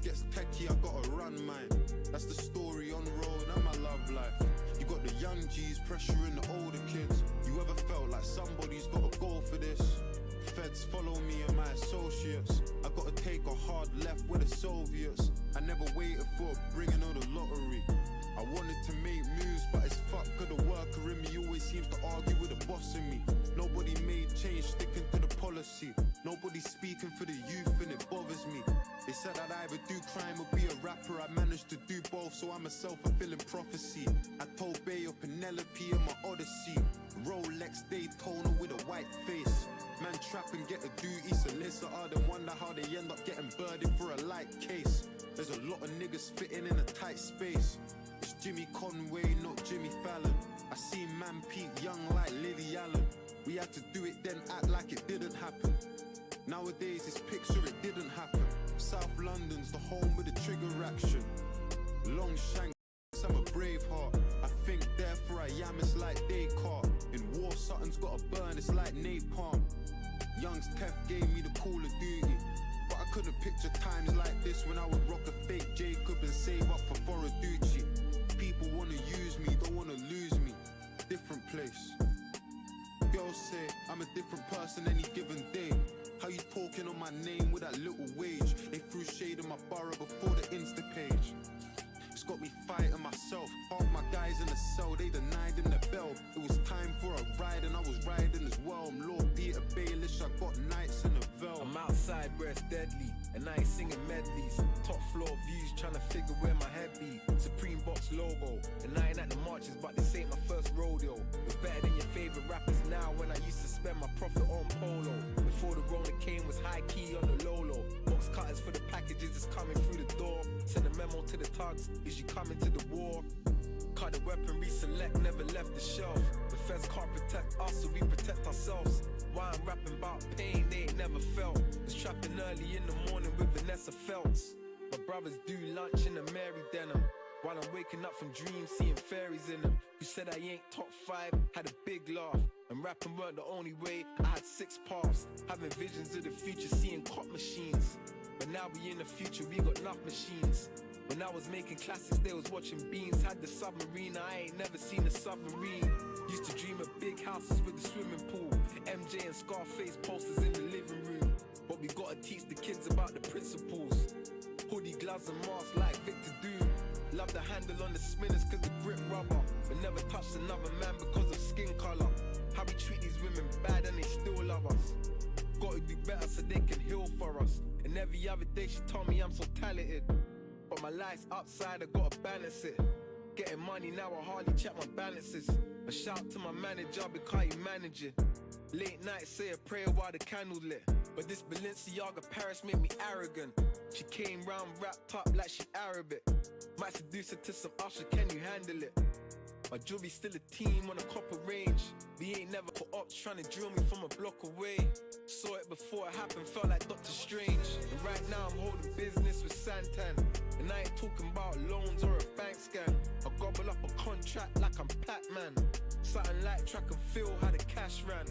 gets techie, I gotta run mine. That's the story on the road and my love life. You got the young G's pressuring the older kids. You ever felt like somebody's gotta go for this? Feds follow me and my associates. I gotta take a hard left with the Soviets. I never waited for a bringing of the lottery. I wanted to make moves, but it's fuck, cause the worker in me always seems to argue with the boss in me. Nobody made change, sticking to the policy. Nobody speaking for the youth and it bothers me. They said I'd either do crime or be a rapper. I managed to do both, so I'm a self-fulfilling prophecy. I told Bayo Penelope in my Odyssey. Rolex Daytona with a white face. Man trap and get a duty solicitor, then wonder how they end up getting birded for a light case. There's a lot of niggas fitting in a tight space. It's Jimmy Conway, not Jimmy Fallon. I seen man Pete Young like Lily Allen. We had to do it then act like it didn't happen. Nowadays it's picture it didn't happen. South London's the home with the trigger action. Long shank, I'm a brave heart. I think therefore I am, it's like Descartes. In war something's gotta burn, it's like napalm. Young's Tef gave me the Call of Duty, but I couldn't picture times like this when I would rock a fake Jacob and save up for Foroducci. People wanna use me, don't wanna lose me. Different place. Girls say I'm a different person any given day. How you talking on my name with that little wage? They threw shade in my borough before the Insta page. It's got me fighting myself. Half my guys in the cell, they denied in the bell. It was time for a ride and I was riding as well. I'm Lord Peter Baelish, I got nights in the Vel. I'm outside where it's deadly, and I ain't singing medleys. Top floor views, trying to figure where my head be. Supreme Box logo, and I ain't at the marches, but this ain't my first rodeo. Was better than your favorite rappers now when I used to spend my profit on polo. Before the Rona came was high key on the low-low. Box cutters for the packages that's coming through the door. Send a memo to the thugs, is you coming to the war? Cut the weaponry, select, never left the shelf. The feds can't protect us, so we protect ourselves. Why I'm rapping about pain they ain't never felt. Was trapping early in the morning with Vanessa Feltz. My brothers do lunch in a Mary denim, while I'm waking up from dreams seeing fairies in them. Who said I ain't top 5, had a big laugh. And rapping weren't the only way, I had 6 paths. Having visions of the future, seeing cop machines. But now we in the future, we got enough machines. When I was making classics, they was watching Beans. Had the submarine, I ain't never seen a submarine. Used to dream of big houses with a swimming pool. MJ and Scarface posters in the living room. But we gotta teach the kids about the principles. Hoodie, gloves and masks like Victor Doom. Love the handle on the spinners cause the grip rubber. But never touched another man because of skin colour. How we treat these women bad and they still love us. Gotta do better so they can heal for us. And every other day she told me I'm so talented. But my life's upside, I gotta balance it. Getting money now, I hardly check my balances. A shout to my manager because he manage it. Late night, say a prayer while the candle lit. But this Balenciaga Paris made me arrogant. She came round wrapped up like she Arabic. Might seduce her to some Usher, can you handle it? My jewelry still a team on a copper range. We ain't never put ops trying to drill me from a block away. Saw it before it happened, felt like Doctor Strange. And right now I'm holding business with Santan. And I ain't talking about loans or a bank scam. I gobble up a contract like I'm Pac-Man. Something like track and field how the cash ran.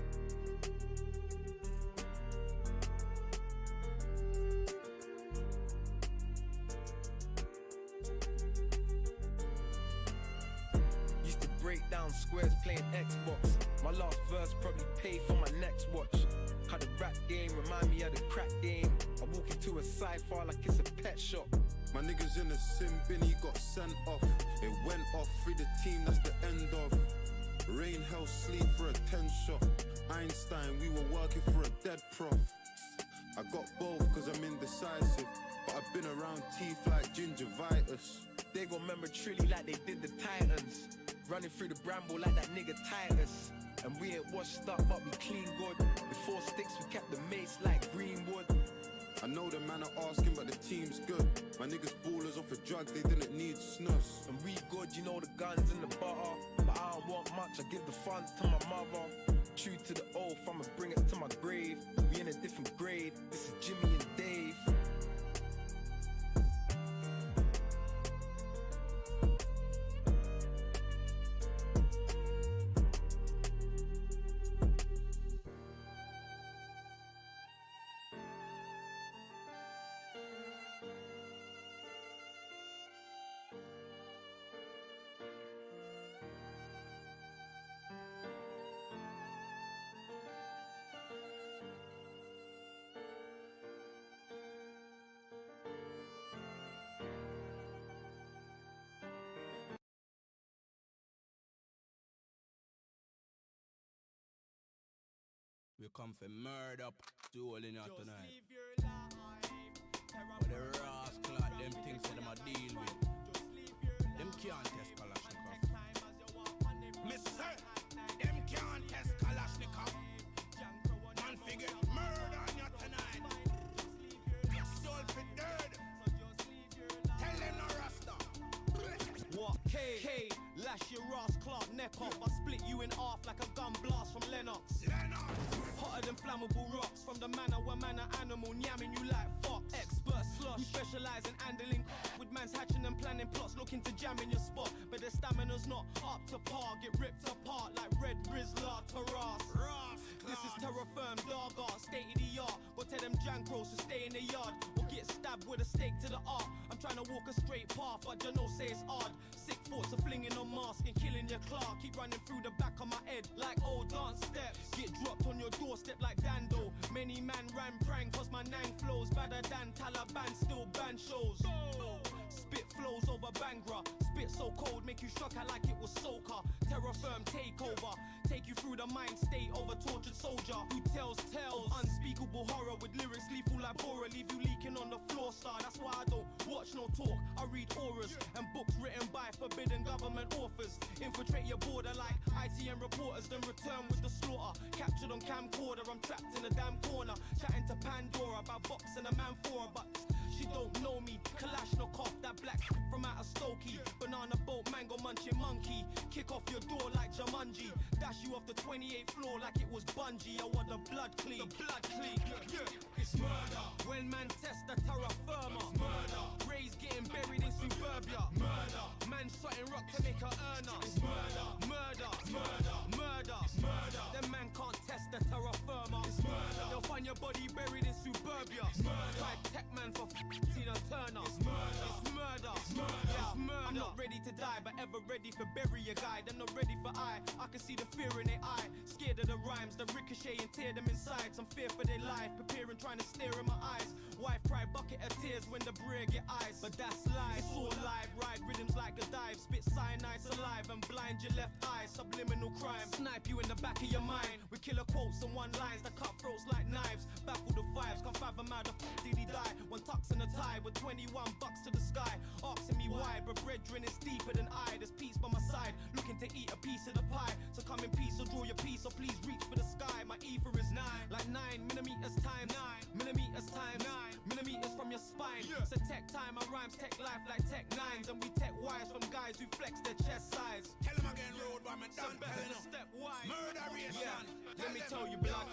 Break down squares playing Xbox. My last verse probably paid for my next watch. How the rap game remind me of the crack game. I walk into a sci-fi like it's a pet shop. My niggas in the sim bin, he got sent off. It went off through the team, that's the end of. Rain, hell, sleep for a 10 shot. Einstein, we were working for a dead prof. I got both cause I'm indecisive, but I've been around teeth like gingivitis. They gon' remember Trilly like they did the Titans. Running through the bramble like that nigga Titus. And we ain't washed up but we clean good. Before sticks we kept the mace like Greenwood. I know the man are asking but the team's good. My niggas ballers off of drugs, they didn't need snus. And we good, you know the guns and the butter. But I don't want much, I give the funds to my mother. True to the oath, I'ma bring it to my grave. We in a different grade, this is Jimmy and Dave. We come for murder soul in here tonight. Live your life. But the rascal, them things that them a deal with. Them can't test Kalashnikov. Mister, them can't test Kalashnikov. Man figure murder on you tonight. Soul for dirt. Tell them no rasta. What? K, lash your ass, Clark, neck off. I split you in half like a gun blast from Lennox. Hotter than flammable rocks. From the manor where man are animal, yamming you like fox. Expert slush, who specialise in handling with man's hatching and planning plots, looking to jam in your spot. But their stamina's not up to par, get ripped apart like Red Rizzler to Ross. This is terra firm, dog art, state of the art. But tell them jankros to stay in the yard or get stabbed with a stake to the art. I'm trying to walk a straight path, but you know say it's hard. Sick thoughts of flinging on mask and killing your Clark. Keep running through the back of my head like old dance steps. Get dropped on your doorstep like Dando. Many man ran prank cause my nang flows better than Taliban, still ban shows. Spit flows over Bangra. Spit so cold, make you shock like it was soca. Terror firm takeover. Take you through the mind state of a tortured soldier who tells tales of unspeakable horror with lyrics lethal like Bora. Leave you leaking on the floor, star. That's why I don't watch no talk. I read auras and books written by forbidden government authors. Infiltrate your border like ITN reporters, then return with the slaughter. Captured on camcorder, I'm trapped in a damn corner. Chatting to Pandora about boxing a man for her, but she don't know me. Kalashnikov, that black from out of Stokey. Banana boat, mango munching monkey. Kick off your door like Jumanji. Dash you off the 28th floor like it was bungee. I want the blood clean. The blood clean. It's murder. When man test the terra firma. It's murder. Rays getting buried in suburbia. Murder. Man shotting rock to make a earner. It's murder. Murder. Murder. Murder. Murder. Them man can't test the terra firma. It's murder. They'll find your body buried in suburbia. It's murder. Try tech man for Tina Turner. It's murder. It's murder. It's murder. It's murder. I'm not ready to die, but ever ready for bury a guy. They're not ready for I can see the fear in their eye. Scared of the rhymes, the ricochet and tear them inside. Some fear for their life, preparing, trying to stare in my eyes. Wife cry, bucket of tears when the brig get eyes. But that's life, it's all live. Ride rhythms like a dive. Spit cyanide alive and blind your left eye. Subliminal crime, snipe you in the back of your mind. With killer quotes and one lines that cut throats like knives. Baffle the fives, can't fathom how the did he die. One tucks in a tie with 21 bucks to the sky. Asking me why, but brethren is deeper than I. There's peace by my side, looking to eat a piece of the pie. So come in peace or draw your piece, or please reach for the sky. My ether is 9, like 9 millimeters times 9 millimeters times 9 millimeters from your spine. So tech time, my rhymes tech life like tech 9s, and we tech wise from guys who flex their chest size. Tell them again, road boy, man, done telling them. Step wide. Murderation. Let me tell you, blood.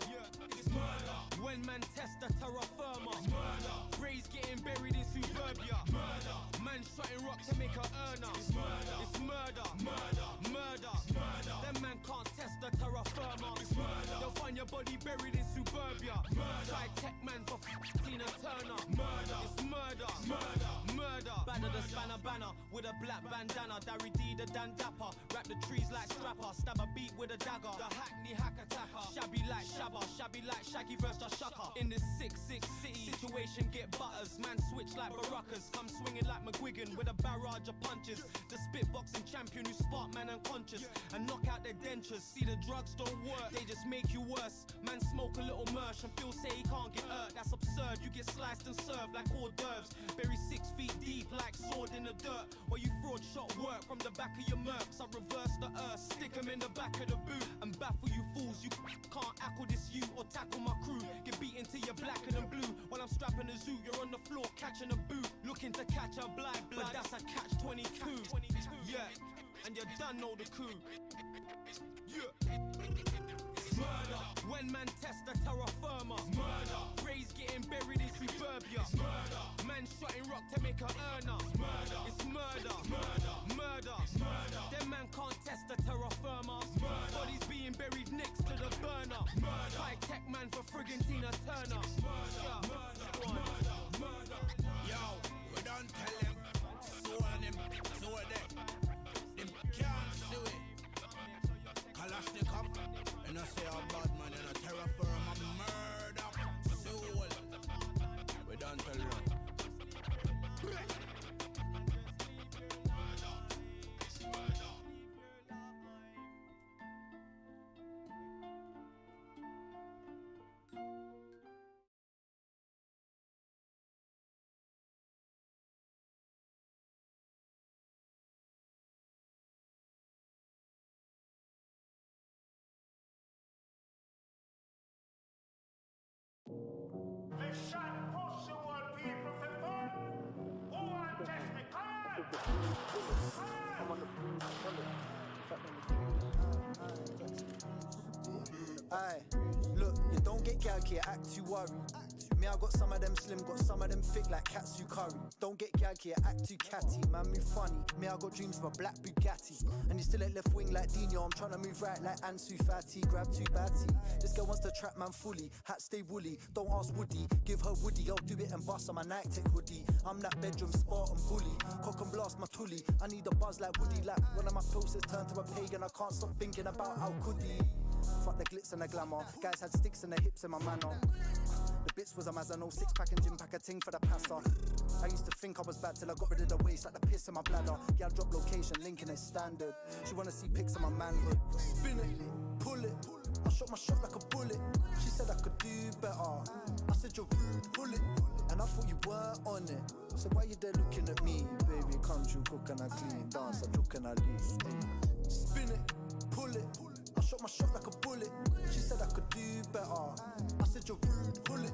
It's murder. When man test the terra firma. It's murder. Rays getting buried in suburbia. Murder. Man shotting rock to make a earner. It's murder. It's murder. Murder. Murder. Murder. Them man can't test the terra firma. It's murder. They'll find your body buried in suburbia. Murder. Try tech man for Tina Turner. Murder. It's murder. Murder. Murder. Banner the spanner banner with a black bandana. Darry D the Dan Dapper. Wrap the trees like strapper. Stab a beat with a dagger. The hackney hack attacker. Shabby like Shabba. Shabby like Shaggy versus Shucker. In this 6-6 city situation get butters. Man switch like Baracas. Come swinging like McGuigan with a barrage of punches. The spitboxing champion who spark man unconscious and knock out their dentures. See the drugs don't work, they just make you worse. Man smoke a little merch and feel say he can't get hurt. That's absurd, you get sliced and served like hors d'oeuvres. Bury 6 feet deep like sword in the dirt. Or you fraud shot work from the back of your mercs. I reverse the earth, stick 'em in the back of the boot and baffle you fools. You can't tackle this you or tackle my crew. Get beaten till you're blacker than blue. While I'm strapping a zoo, you're on the floor catching a boot. Looking to catch a blind blood, but that's a catch 22. Yeah, and you done know the coup. Yeah. It's murder. When man test the terra firma. It's murder. Rays getting buried in suburbia. It's murder. Man shotting rock to make a earner. It's murder. It's murder. Murder. Murder. Murder. Them man can't test the terra firma. It's murder. Bodies being buried next to the burner. Murder. High tech man for friggin' Tina Turner. Murder. Murder. Murder. Murder. Yo, we don't tell them. So on them, so them. Them can't do it. Kalashnikov, and I say a bad man and a terror firm, a murder soul. We don't tell them. Aye, look, you don't get gal here, act too worried. Me, I got some of them slim, got some of them thick like katsu curry. Don't get gal here, act too catty, man, move funny. Me, I got dreams of a black Bugatti. And you still at left wing like Dino, I'm trying to move right like Ansu Fati. Grab too batty. This girl wants to trap man fully, hat stay woolly. Don't ask Woody, give her Woody, I'll do it and bust on my night tech hoodie. I'm that bedroom Spartan bully, cock and blast my tully. I need a buzz like Woody, like one of my closest turned to a pagan. I can't stop thinking about how could he. Fuck the glitz and the glamour, guys had sticks in their hips in my manner. The bits was a Mazano, 6-pack and gym pack a ting for the passer. I used to think I was bad till I got rid of the waist like the piss in my bladder. Yeah, I drop location, linking is standard. She wanna see pics of my manhood. Spin it, pull it, I shot my shot like a bullet. She said I could do better. I said you're rude, pull it. And I thought you were on it. So why you there looking at me? Baby, come true, cook and I clean. Dance, I look and I leave. Spin it, pull it, I shot my shot like a bullet. She said I could do better. I said you're rude, pull it.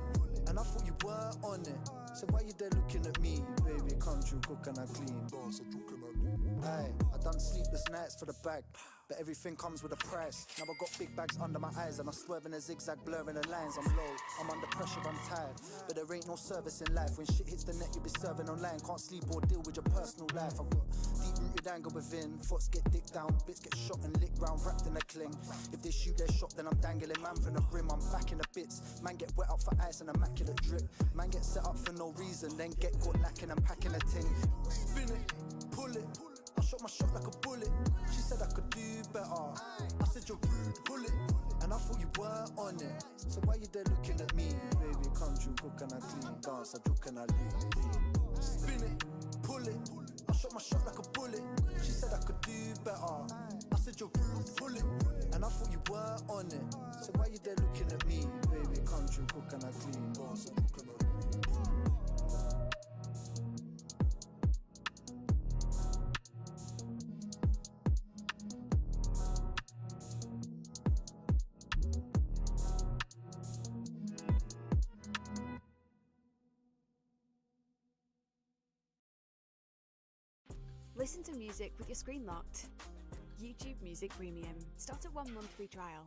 And I thought you were on it. So why you there looking at me? Baby, come true, cook and I clean. Dance, I look and I leave. Aye, I done sleepless nights for the bag. But everything comes with a price. Now I got big bags under my eyes and I swerve in a zigzag, blurring the lines. I'm low, I'm under pressure, I'm tired. But there ain't no service in life. When shit hits the net, you'll be serving online. Can't sleep or deal with your personal life. I've got deep-rooted anger within. Thoughts get dicked down, bits get shot and licked round, wrapped in a cling. If they shoot their shot, then I'm dangling man from the brim. I'm back in the bits. Man get wet up for ice and immaculate drip. Man get set up for no reason, then get caught lacking and packing a tin. Spin it, pull it. I shot my shot like a bullet. She said I could do better. I said you're rude, pull it. And I thought you were on it. So why you there looking at me? Baby, come true, cook and I clean. Dance, I look and I leave. Spin it, pull it. I shot my shot like a bullet. She said I could do better. I said you're rude, pull it. And I thought you were on it. So why you there looking at me? Baby, come true, cook and I clean. Dance, I look and I leave. Listen to music with your screen locked. YouTube Music Premium. Start a 1-month free trial.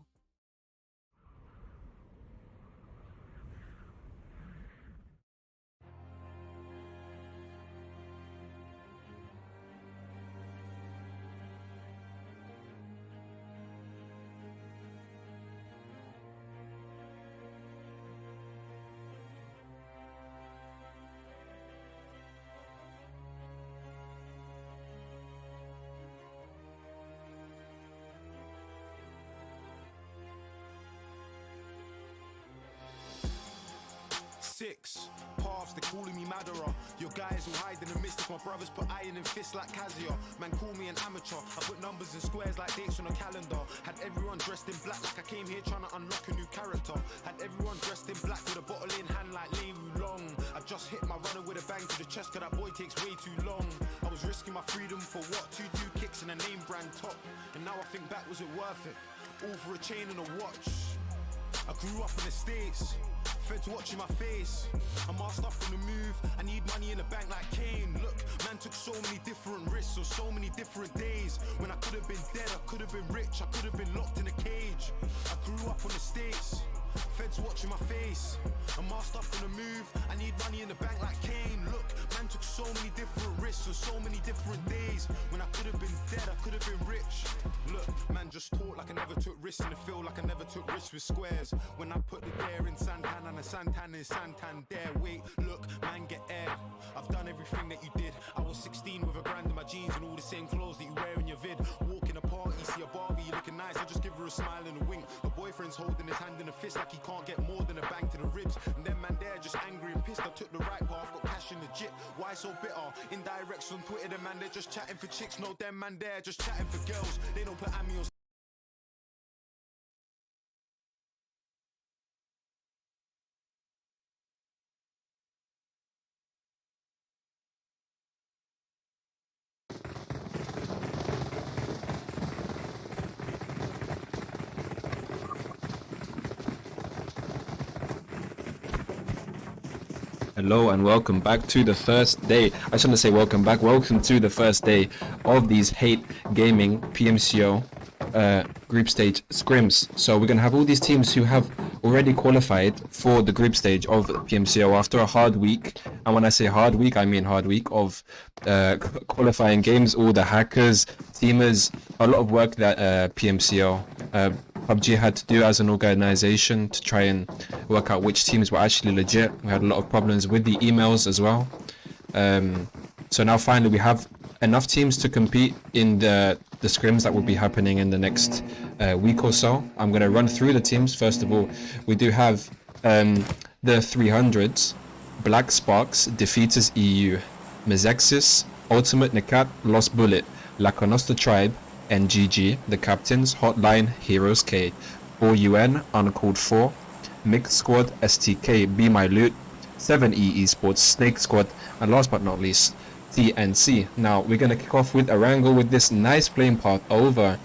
Six paths, they calling me Madara. Your guys who hide in the mist of my brothers put iron in fists like Kazuya. Man call me an amateur. I put numbers and squares like dates on a calendar. Had everyone dressed in black like I came here trying to unlock a new character. Had everyone dressed in black with a bottle in hand like Lei Wulong. I just hit my runner with a bang to the chest cause that boy takes way too long. I was risking my freedom for what? 2 kicks and a name brand top. And now I think back, was it worth it? All for a chain and a watch. I grew up in the States, feds watching my face. I'm all stuff on the move, I need money in the bank like Kane. Look, man took so many different risks on so many different days. When I could have been dead, I could have been rich, I could have been locked in a cage. I grew up on the States, feds watching my face. I'm all stuff on the move, I need money in the bank like Kane. Look, man took so many different risks on so many different days. When I could have been dead, I could have been rich. Look, man just talk like I never took risks in the field, like I never took risks with squares. When I put the dare in Santan and the Santan in Santander. Wait, look, man get aired. I've done everything that you did. I was 16 with a grand in my jeans and all the same clothes that you wear in your vid. Walk in a party, see a Barbie, you looking nice, I just give her a smile and a wink. My boyfriend's holding his hand in a fist like he can't get more than a bang to the ribs. And then man there just angry and pissed. I took the right path, got cash in the jit. Why so bitter? Indirects on Twitter, the man they're just chatting for chicks. No, them man there just chatting for girls. They don't put Ami on. Hello and welcome back to the first day. I just want to say welcome back. Welcome to the first day of these Hate Gaming PMCO group stage scrims. So we're going to have all these teams who have already qualified for the group stage of PMCO after a hard week. And when I say hard week, I mean hard week of qualifying games, all the hackers, teamers, a lot of work that PMCO, PUBG had to do as an organization to try and work out which teams were actually legit. We had a lot of problems with the emails as well. So now finally we have enough teams to compete in the scrims that will be happening in the next week or so. I'm going to run through the teams. First of all, we do have the 300s, Black Sparks, Defeaters EU, Mezexis, UltimaNecat, Lost Bullet, Laconosta Tribe, NGG, the captains, Hotline, Heroes K, 4UN, Uncalled 4, Mixed Squad, STK, BeMyLoot, 7E Esports, SNAKESquad, and last but not least, TNC. Now we're going to kick off with Erangel with this nice playing path over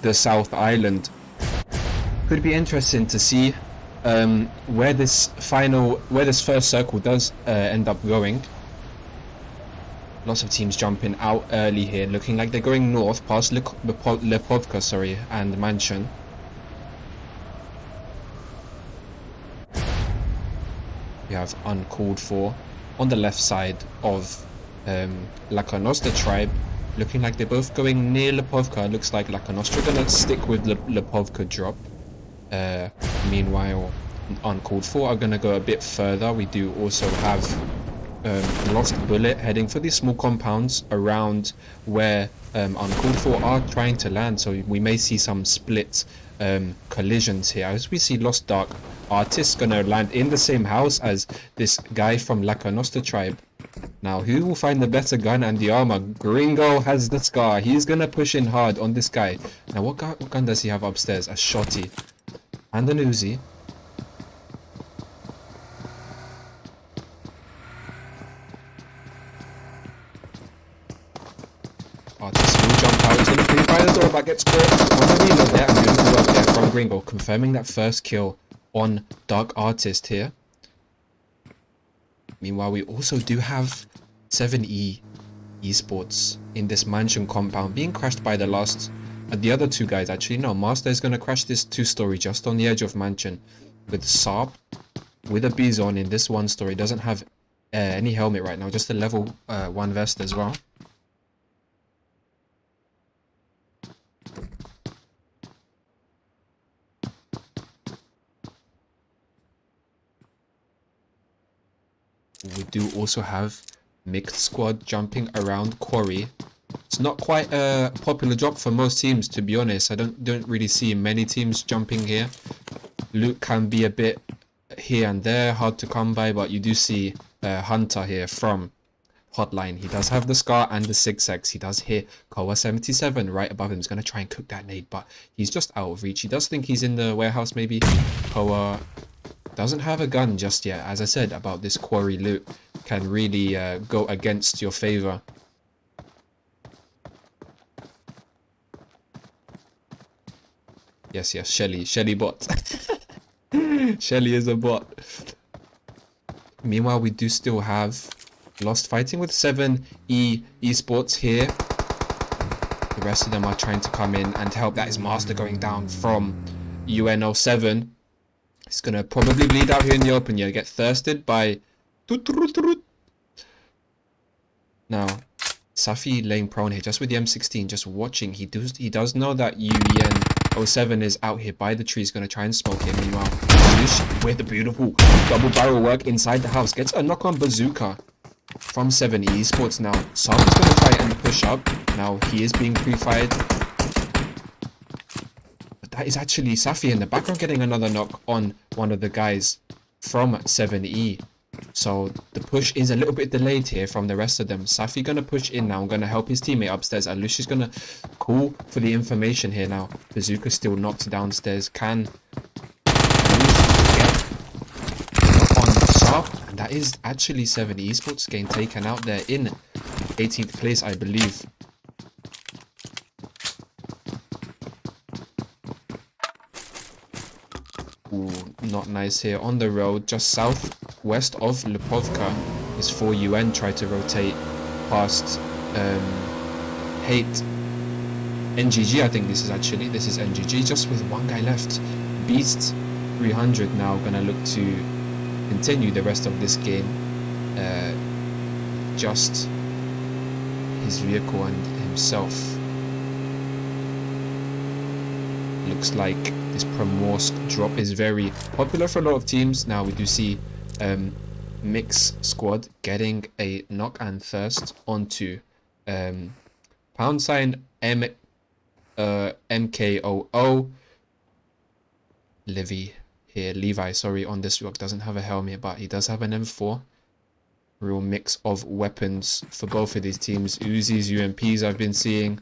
the South Island. Could be interesting to see where this first circle does end up going. Lots of teams jumping out early here, looking like they're going north past Lepovka, and Mansion. We have Uncalled 4 on the left side of Laconosta Tribe, looking like they're both going near Lepovka. Looks like Laconosta gonna stick with Lepovka drop. Meanwhile, Uncalled 4 are gonna go a bit further. We do also have Lost Bullet heading for these small compounds around where Uncalled 4 are trying to land, so we may see some split collisions here as we see Lost Dark Artist gonna land in the same house as this guy from Laconosta Tribe. Now who will find the better gun and the armor? Gringo has the Scar. He's gonna push in hard on this guy. Now what gun does he have upstairs? A shotty and an Uzi. Artist will jump out. He's going to pre-fire the door, but gets caught on the reload there. And beautiful work there from Gringo, confirming that first kill on Dark Artist here. Meanwhile, we also do have 7E Esports in this mansion compound being crashed by the other two guys. Actually, no, Master is going to crash this 2-story just on the edge of mansion with Saab, with a Bizon in this 1-story. Doesn't have any helmet right now, just a level 1 vest as well. We do also have Mixed Squad jumping around Quarry. It's not quite a popular drop for most teams, to be honest. I don't really see many teams jumping here. Loot can be a bit here and there, hard to come by, but you do see Hunter here from Hotline. He does have the Scar and the 6x. He does hit Koa 77 right above him. He's going to try and cook that nade, but he's just out of reach. He does think he's in the warehouse maybe. Koa doesn't have a gun just yet. As I said about this Quarry loot, can really go against your favor. Yes, Shelly bot. Shelly is a bot. Meanwhile, we do still have Lost fighting with 7E Esports here. The rest of them are trying to come in and help. That is Master going down from UN07. He's gonna probably bleed out here in the open. Yeah, get thirsted by. Now, Safi laying prone here, just with the M16, just watching. He does know that UN07 is out here by the tree. He's gonna try and smoke him. Meanwhile, with the beautiful double barrel work inside the house, gets a knock on bazooka from 7E Esports. Now, Safi's gonna try and push up. Now he is being pre-fired. That is actually Safi in the background getting another knock on one of the guys from 7E. So the push is a little bit delayed here from the rest of them. Safi gonna push in now. I'm gonna help his teammate upstairs. Alush is gonna call for the information here now. Bazooka still knocked downstairs. Can get on Saab, and that is actually 7E Esports getting taken out there in 18th place, I believe. Ooh, not nice here. On the road, just southwest of Lepovka, is 4UN. Try to rotate past Hate NGG, I think this is actually. This is NGG, just with one guy left. Beast 300 now gonna look to continue the rest of this game. Just his vehicle and himself. Looks like this Primorsk drop is very popular for a lot of teams. Now we do see Mezexis getting a knock and thirst onto #MKOO. Levi, sorry, on this rock doesn't have a helmet, but he does have an M4. Real mix of weapons for both of these teams. Uzis, UMPs I've been seeing.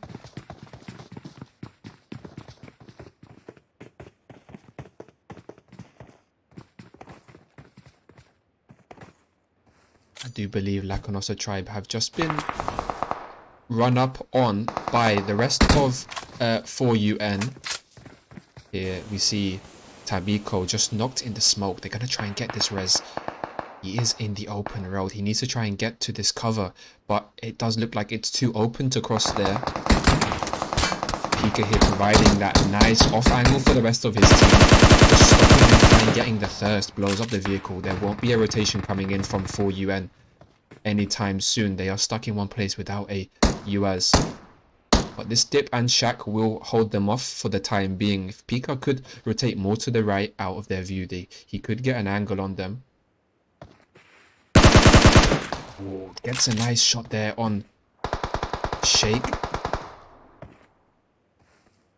I do believe Laconosa tribe have just been run up on by the rest of 4UN. Here we see Tabiko just knocked in the smoke. They're going to try and get this res. He is in the open road. He needs to try and get to this cover, but it does look like it's too open to cross there. Pika here providing that nice off angle for the rest of his team. Just stopping him and getting the thirst. Blows up the vehicle. There won't be a rotation coming in from 4UN anytime soon. They are stuck in one place without a UAS. But this dip and shack will hold them off for the time being. If Pika could rotate more to the right out of their view, he could get an angle on them. Ooh, gets a nice shot there on Shake.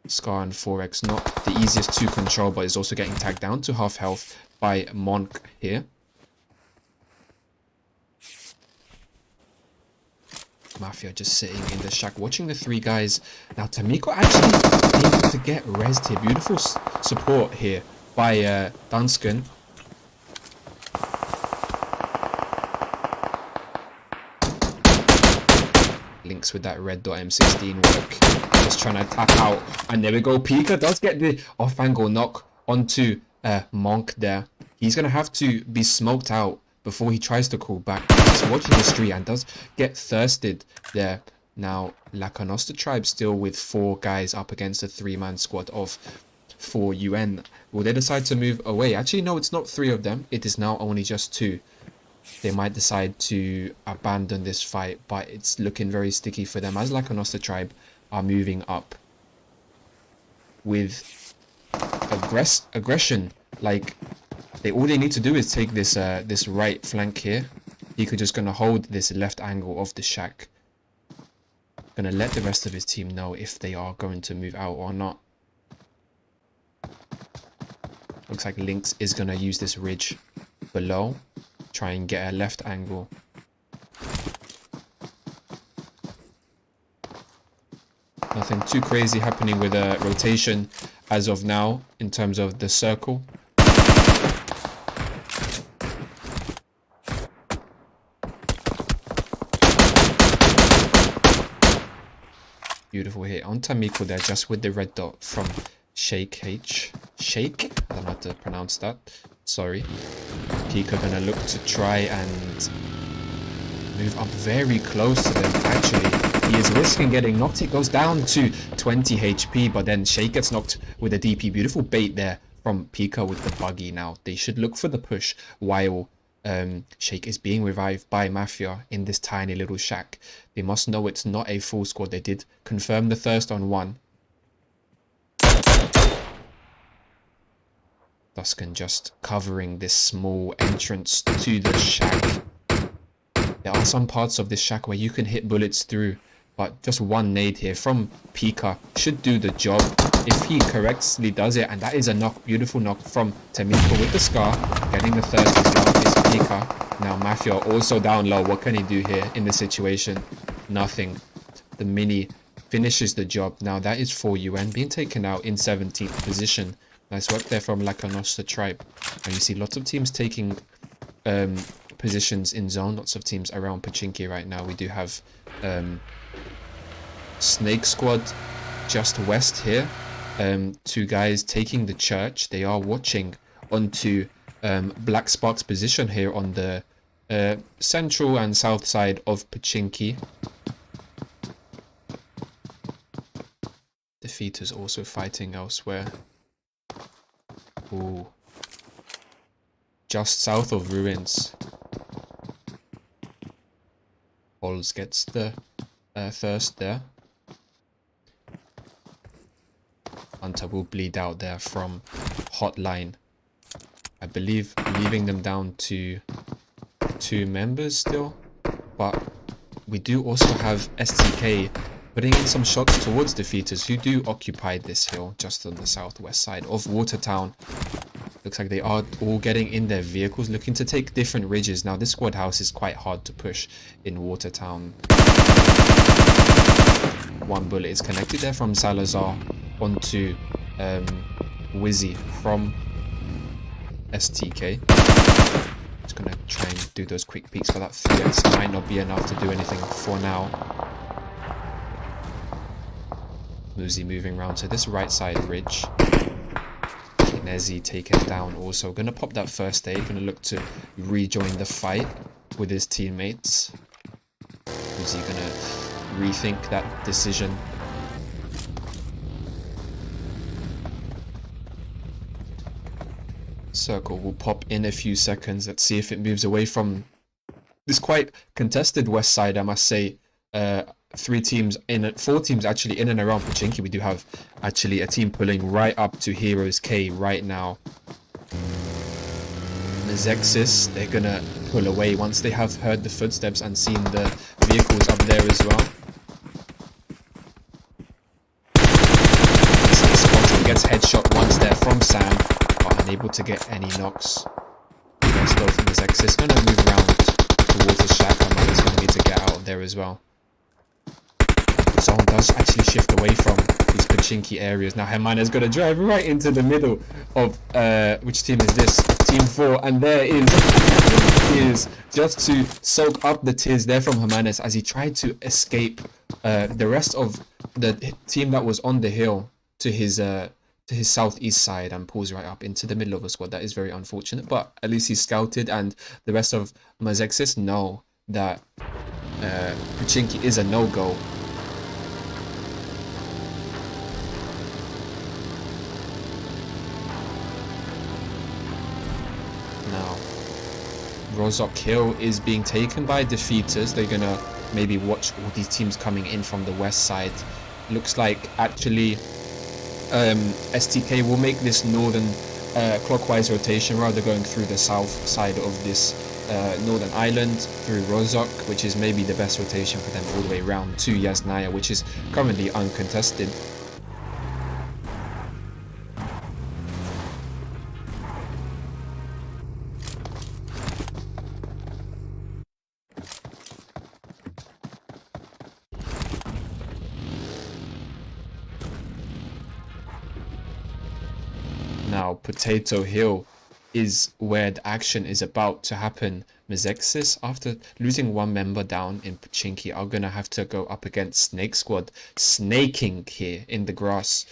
Scar and 4x, not the easiest to control, but is also getting tagged down to half health by Monk here. Mafia just sitting in the shack watching the three guys. Now Tamiko actually able to get rezzed here. Beautiful support here by Dansken. Links with that red dot M16 work. Just trying to tap out. And there we go. Pika does get the off angle knock onto Monk there. He's going to have to be smoked out before he tries to call back. He's watching the street and does get thirsted there. Now Laconosta tribe still with 4 guys up against a 3-man squad of 4UN. Will they decide to move away? Actually, no, it's not 3 of them. It is now only just 2. They might decide to abandon this fight, but it's looking very sticky for them as Laconosta tribe are moving up with aggression. Like all they need to do is take this this right flank here. He could just gonna hold this left angle of the shack. Gonna let the rest of his team know if they are going to move out or not. Looks like Lynx is gonna use this ridge below. Try and get a left angle. Nothing too crazy happening with a rotation as of now in terms of the circle. Beautiful hit on Tamiko there, just with the red dot from Shake H. Shake? I don't know how to pronounce that. Sorry. Pika gonna look to try and move up very close to them. Actually, he is risking getting knocked. It goes down to 20 HP, but then Shake gets knocked with a DP. Beautiful bait there from Pika with the buggy. Now they should look for the push while Shake is being revived by Mafia in this tiny little shack. They must know it's not a full squad. They did confirm the thirst on 1. Duskin just covering this small entrance to the shack. There are some parts of this shack where you can hit bullets through, but just one nade here from Pika should do the job if he correctly does it. And that is a knock, beautiful knock from Tamiko with the Scar. Getting the thirst as well is Pika. Now Mafia also down low. What can he do here in this situation? Nothing. The Mini finishes the job. Now that is 4UN being taken out in 17th position. Nice work there from Laconosta tribe. And you see lots of teams taking positions in zone. Lots of teams around Pachinki right now. We do have SNAKESquad just west here. 2 guys taking the church. They are watching onto Black Spark's position here on the central and south side of Pachinki. defeaters also fighting elsewhere. Ooh. Just south of ruins. Holes gets the thirst there. Hunter will bleed out there from Hotline. I believe leaving them down to 2 members still. But we do also have STK putting in some shots towards defeaters who do occupy this hill just on the southwest side of Watertown. Looks like they are all getting in their vehicles, looking to take different ridges. Now, this squad house is quite hard to push in Watertown. One bullet is connected there from Salazar onto Wizzy from STK. Just gonna try and do those quick peeks for that 3x. Might not be enough to do anything for now. Muzi moving around to this right side ridge. Nezi taken down also. Gonna pop that first aid. Gonna look to rejoin the fight with his teammates. Muzi gonna rethink that decision. Circle will pop in a few seconds. Let's see if it moves away from this quite contested west side, I must say. 4 teams actually in and around Pochinki. We do have actually a team pulling right up to Heroes K right now. Mezexis, they're gonna pull away once they have heard the footsteps and seen the vehicles up there as well. SNAKESquad gets headshot once there from Sam, but unable to get any knocks. The rest of Mezexis gonna move around towards the shack. Hermana's gonna need to get out of there as well. Zone does actually shift away from these Pochinki areas. Now Hermana's going to drive right into the middle of, which team is this? Team 4. And there is just to soak up the tears there from Hermanas as he tried to escape the rest of the team that was on the hill to his southeast side, and pulls right up into the middle of a squad. That is very unfortunate, but at least he's scouted, and the rest of Mezexis know that Pochinki is a no-go. Now, Rozok Hill is being taken by defeaters. They're gonna maybe watch all these teams coming in from the west side. Looks like actually STK will make this northern clockwise rotation rather going through the south side of this northern island through Rozok, which is maybe the best rotation for them, all the way around to Yasnaya, which is currently uncontested. Now, Potato Hill is where the action is about to happen. Mezexis, after losing 1 member down in Pochinki, are going to have to go up against SNAKESquad, snaking here in the grass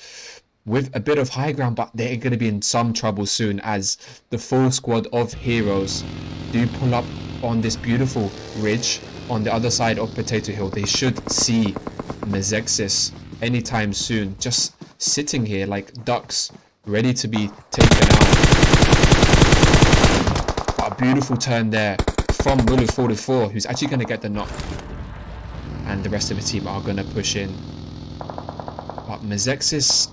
with a bit of high ground, but they're going to be in some trouble soon as the full squad of heroes do pull up on this beautiful ridge on the other side of Potato Hill. They should see Mezexis anytime soon, just sitting here like ducks, ready to be taken out. But a beautiful turn there from Bullet 44, who's actually going to get the knock. And the rest of the team are going to push in. But Mezexis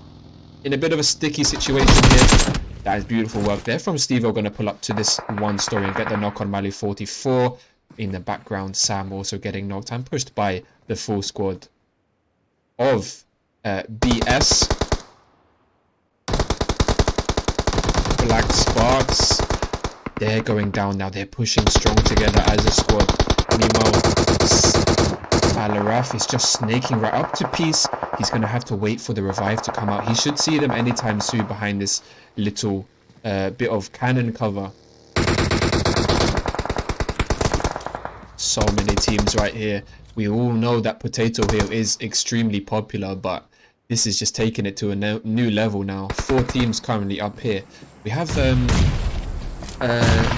in a bit of a sticky situation here. That is beautiful work there from Steve-O, going to pull up to this 1 story and get the knock on Mali 44. In the background, Sam also getting knocked and pushed by the full squad of BS. Black Sparks, they're going down now. They're pushing strong together as a squad. Meanwhile, Alaraf is just snaking right up to Peace. He's going to have to wait for the revive to come out. He should see them anytime soon behind this little bit of cannon cover. So many teams right here. We all know that Potato Hill is extremely popular, but this is just taking it to a new level now. 4 teams currently up here. We have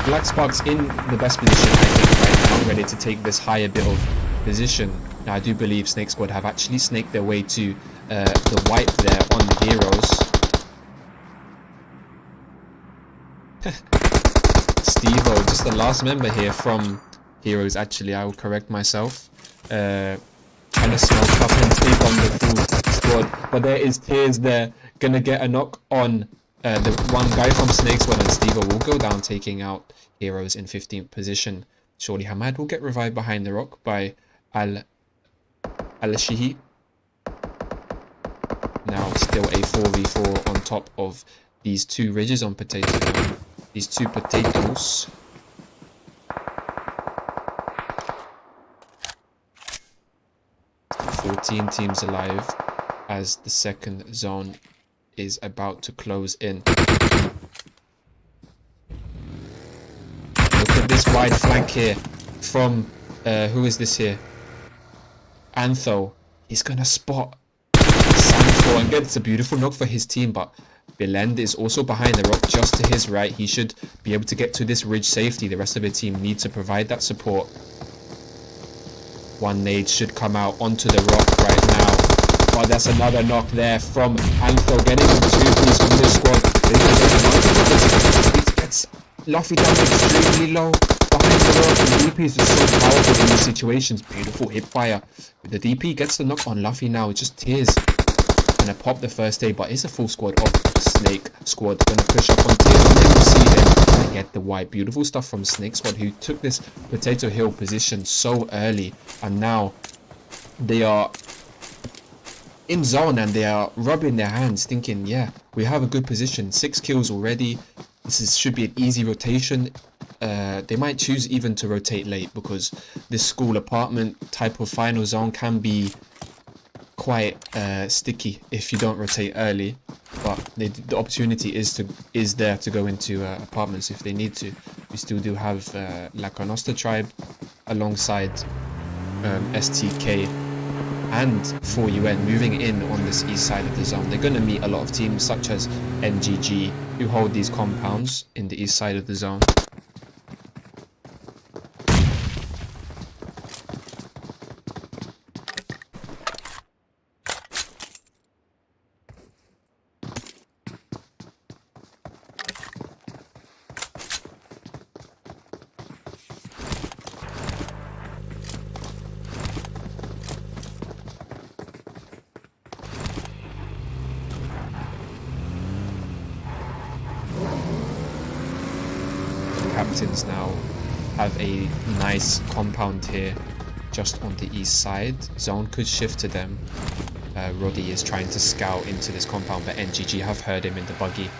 Black Sparks in the best position, I think, right now, ready to take this higher bit of position. Now, I do believe SNAKESquad have actually snaked their way to the wipe there on the heroes. Stevo, just the last member here from heroes. Actually, I will correct myself. Trying to smoke up and take on the full squad, but there is Tears there, gonna get a knock on the one guy from SNAKESquad, and Stevo will go down, taking out heroes in 15th position. Surely Hamad will get revived behind the rock by Al-Shihi. Now still a 4v4 on top of these two ridges on potato. These two potatoes. Still 14 teams alive as the second zone is about to close in. Look at this wide flank here from who is this here? Antho. He's gonna spot Sanhok and gets a beautiful knock for his team, but Belend is also behind the rock just to his right. He should be able to get to this ridge safely. The rest of the team need to provide that support. One nade should come out onto the rock right now. Oh, that's another knock there from Antho, getting the 2-piece from this squad. It gets Luffy down extremely low behind the rock. The DP is just so powerful in these situations. Beautiful hip fire. The DP gets the knock on Luffy now. It just tears. Gonna pop the first aid, but it's a full squad of SNAKESquad. Gonna push up on Tears, and then we'll see him and get the wipe. Beautiful stuff from SNAKESquad, who took this potato hill position so early, and now they are in zone and they are rubbing their hands, thinking, yeah, we have a good position. 6 kills already. Should be an easy rotation. They might choose even to rotate late, because this school apartment type of final zone can be quite sticky if you don't rotate early, but the opportunity is there to go into apartments if they need to. We still do have Laconosta tribe alongside STK and 4UN moving in on this east side of the zone. They're going to meet a lot of teams such as NGG, who hold these compounds in the east side of the zone. Captains now have a nice compound here just on the east side. Zone could shift to them. Roddy is trying to scout into this compound, but NGG have heard him in the buggy.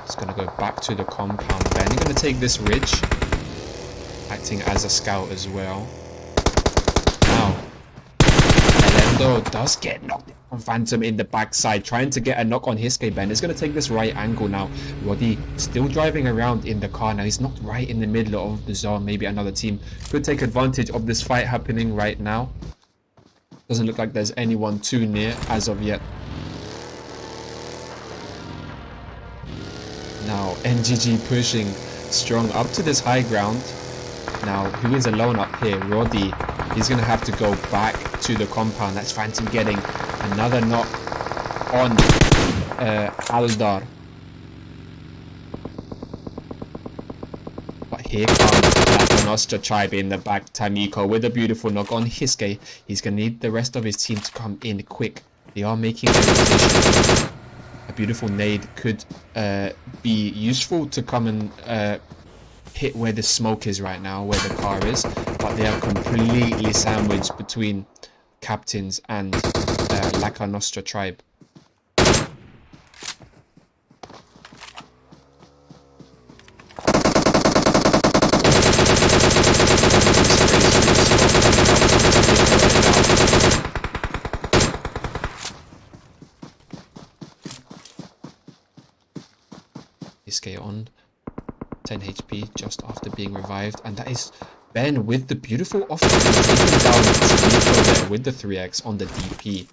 He's going to go back to the compound. Then he's going to take this ridge, acting as a scout as well. Now, Elendo does get knocked on Phantom in the backside, trying to get a knock on Hiske. Ben is going to take this right angle now. Roddy still driving around in the car now. He's not right in the middle of the zone. Maybe another team could take advantage of this fight happening right now. Doesn't look like there's anyone too near as of yet. Now NGG pushing strong up to this high ground. Now who is alone up here? Roddy. He's going to have to go back to the compound. That's Phantom getting another knock on Aldar. But here comes Laconosta tribe in the back. Tamiko with a beautiful knock on Hiske. He's going to need the rest of his team to come in quick. They are making a rotation. A beautiful nade could be useful to come and hit where the smoke is right now, where the car is, but they are completely sandwiched between Captains and Laconosta tribe. Iske on 10 HP just after being revived, and that is Ben with the beautiful offense, taking down Tamiko there with the 3x on the DP.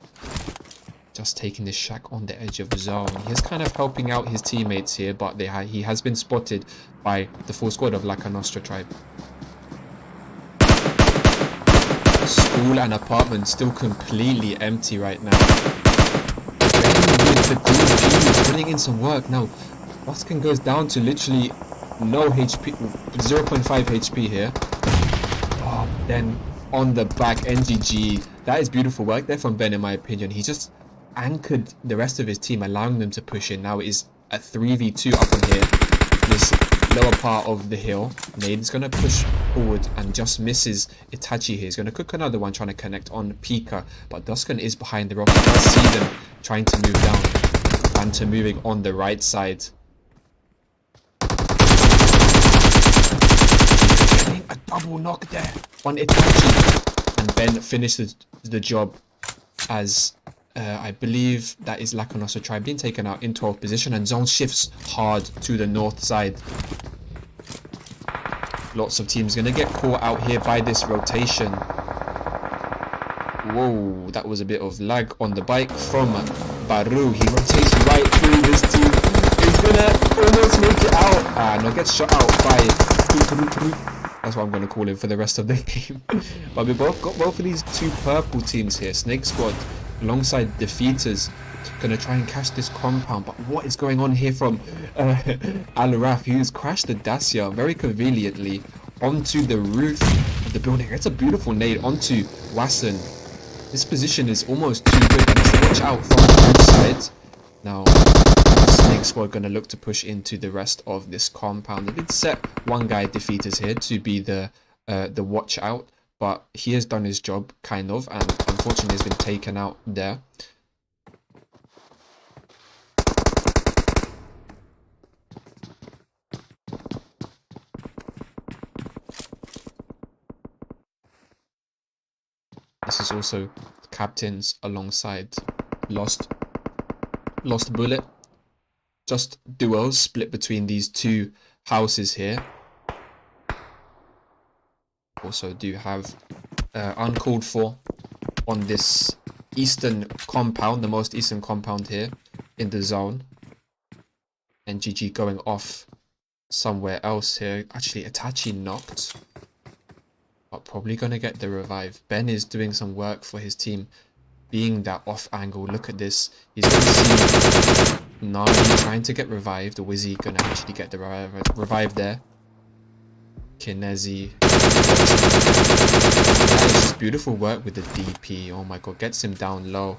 Just taking this shack on the edge of the zone. He's kind of helping out his teammates here, but he has been spotted by the full squad of Laconosta tribe. school and apartment still completely empty right now. Ben with the DP, putting in some work. Now, Boskin goes down to literally no HP, 0.5 HP here. Oh, then on the back, NGG. That is beautiful work there from Ben, in my opinion. He just anchored the rest of his team, allowing them to push in. Now it is a 3v2 up on here. This lower part of the hill. Nade's going to push forward and just misses Itachi here. He's going to cook another one, trying to connect on Pika. But Duskan is behind the rock. You can see them trying to move down. Phantom moving on the right side. Getting a double knock there on Itachi. And Ben finishes the job as I believe that is Laconoso Tribe being taken out in 12th position, and zone shifts hard to the north side. Lots of teams going to get caught out here by this rotation. Whoa, that was a bit of lag on the bike from Baru. He rotates right through this team. He's going to almost make it out. No, gets shot out by... That's what I'm going to call him for the rest of the game. But we both got both of these two purple teams here. SNAKESquad alongside Defeaters, gonna try and catch this compound. But what is going on here from Al-Raf? He has crashed the Dacia very conveniently onto the roof of the building. It's a beautiful nade onto Wasson. This position is almost too good. He needs to watch out from the roof side. Now SNAKESquad gonna look to push into the rest of this compound. They did set one guy, Defeaters, here to be the watch out, but he has done his job, kind of, and unfortunately has been taken out there. This is also captains alongside Lost Bullet. Just duos split between these two houses here. Also do have uncalled for on this eastern compound, the most eastern compound here in the zone. And GG going off somewhere else here. Actually, Itachi knocked, but probably going to get the revive. Ben is doing some work for his team, being that off angle. Look at this. He's going to see Nani trying to get revived. Wizzy going to actually get the revive there. Kinesi. That is just beautiful work with the DP. Oh my god, gets him down low.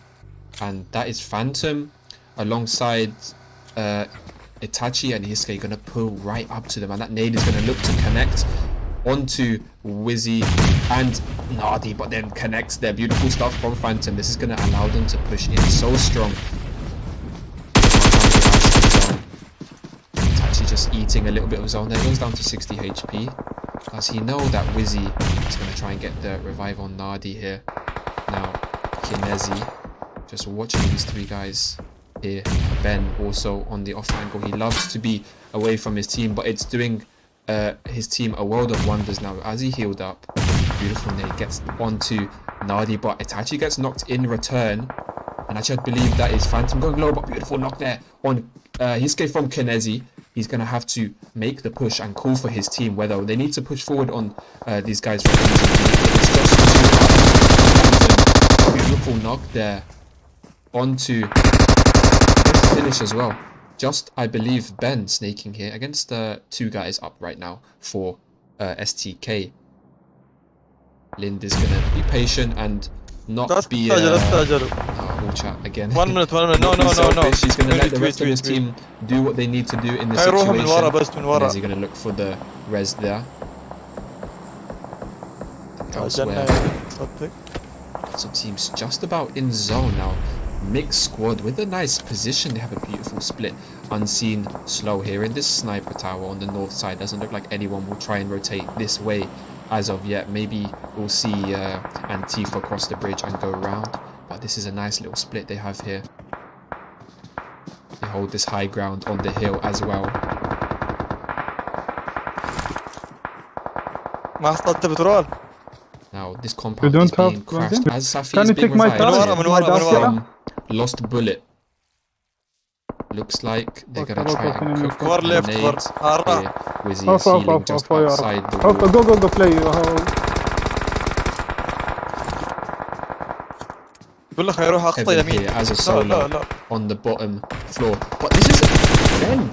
And that is Phantom alongside Itachi and Hiske going to pull right up to them. And that nade is going to look to connect onto Wizzy and Nardi, but then connects their beautiful stuff from Phantom. This is going to allow them to push in so strong. Itachi just eating a little bit of zone there. Goes down to 60 HP. Does he know that Wizzy is going to try and get the revive on Nardi here? Now, Kinesi just watching these three guys here. Ben also on the off angle. He loves to be away from his team, but it's doing his team a world of wonders now. As he healed up, beautiful nade gets onto Nardi, but Itachi gets knocked in return. And actually, I believe that is Phantom going low, but beautiful knock there on Hiske from Kinesi. He's going to have to make the push and call for his team, whether they need to push forward on these guys from NGG. It's just too beautiful knock there onto this finish as well. Just, I believe, Ben snaking here against the two guys up right now for STK. Lind is going to be patient and not be... chat again. 1 minute. No. She's going to let the rest of his team do what they need to do in this situation. Is he going to look for the res there? Elsewhere. Some teams just about in zone now. Mixed squad with a nice position. They have a beautiful split. Unseen slow here in this sniper tower on the north side. Doesn't look like anyone will try and rotate this way as of yet. Maybe we'll see Antifa cross the bridge and go around. But this is a nice little split they have here. They hold this high ground on the hill as well. Now this compound is being crashed as Safi is being revived from Lost Bullet. Looks like they're going to try and cook grenades here. Wizzy is healing just outside the wall. Go play. بقول لك هيروح اخطى Heaven يمين. here as a لا solo لا on the bottom floor. But this is Ben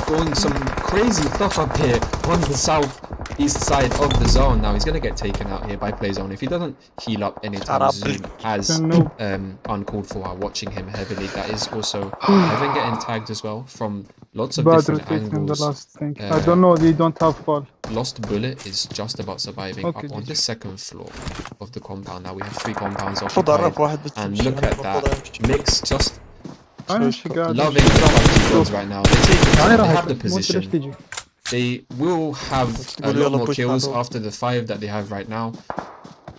doing some crazy stuff up here on the southeast side of the zone. Now he's gonna get taken out here by Playzone if he doesn't heal up anytime soon, as uncalled for are watching him heavily. That is also Heaven getting tagged as well from lots of Bad different rotation in the angles. last thing. I don't know, they don't have fall. Lost Bullet is just about surviving Okay, up on the second floor of the compound. Now we have 3 compounds المفروض اعرف occupied, واحد بس and يمشي، look يعني at المفروض that يمشي. mix, just قاعد loving the PUBG gods right now. They have the position. تيجي. They will have a تقول lot يلا more push kills بعده. after the 5 that they have right now.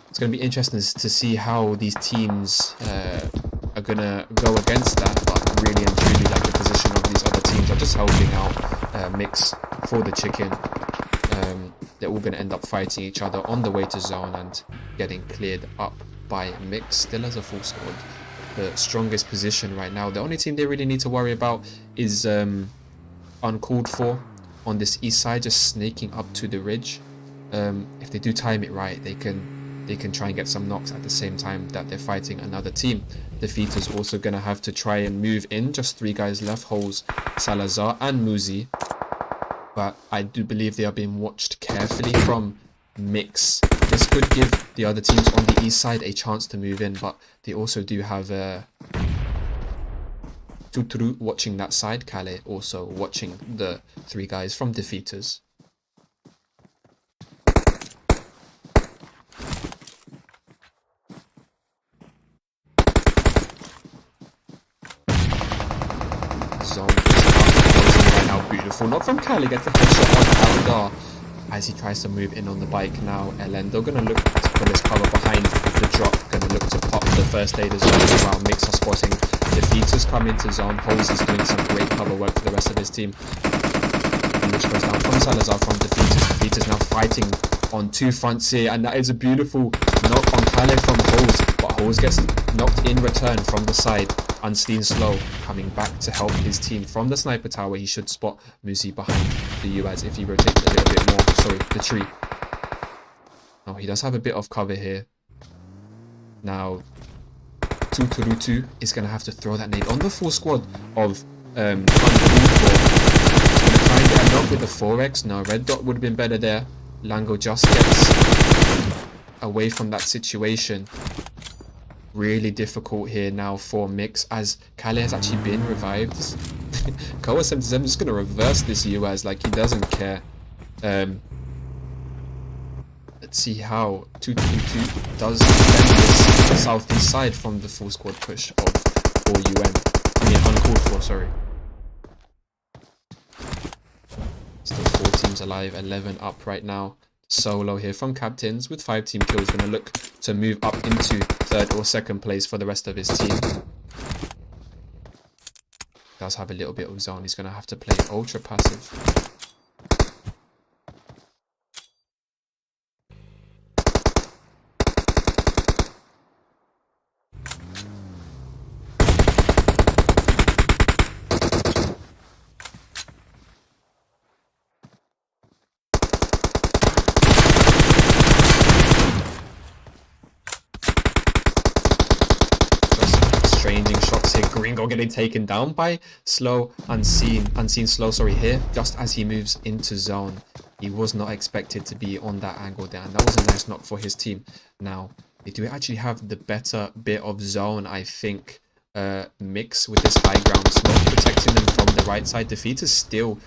It's going to be interesting to see how these teams are going to go against that, but really and truly like the position of these other teams are just helping out Mix for the chicken. They're all going to end up fighting each other on the way to zone and getting cleared up by Mix, still as a full squad. The strongest position right now. The only team they really need to worry about is uncalled for on this east side, just snaking up to the ridge. If they do time it right, they can try and get some knocks at the same time that they're fighting another team. Defeater's also gonna have to try and move in. Just 3 guys left: Holes, Salazar, and Muzi. But I do believe they are being watched carefully from Mix. This could give the other teams on the east side a chance to move in, but they also do have Tuturu watching that side, Kale also watching the 3 guys from Defeaters. Zone right now, beautiful. Not from Kale, gets the headshot on Aldar as he tries to move in on the bike now. Elendo gonna look to pull his cover behind the drop, gonna look to pop the first aid as well. While Mix are spotting Defeaters come into zone. Holes is doing some great cover work for the rest of his team. And which goes down from Salazar from Defeaters. Defeaters now fighting on 2 fronts here, and that is a beautiful knock on Kale from Holes, but Holes gets knocked in return from the side. Unseen Slow coming back to help his team from the sniper tower. He should spot Muzi behind the UAZ if he rotates a little bit more. Sorry, the tree. Oh, he does have a bit of cover here. Now, Tuturutu is going to have to throw that nade on the full squad of uncalled for. He's going to try and get a knock with the 4x. No, red dot would have been better there. Lango just gets away from that situation. Really difficult here now for Mix, as Kale has actually been revived. Koa 77 is just going to reverse this UAZ like he doesn't care. Let's see how 222 does defend this southeast side from the full squad push of 4UN. I mean, uncalled for, sorry. Still 4 teams alive, 11 up right now. Solo here from Captains with 5 team kills, going to look to move up into 3rd or 2nd place for the rest of his team. Does have a little bit of zone. He's going to have to play ultra passive. Exchanging shots here. Gringo getting taken down by Slow, unseen Slow, sorry, here, just as he moves into zone. He was not expected to be on that angle there, and that was a nice knock for his team. Now, they do actually have the better bit of zone, I think. Mix with this high ground smoke protecting them from the right side. Defeaters still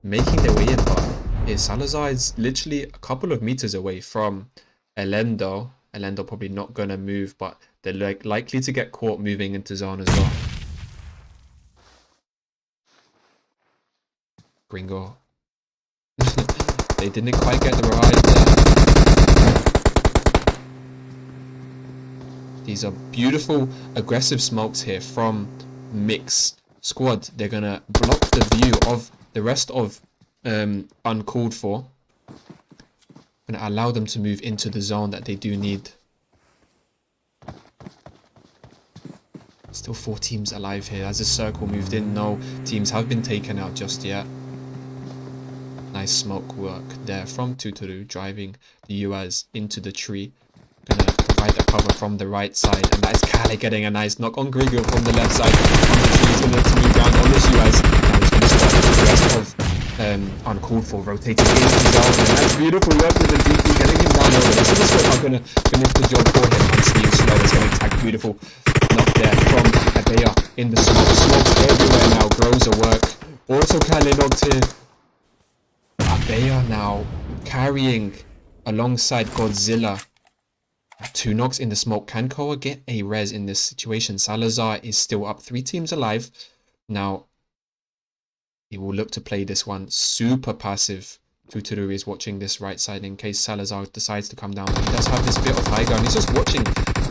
making their way in, but Salazar is literally a couple of meters away from Elendo. Elendo probably not gonna move, but they're likely to get caught moving into zone as well. Gringo. They didn't quite get the revive there. These are beautiful, aggressive smokes here from Mix squad. They're gonna block the view of the rest of uncalled for. Gonna allow them to move into the zone that they do need. Still 4 teams alive here. As the circle moved in, no teams have been taken out just yet. Nice smoke work there from Tuturu, driving the UAZ into the tree. Gonna provide the cover from the right side, and that is Kale getting a nice knock on Grigio from the left side. He's going to move down on this US, and he's going to start the rest of uncalled for, rotating into zone, and that's beautiful work with the DP, getting him down over. The rest of the squad are going to finish the job for him, and Steve Slow is getting tagged. Beautiful knock there from Abea in the smoke. Smoke everywhere now, grows a work. Also Kale knocked here. Abea now carrying alongside Godzilla. 2 knocks in the smoke. Can Koa get a res in this situation? Salazar is still up, 3 teams alive. Now, he will look to play this one super passive. Tutururi is watching this right side in case Salazar decides to come down. He does have this bit of high ground. He's just watching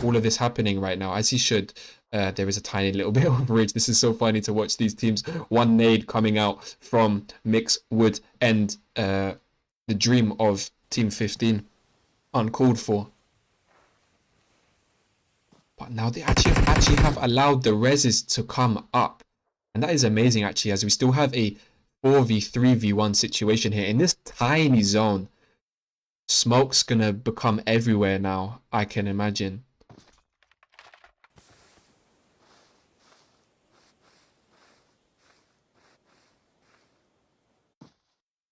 all of this happening right now, as he should. There is a tiny little bit of bridge. This is so funny to watch these teams. One nade coming out from Mix would end the dream of Team 15 uncalled for. But now they actually have allowed the reses to come up. And that is amazing, actually, as we still have a 4v3v1 situation here. In this tiny zone, smoke's going to become everywhere now, I can imagine.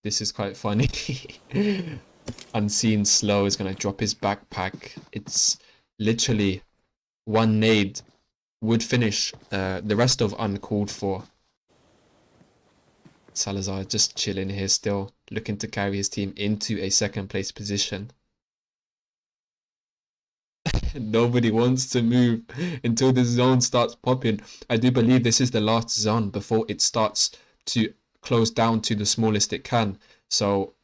This is quite funny. Unseen Slow is going to drop his backpack. It's literally one nade would finish the rest of uncalled for. Salazar just chilling here still, looking to carry his team into a second place position. Nobody wants to move until the zone starts popping. I do believe this is the last zone before it starts to close down to the smallest it can. So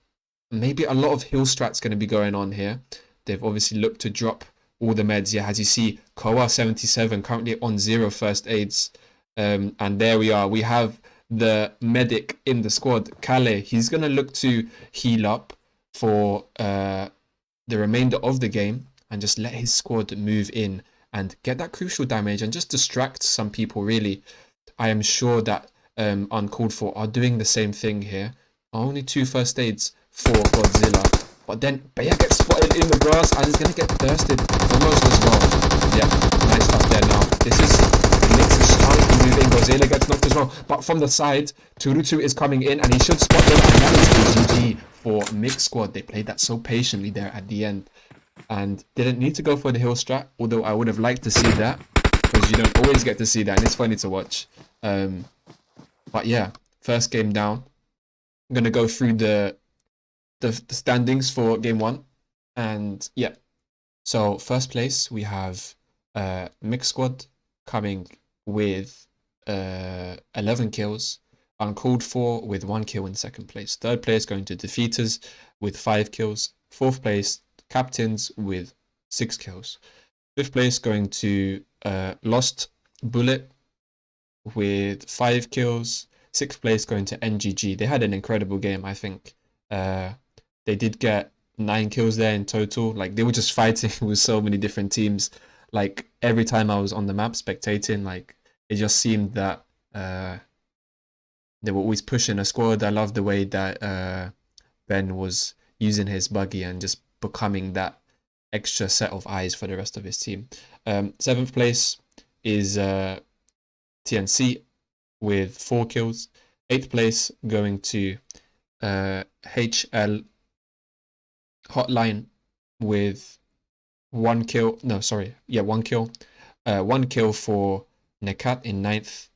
maybe a lot of hill strats going to be going on here. They've obviously looked to drop all the meds. Yeah, as you see, Koa 77 currently on 0 first aids. And there we are. We have the medic in the squad, Kale. He's going to look to heal up for the remainder of the game and just let his squad move in and get that crucial damage and just distract some people, really. I am sure that uncalled for are doing the same thing here. Only 2 first aids for Godzilla. But then Bea gets spotted in the grass and is going to get thirsted almost as well. Yeah, nice stuff there now. This is Mix's starting to move in. Godzilla gets knocked as well. But from the side, Turutu is coming in and he should spot them. And that is a GG for Mix Squad. They played that so patiently there at the end. And didn't need to go for the hill strat. Although I would have liked to see that. Because you don't always get to see that. And it's funny to watch. But yeah, first game down. I'm going to go through the standings for game 1. And yeah, so first place we have Mix Squad coming with 11 kills, uncalled for with 1 kill in second place. Third place going to Defeaters with 5 kills. Fourth place Captains with 6 kills. Fifth place going to Lost Bullet with 5 kills. Sixth place going to NGG. They had an incredible game, I think. They did get 9 kills there in total. Like, they were just fighting with so many different teams. Like, every time I was on the map spectating, like, it just seemed that they were always pushing a squad. I love the way that Ben was using his buggy and just becoming that extra set of eyes for the rest of his team. 7th place is TNC with 4 kills. 8th place going to HL Hotline with 1 kill. No, sorry. Yeah, 1 kill. 1 kill for Necat in 9th.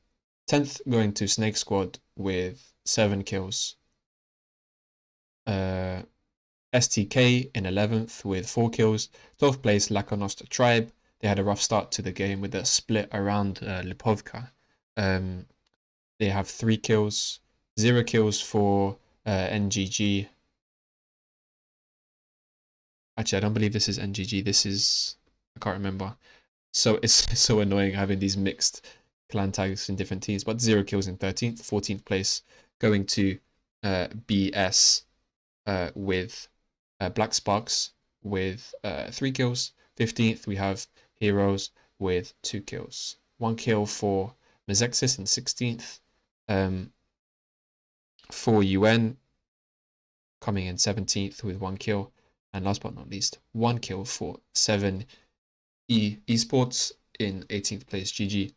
10th going to SNAKESquad with 7 kills. STK in 11th with 4 kills. 12th place Laconosta Tribe. They had a rough start to the game with a split around Lipovka. They have 3 kills. 0 kills for NGG. Actually, I don't believe this is NGG. This is... I can't remember. So it's so annoying having these mixed clan tags in different teams. But 0 kills in 13th. 14th place going to BS with Black Sparks with 3 kills. 15th we have Heroes with 2 kills. 1 kill for Mezexis in 16th. For UN coming in 17th with 1 kill. And last but not least, 1 kill for 7 Esports in 18th place. GG.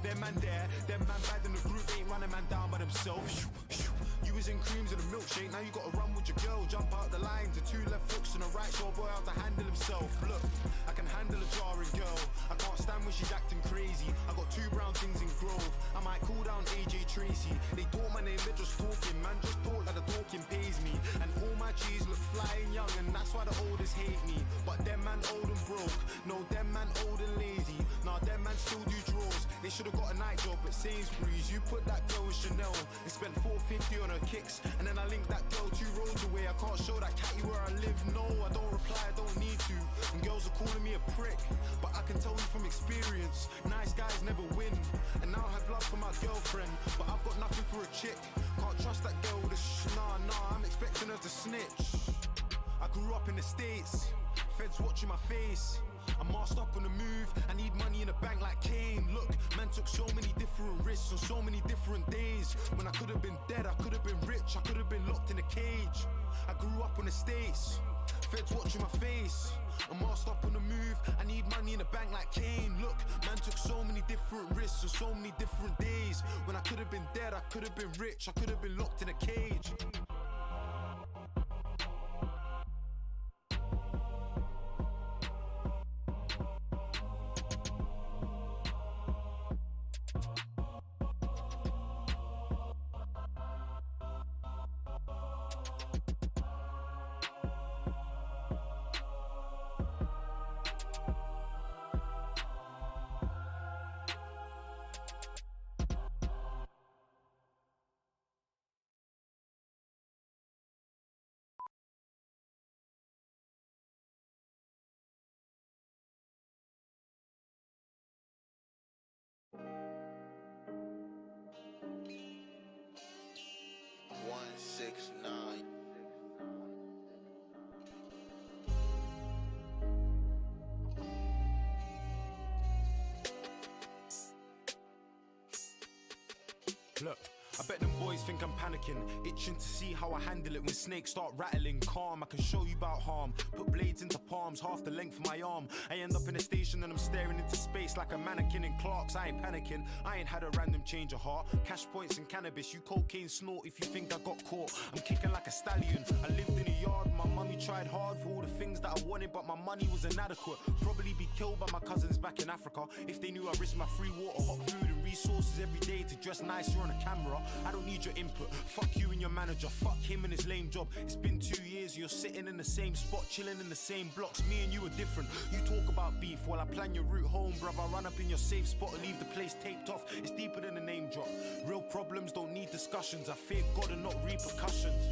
Them man there, them man bad in the group, ain't running man down by themselves. You was in creams and a milkshake, now you gotta run with your girl. Jump out the lines, the 2 left hooks and a right, show boy how to handle himself. Look, I can handle a jarring girl, I can't stand when she's acting crazy. I got 2 brown things in Grove, I might call down AJ Tracy. They talk my name, they're just talking, man, just talk like the talking pays me. And all my G's look flying young, and that's why the oldest hate me. But them man old and broke, no them man old and lazy. Nah, them man still do draws. They should've got a night job at Sainsbury's. You put that girl in Chanel and spent $4.50 on her kicks, and then I linked that girl 2 roads away. I can't show that catty where I live. No, I don't reply, I don't need to. And girls are calling me a prick, but I can tell you from experience, nice guys never win. And now I have love for my girlfriend, but I've got nothing for a chick. Can't trust that girl with a nah, I'm expecting her to snitch. I grew up in the States, feds watching my face. I'm masked up on the move, I need money in the bank like Kane. Look, man took so many different risks on so many different days. When I could have been dead, I could have been rich, I could have been locked in a cage. I grew up on the States, feds watching my face. I'm masked up on the move, I need money in the bank like Kane. Look, man took so many different risks on so many different days. When I could have been dead, I could have been rich, I could have been locked in a cage. Look, I bet them boys think I'm panicking, itching to see how I handle it when snakes start rattling. Calm, I can show you about harm. Put blades into palms, half the length of my arm. I end up in a station and I'm staring into space like a mannequin in Clark's. I ain't panicking, I ain't had a random change of heart. Cash points and cannabis, you cocaine snort if you think I got caught. I'm kicking like a stallion, I lived in a yard. My mummy tried hard for all the things that I wanted, but my money was inadequate. Probably be killed by my cousins back in Africa if they knew I risked my free water, hot food and resources every day to dress nicer on a camera. I don't need your input, fuck you and your manager, fuck him and his lame job. It's been 2 years, you're sitting in the same spot, chilling in the same blocks. Me and you are different, you talk about beef while I plan your route home, bruv. I run up in your safe spot and leave the place taped off. It's deeper than a name drop. Real problems don't need discussions, I fear God and not repercussions.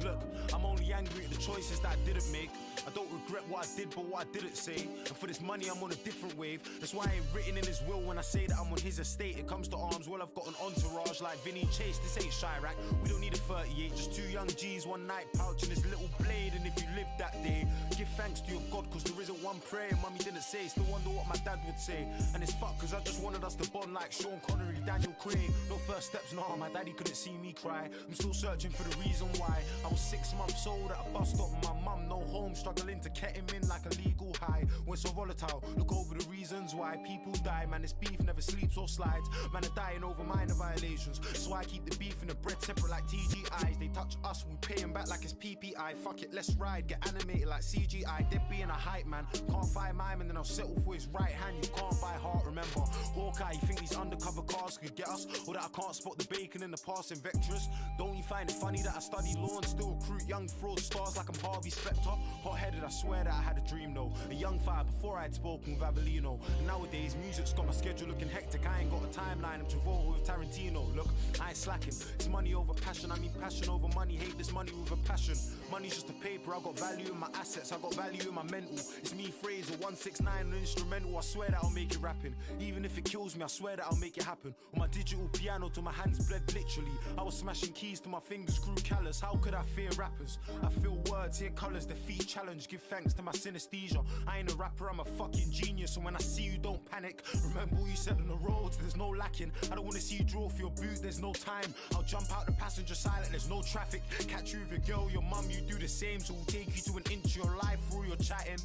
Look, I'm only angry at the choices that I didn't make. I don't regret what I did but what I didn't say. And for this money I'm on a different wave. That's why I ain't written in his will when I say that I'm on his estate. It comes to arms, well I've got an entourage like Vinny Chase. This ain't Chirac, we don't need a 38. Just 2 young G's, one night pouch and this little blade. And if you lived that day, give thanks to your God, cause there isn't one prayer mummy didn't say. Still wonder what my dad would say. And it's fuck cause I just wanted us to bond like Sean Connery, Daniel Craig. No first steps, nah, my daddy couldn't see me cry. I'm still searching for the reason why. I was 6 months old at a bus stop, my mum no home, struggling to get him in like a legal high. We're so volatile, look over the reasons why people die. Man, this beef never sleeps or slides. Man, are dying over minor violations. So I keep the beef and the bread separate like TGIs. They touch us, we pay them back like it's PPI. Fuck it, let's ride, get animated like CGI. Dead being a hype man, can't find mime and then I'll settle for his right hand. You can't buy heart, remember. Hawkeye, you think these undercover cars could get us? Or that I can't spot the bacon in the passing vectors? Don't you find it funny that I study law and still recruit young fraud stars like I'm Harvey Specter? Hot-headed, I swear that I had a dream though. A young fire before I had spoken with Avellino. And nowadays, music's got my schedule looking hectic. I ain't got a timeline, I'm Travolta with Tarantino. Look, I ain't slacking, it's money over passion. I mean passion over money, hate this money with a passion. Money's just a paper, I got value in my assets, I got value in my mental. It's me, Fraser, 169 an instrumental. I swear that I'll make it rapping. Even if it kills me, I swear that I'll make it happen. On my digital piano till my hands bled literally. I was smashing keys till my fingers grew callous. How could I fear rappers. I feel words, hear colours, defeat challenge. Give thanks to my synesthesia. I ain't a rapper, I'm a fucking genius. So when I see you, don't panic. Remember what you said on the roads, there's no lacking. I don't wanna see you draw for your boot, there's no time. I'll jump out the passenger silent, there's no traffic. Catch you with your girl, your mum, you do the same. So we'll take you to an inch of your life through your chatting.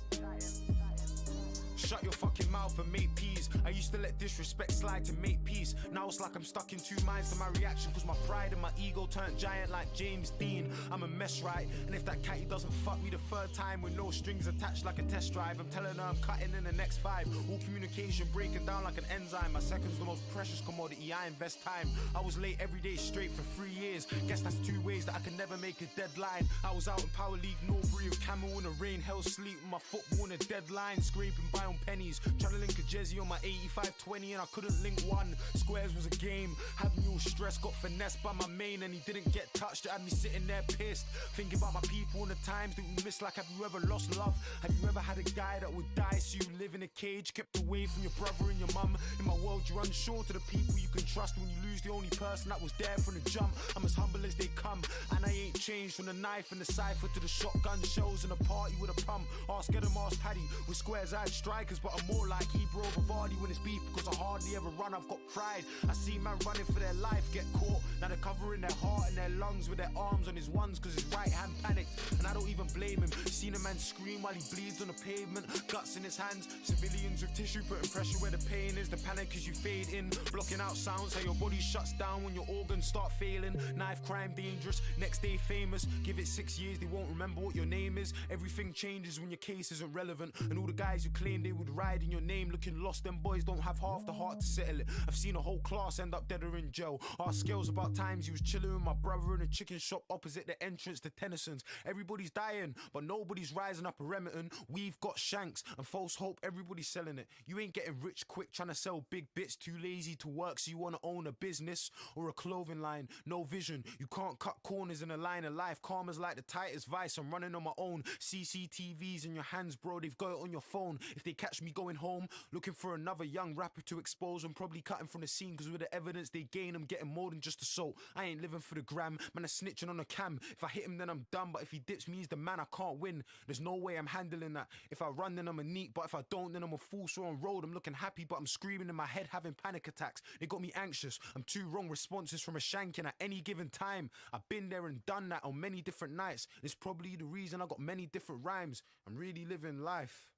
Shut your fucking mouth and make peace. I used to let disrespect slide to make peace. Now it's like I'm stuck in two minds to my reaction, cause my pride and my ego turned giant like James Dean. I'm a mess, right? And if that catty doesn't fuck me the third time with no strings attached like a test drive, I'm telling her I'm cutting in the next 5. All communication breaking down like an enzyme. My second's the most precious commodity, I invest time. I was late every day straight for 3 years. Guess that's 2 ways that I can never make a deadline. I was out in Power League, Norbury with Camel in the rain, hell sleep with my football in a deadline, scraping by on pennies, trying to link a Jezzy on my 85-20 and I couldn't link one. Squares was a game, had me all stressed, got finessed by my main and he didn't get touched. It had me sitting there pissed, thinking about my people and the times that we missed. Like, have you ever lost love? Have you ever had a guy that would die so you live in a cage, kept away from your brother and your mum? In my world you're unsure to the people you can trust. When you lose the only person that was there from the jump, I'm as humble as they come, and I ain't changed from the knife and the cipher to the shotgun shells and a party with a pump. Ask Adam, ask Paddy. With Squares I had strikers, but I'm more like Hebrew over Vardy when it's beef, because I hardly ever run, I've got pride. I see man running for their life get caught, now they're covering their heart and their lungs with their arms on his ones, cause his right hand panicked, and I don't even blame him. Seen a man scream while he bleeds on the pavement, guts in his hands, civilians with tissue putting pressure where the pain is. The panic as you fade in, blocking out sounds, how your body shuts down when your organs start failing. Knife crime dangerous, next day famous. Give it 6 years, they won't remember what your name is. Everything changes when your case isn't relevant, and all the guys who claim they would ride in your name looking lost, them boys don't have half the heart to settle it. I've seen a whole class end up dead or in jail. Ask Scales about times he was chilling with my brother in a chicken shop opposite the entrance to Tennyson's. Everybody's dying, but nobody's rising up a Remington. We've got shanks and false hope, everybody's selling it. You ain't getting rich quick trying to sell big bits, too lazy to work so you want to own a business or a clothing line. No vision, you can't cut corners in a line of life. Karma's like the tightest vice, I'm running on my own. CCTVs in your hands, bro, they've got it on your phone. If they catch me going home looking for another young rapper to expose, I'm probably cutting from the scene, cause with the evidence they gain I'm getting more than just assault. I ain't living for the gram, man, I'm snitching on a cam. If I hit him then I'm done, but if he dips me he's the man, I can't win. There's no way I'm handling that. If I run then I'm a neat, but if I don't then I'm a fool. So on road I'm looking happy, but I'm screaming in my head having panic attacks. They got me anxious, I'm 2 wrong responses from a shanking at any given time. I've been there and done that on many different nights. It's probably the reason I got many different rhymes. I'm really living life.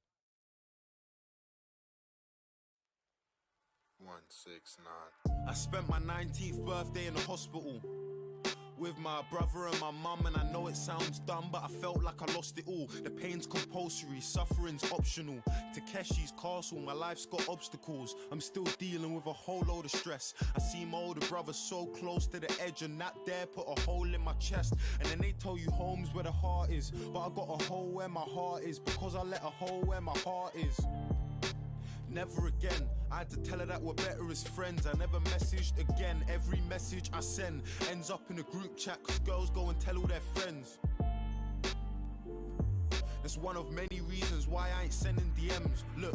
169. I spent my 19th birthday in the hospital with my brother and my mum, and I know it sounds dumb, but I felt like I lost it all. The pain's compulsory, suffering's optional. Takeshi's castle, my life's got obstacles. I'm still dealing with a whole load of stress. I see my older brother so close to the edge and not dare put a hole in my chest. And then they tell you home's where the heart is, but I got a hole where my heart is, because I let a hole where my heart is. Never again, I had to tell her that we're better as friends. I never messaged again, every message I send ends up in a group chat, cause girls go and tell all their friends. That's one of many reasons why I ain't sending DMs. Look,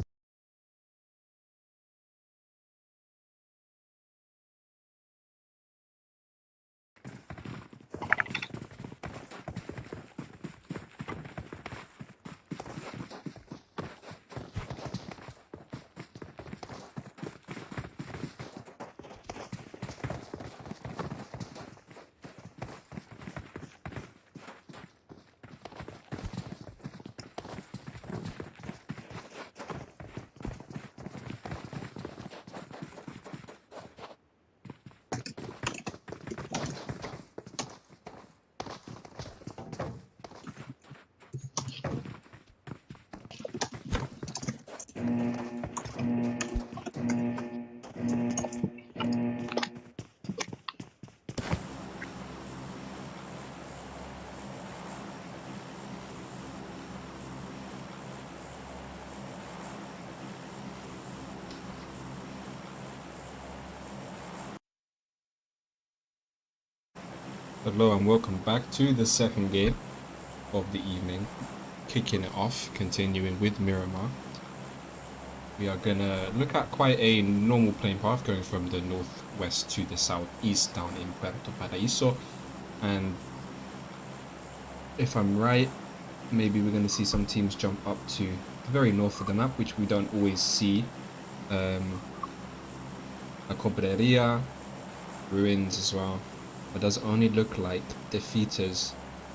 Hello and welcome back to the second game of the evening. Kicking it off, continuing with Mirimar. We are gonna look at quite a normal playing path going from the northwest to the southeast down in Puerto Paraíso, and if I'm right, maybe we're going to see some teams jump up to the very north of the map, which we don't always see. La Cobreria, Ruins as well. It does only look like defeaters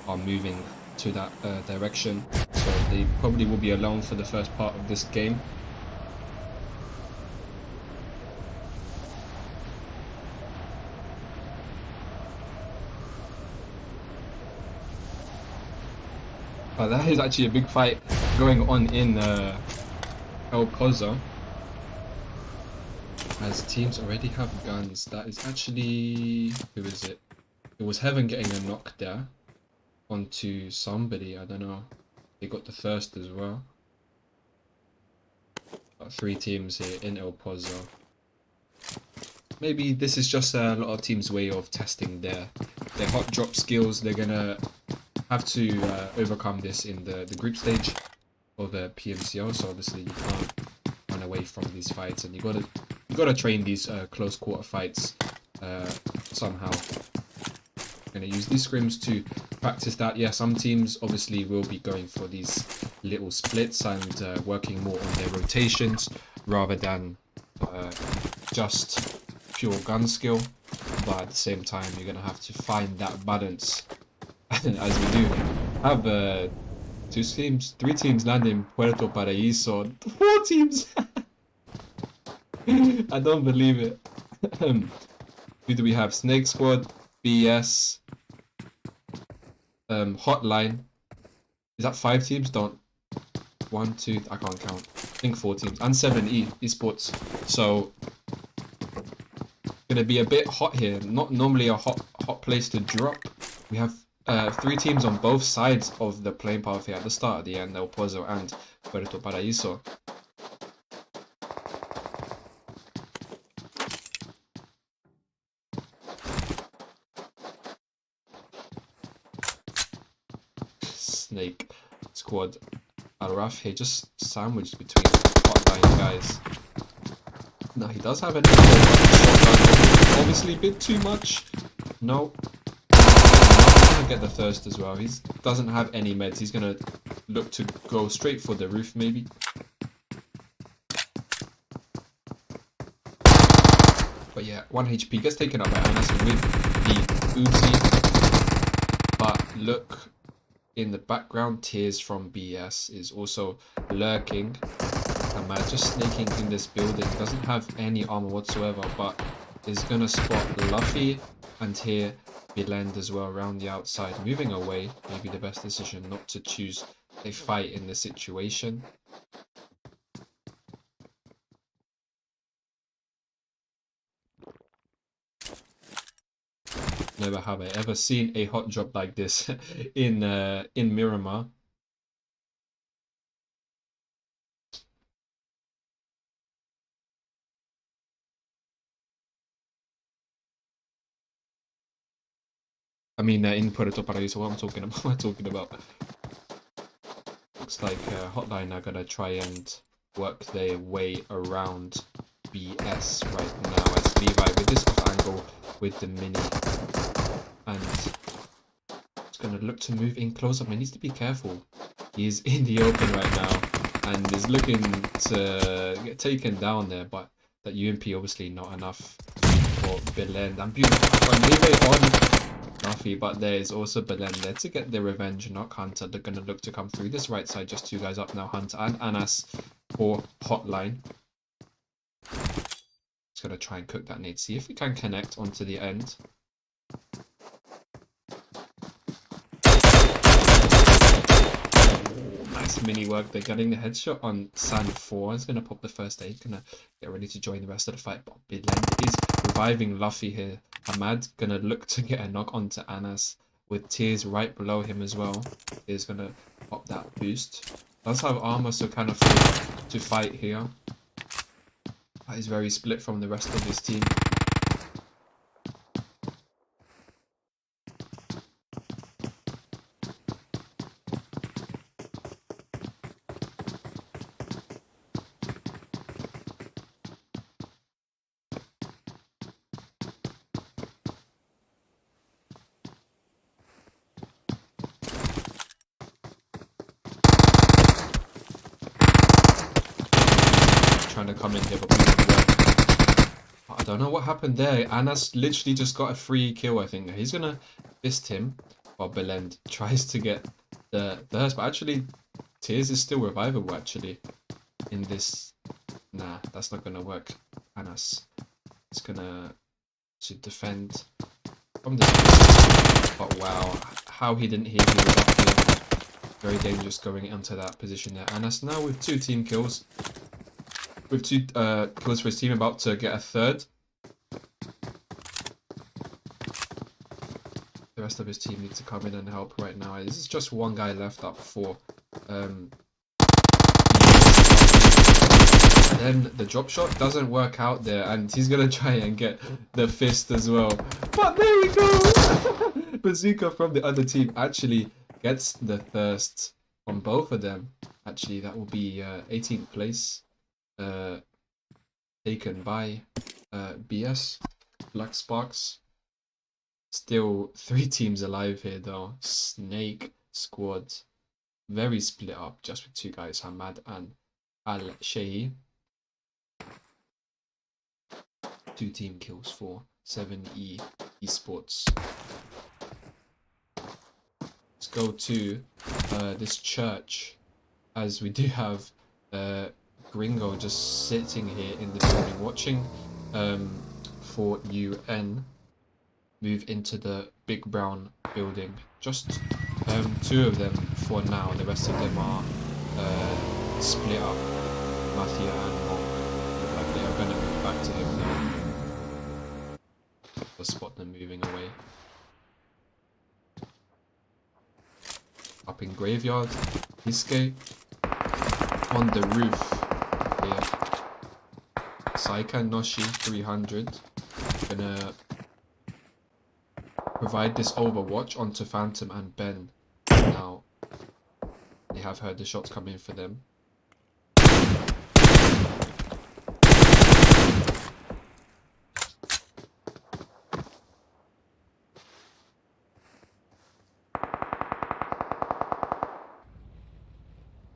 are moving to that direction, so they probably will be alone for the first part of this game. That is actually a big fight going on in El Pozo, as teams already have guns. That is actually, who is it? It was Heaven getting a knock there onto somebody, I don't know. They got the first as well. Got 3 teams here in El Pozo. Maybe this is just a lot of teams' way of testing their hot drop skills. They're gonna have to overcome this in the group stage of the PMCO. So obviously you can't run away from these fights, and you gotta train these close quarter fights somehow. Gonna use these scrims to practice that. Yeah, some teams obviously will be going for these little splits and working more on their rotations rather than just pure gun skill, but at the same time you're gonna have to find that balance. As we do have 3 teams land in Puerto Paraíso, 4 teams. I don't believe it. Who do we have? SNAKESquad, BS, Hotline. Is that 5 teams? Don't. 1, 2, I can't count. I think 4 teams. And 7 esports. So gonna be a bit hot here. Not normally a hot place to drop. We have 3 teams on both sides of the playing path here at the start, at the end, El Pozo and Puerto Paraíso. SNAKESquad Al-Raf here, just sandwiched between Hotline guys. No, he does have an shotgun, obviously a bit too much. No. Get the thirst as well. He doesn't have any meds. He's gonna look to go straight for the roof maybe. But yeah, 1 HP gets taken up by Anas with the Uzi. But look in the background, Tears from BS is also lurking. And man, just snaking in this building. Doesn't have any armor whatsoever, but is gonna spot Luffy and here Bilend as well around the outside, moving away. Maybe the best decision not to choose a fight in this situation. Never have I ever seen a hot drop like this in Miramar. I mean, in Puerto Paraíso, what I'm talking about. Looks like Hotline are gonna try and work their way around BS right now as Levi with this off angle with the mini, and it's gonna look to move in close up. He needs to be careful. He is in the open right now and is looking to get taken down there, but that UMP obviously not enough for Bilend. And beautiful Levi on Luffy, but there is also Belen there to get the revenge. Knock Hunter. They're going to look to come through this right side. Just 2 guys up now. Hunter and Anas for Hotline. Just going to try and cook that nade. See if we can connect onto the end. Nice mini work. They're getting the headshot on Sand 4. He's going to pop the first aid. Going to get ready to join the rest of the fight. But Bilend is reviving Luffy here. Ahmad gonna look to get a knock onto Anas with Tears right below him as well. Is gonna pop that boost. Does have armor, so kind of free to fight here. That is very split from the rest of his team. trying to come in here, but we didn't work. I don't know what happened there. Anas literally just got a free kill, I think. He's gonna fist him while Belend tries to get the hearse, but actually Tears is still revivable actually in this. Nah, that's not gonna work. Anas is gonna to defend from the distance. But wow, how he didn't hear me was up there. Very dangerous going into that position there. Anas now with 2 team kills. With 2 kills for his team, about to get a third. The rest of his team need to come in and help right now. This is just one guy left up for. Then the drop shot doesn't work out there, and he's gonna try and get the fist as well. But there we go! Bazooka from the other team actually gets the thirst on both of them. Actually, that will be 18th place taken by BS, Black Sparks. Still 3 teams alive here though. SNAKESquad, very split up, just with 2 guys, Hamad and Al-Shayi. 2 team kills for 7E Esports. Let's go to this church, as we do have Gringo just sitting here in the building watching for UN move into the big brown building. Just 2 of them for now. The rest of them are split up. Mafia and Monk look like they are going to move back to him now. I'll spot them moving away. Up in Graveyard, Hiske on the roof here. Saika Noshi 300 gonna provide this overwatch onto Phantom and Ben. Now they have heard the shots come in for them.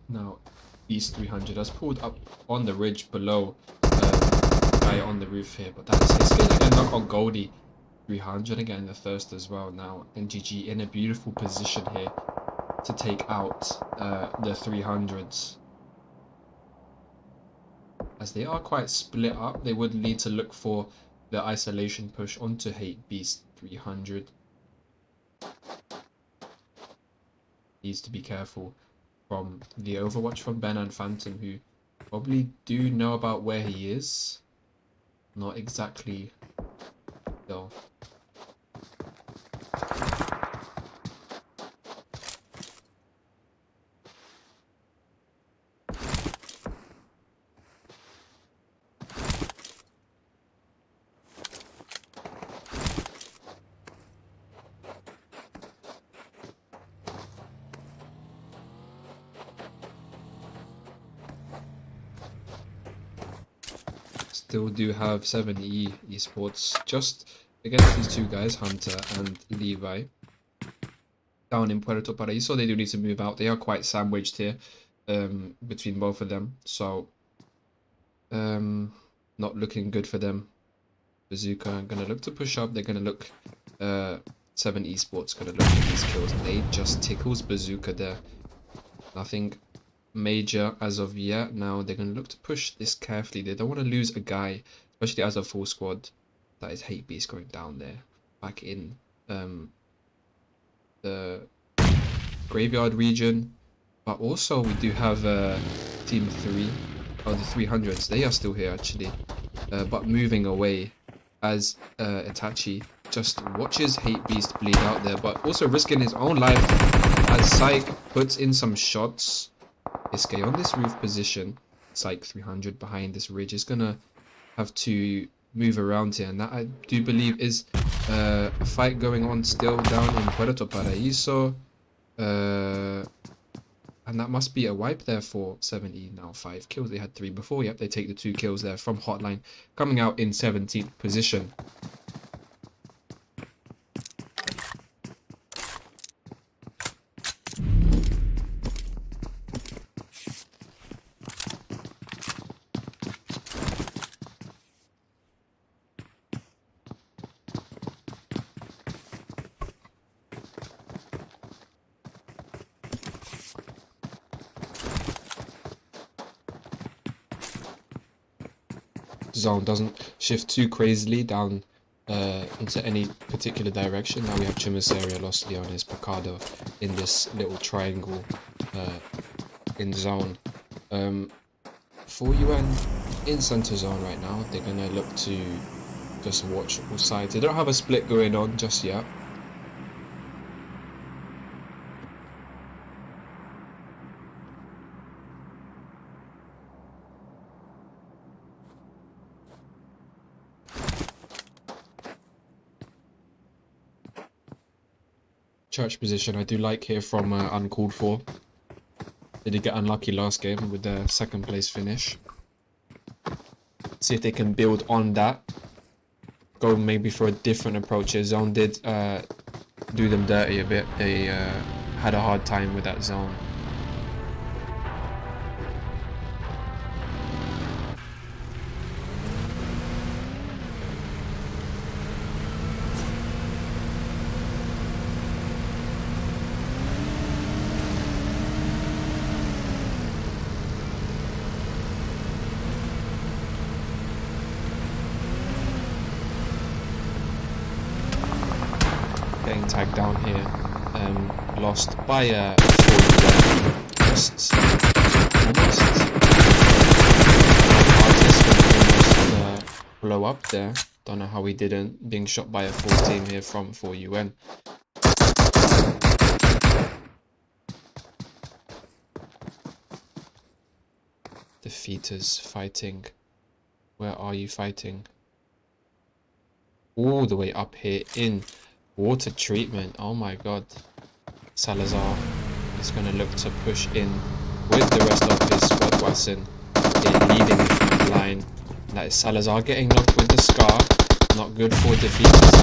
Now, East 300 has pulled up on the ridge below guy on the roof here, but that's his going to knock on Goldie 300 and getting the thirst as well. Now, NGG in a beautiful position here to take out the 300s. As they are quite split up, they would need to look for the isolation push onto Hate Beast 300. Needs to be careful from the overwatch from Ben and Phantom, who probably do know about where he is. Not exactly though. Still do have 7E Esports just against these 2 guys, Hunter and Levi, down in Puerto Paraíso. They do need to move out. They are quite sandwiched here between both of them, so not looking good for them. Bazooka gonna look to push up. They're gonna look 7 Esports gonna look at these kills. They just tickles Bazooka there. Nothing major as of yet. Now they're going to look to push this carefully. They don't want to lose a guy, especially as a full squad. That is Hate Beast going down there back in the Graveyard region. But also we do have team 3 of the 300s. They are still here actually, but moving away as Itachi just watches Hate Beast bleed out there, but also risking his own life as Psych puts in some shots. Iske on this roof position. Psych 300 behind this ridge is gonna have to move around here, and that I do believe is a fight going on still down in Puerto Paraíso, and that must be a wipe there for 7E. Now 5 kills. They had 3 before. Yep, they take the 2 kills there from Hotline, coming out in 17th position. zone doesn't shift too crazily down into any particular direction. Now we have Chimaseria, Los Leones, Picado in this little triangle in zone. 4UN in center zone right now. They're gonna look to just watch all sides. They don't have a split going on just yet. Church position I do like here from Uncalled For. They did get unlucky last game with their second place finish. See if they can build on that. Go maybe for a different approach here. Zone did do them dirty a bit. They had a hard time with that zone. Getting tagged down here, lost by a 4 just almost blow up there. Don't know how he didn't, being shot by a full team here from 4UN. Defeaters fighting. Where are you fighting? All the way up here in water treatment. Oh my god. Salazar is going to look to push in with the rest of his squad. Wasson leading the front line. That is Salazar getting knocked with the Scar. Not good for defeaters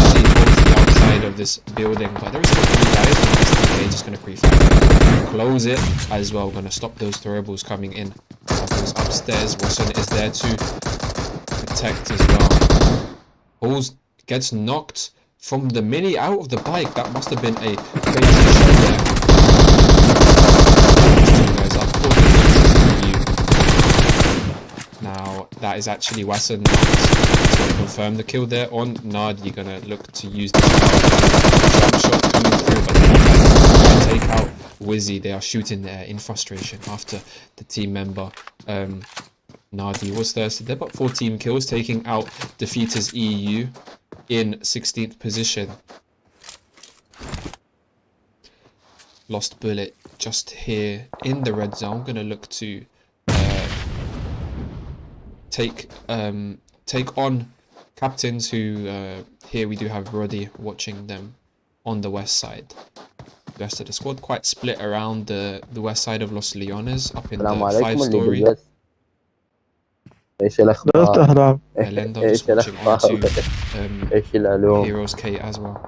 as he goes to the outside of this building. But there is still 3 guys and SDK just going to pre-fire. Close it as well. Going to stop those throwables coming in. Goes upstairs. Wasson is there to protect as well. Pulls, gets knocked from the mini out of the bike. That must have been a crazy shot there. Guys up. Now that is actually Wasson to confirm the kill there on Nard. You're gonna look to use the jump shot coming through, but they take out Wizzy. They are shooting there in frustration after the team member Nardi was thirsty there, but 14 kills, taking out Defeaters EU in 16th position. Lost Bullet just here in the red zone. Gonna look to take on captains who here we do have Roddy watching them on the west side. The rest of the squad quite split around the west side of Los Leones up in the 5-story. Elendo just watching onto Heroes K as well.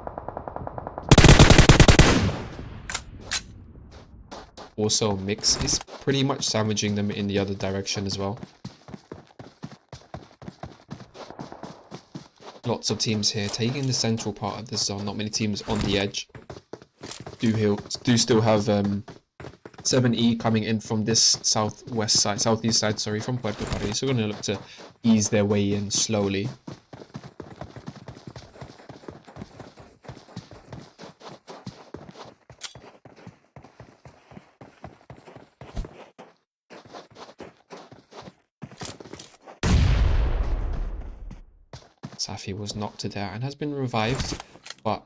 Also Mix is pretty much sandwiching them in the other direction as well. Lots of teams here taking the central part of the zone. Not many teams on the edge. Do still have 7E coming in from this southeast side, sorry, from Puerto Paris. So we're going to look to ease their way in slowly. Safi was knocked to there and has been revived, but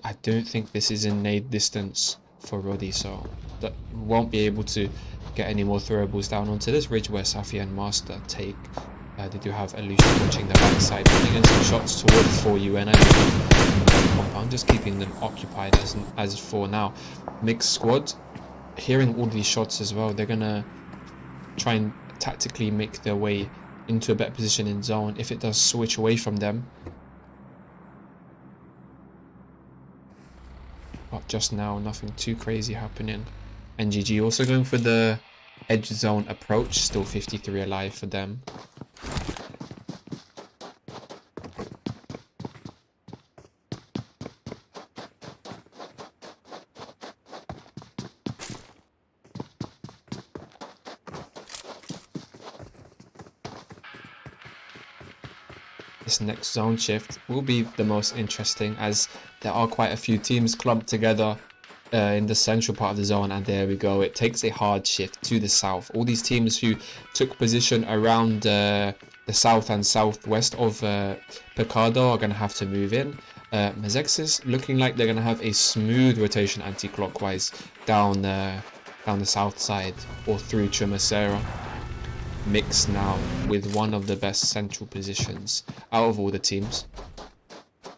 I don't think this is in nade distance for Roddy, so that won't be able to get any more throwables down onto this ridge where Safi and Master take. They do have Alicia watching the backside, putting in some shots towards 4UN compound, just keeping them occupied as for now. Mixed squad, hearing all these shots as well, they're gonna try and tactically make their way into a better position in zone if it does switch away from them. But just now, nothing too crazy happening. NGG also going for the edge zone approach, still 53 alive for them. this next zone shift will be the most interesting, as there are quite a few teams clumped together in the central part of the zone. And there we go, it takes a hard shift to the south. All these teams who took position around the south and southwest of Picado are going to have to move in. Mezexis looking like they're going to have a smooth rotation anti-clockwise down the south side or through Chumacera. Mix now with one of the best central positions out of all the teams.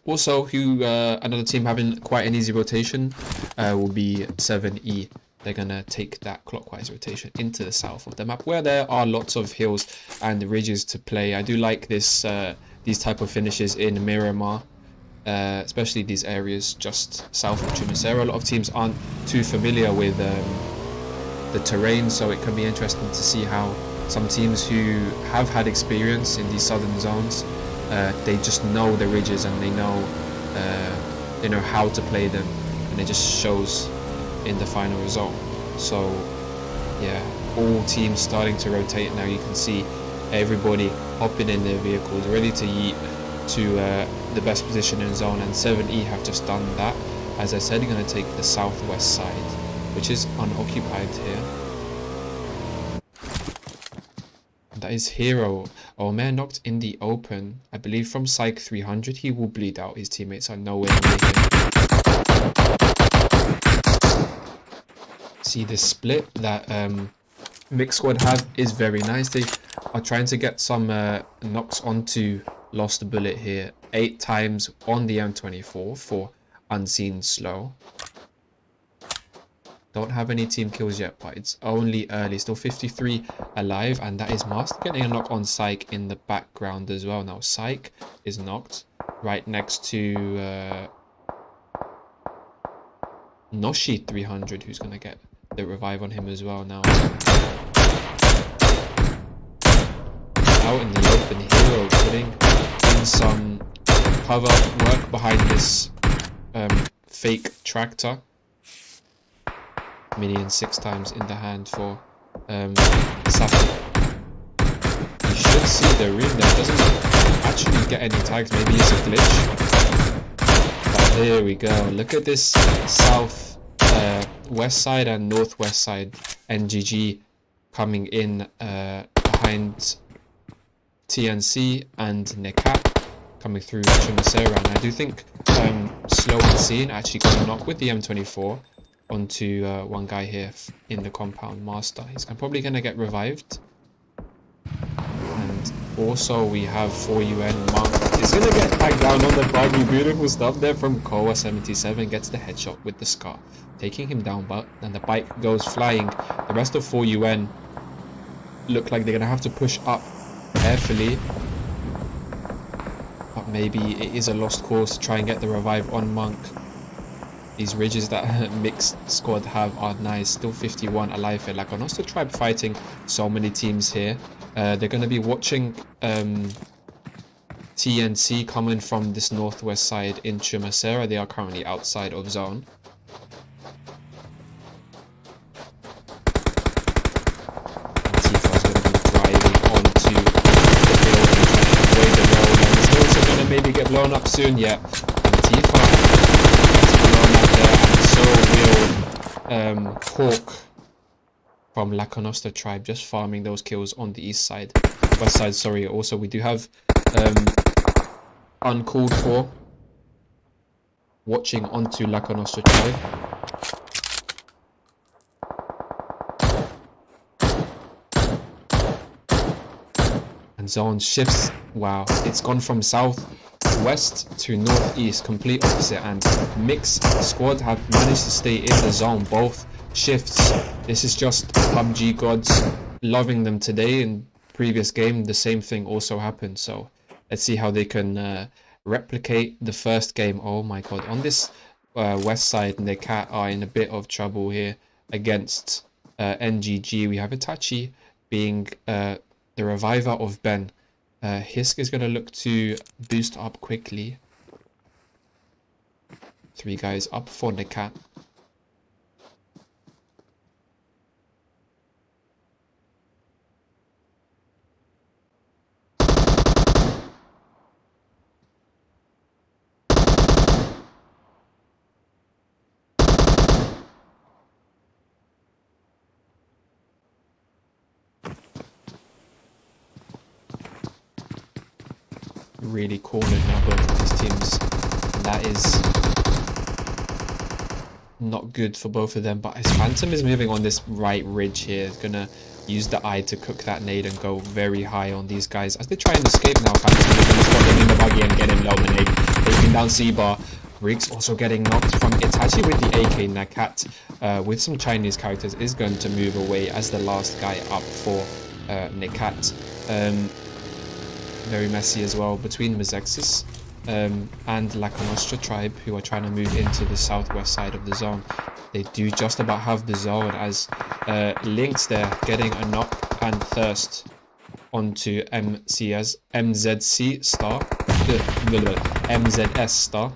Also, another team having quite an easy rotation will be 7E. They're gonna take that clockwise rotation into the south of the map, where there are lots of hills and ridges to play. I do like this these type of finishes in Mirimar, especially these areas just south of Chumacera. A lot of teams aren't too familiar with the terrain, so it can be interesting to see how some teams who have had experience in these southern zones, they just know the ridges and they know how to play them, and it just shows in the final result. So yeah, all teams starting to rotate now. You can see everybody hopping in their vehicles, ready to yeet to the best position in zone, and 7E have just done that. As I said, you're going to take the southwest side, which is unoccupied here. That is Hero. Oh man, knocked in the open. I believe from Psych 300. He will bleed out. His teammates are nowhere near him. See, the split that Mix Squad have is very nice. They are trying to get some knocks onto Lost Bullet here. 8 times on the M24 for Unseen Slow. Don't have any team kills yet, but it's only early. Still 53 alive, and that is Master getting a knock on Psych in the background as well. Now Psych is knocked right next to Noshi 300, who's going to get the revive on him as well now. Out in the open, Hero putting in some cover work behind this fake tractor. Minion 6 times in the hand for Safi. You should see the room there doesn't actually get any tags. Maybe it's a glitch. But here we go. Look at this south west side and northwest side. NGG coming in behind TNC, and Necat coming through Chumacera. And I do think Slow Unseen actually got a knock with the M24 onto one guy here in the compound. Master, he's probably going to get revived. And also we have 4UN. Monk is going to get tagged down on the buggy. Beautiful stuff there from Koa 77. Gets the headshot with the Scar, taking him down, but then the bike goes flying. The rest of 4UN look like they're going to have to push up carefully, but maybe it is a lost cause to try and get the revive on Monk. These ridges that Mixed Squad have are nice. Still 51 alive here. Like, Nostra Tribe fighting so many teams here. They're going to be watching TNC coming from this northwest side in Chumacera. They are currently outside of zone. Antifa's going to be driving onto the hill and trying to avoid the road. And he's also going to maybe get blown up soon. Yeah, Antifa and so will Hawk from Laconosta Tribe, just farming those kills on the west side, sorry. Also, we do have Uncalled For watching onto Laconosta Tribe. And zone shifts. Wow, it's gone from southwest to northeast, complete opposite, and Mixed Squad have managed to stay in the zone both shifts. This is just PUBG gods loving them today. In previous game the same thing also happened, so let's see how they can replicate the first game. Oh my god, on this west side Necat are in a bit of trouble here against NGG. We have Itachi being the reviver of Ben. Hisk is going to look to boost up quickly. 3 guys up for Necat. really cornered now, both of these teams. And that is not good for both of them, but his Phantom is moving on this right ridge here. He's gonna use the eye to cook that nade and go very high on these guys as they try and escape now. Phantom is gonna spot them in the buggy and get him low on the nade, taking down C-Bar. Riggs also getting knocked from Itachi with the AK. Nacat with some Chinese characters is going to move away as the last guy up for Necat. Very messy as well between Mezexis and La Nostra tribe, who are trying to move into the southwest side of the zone. They do just about have the zone as Lynx there getting a knock and thirst onto MZC star, MZS star.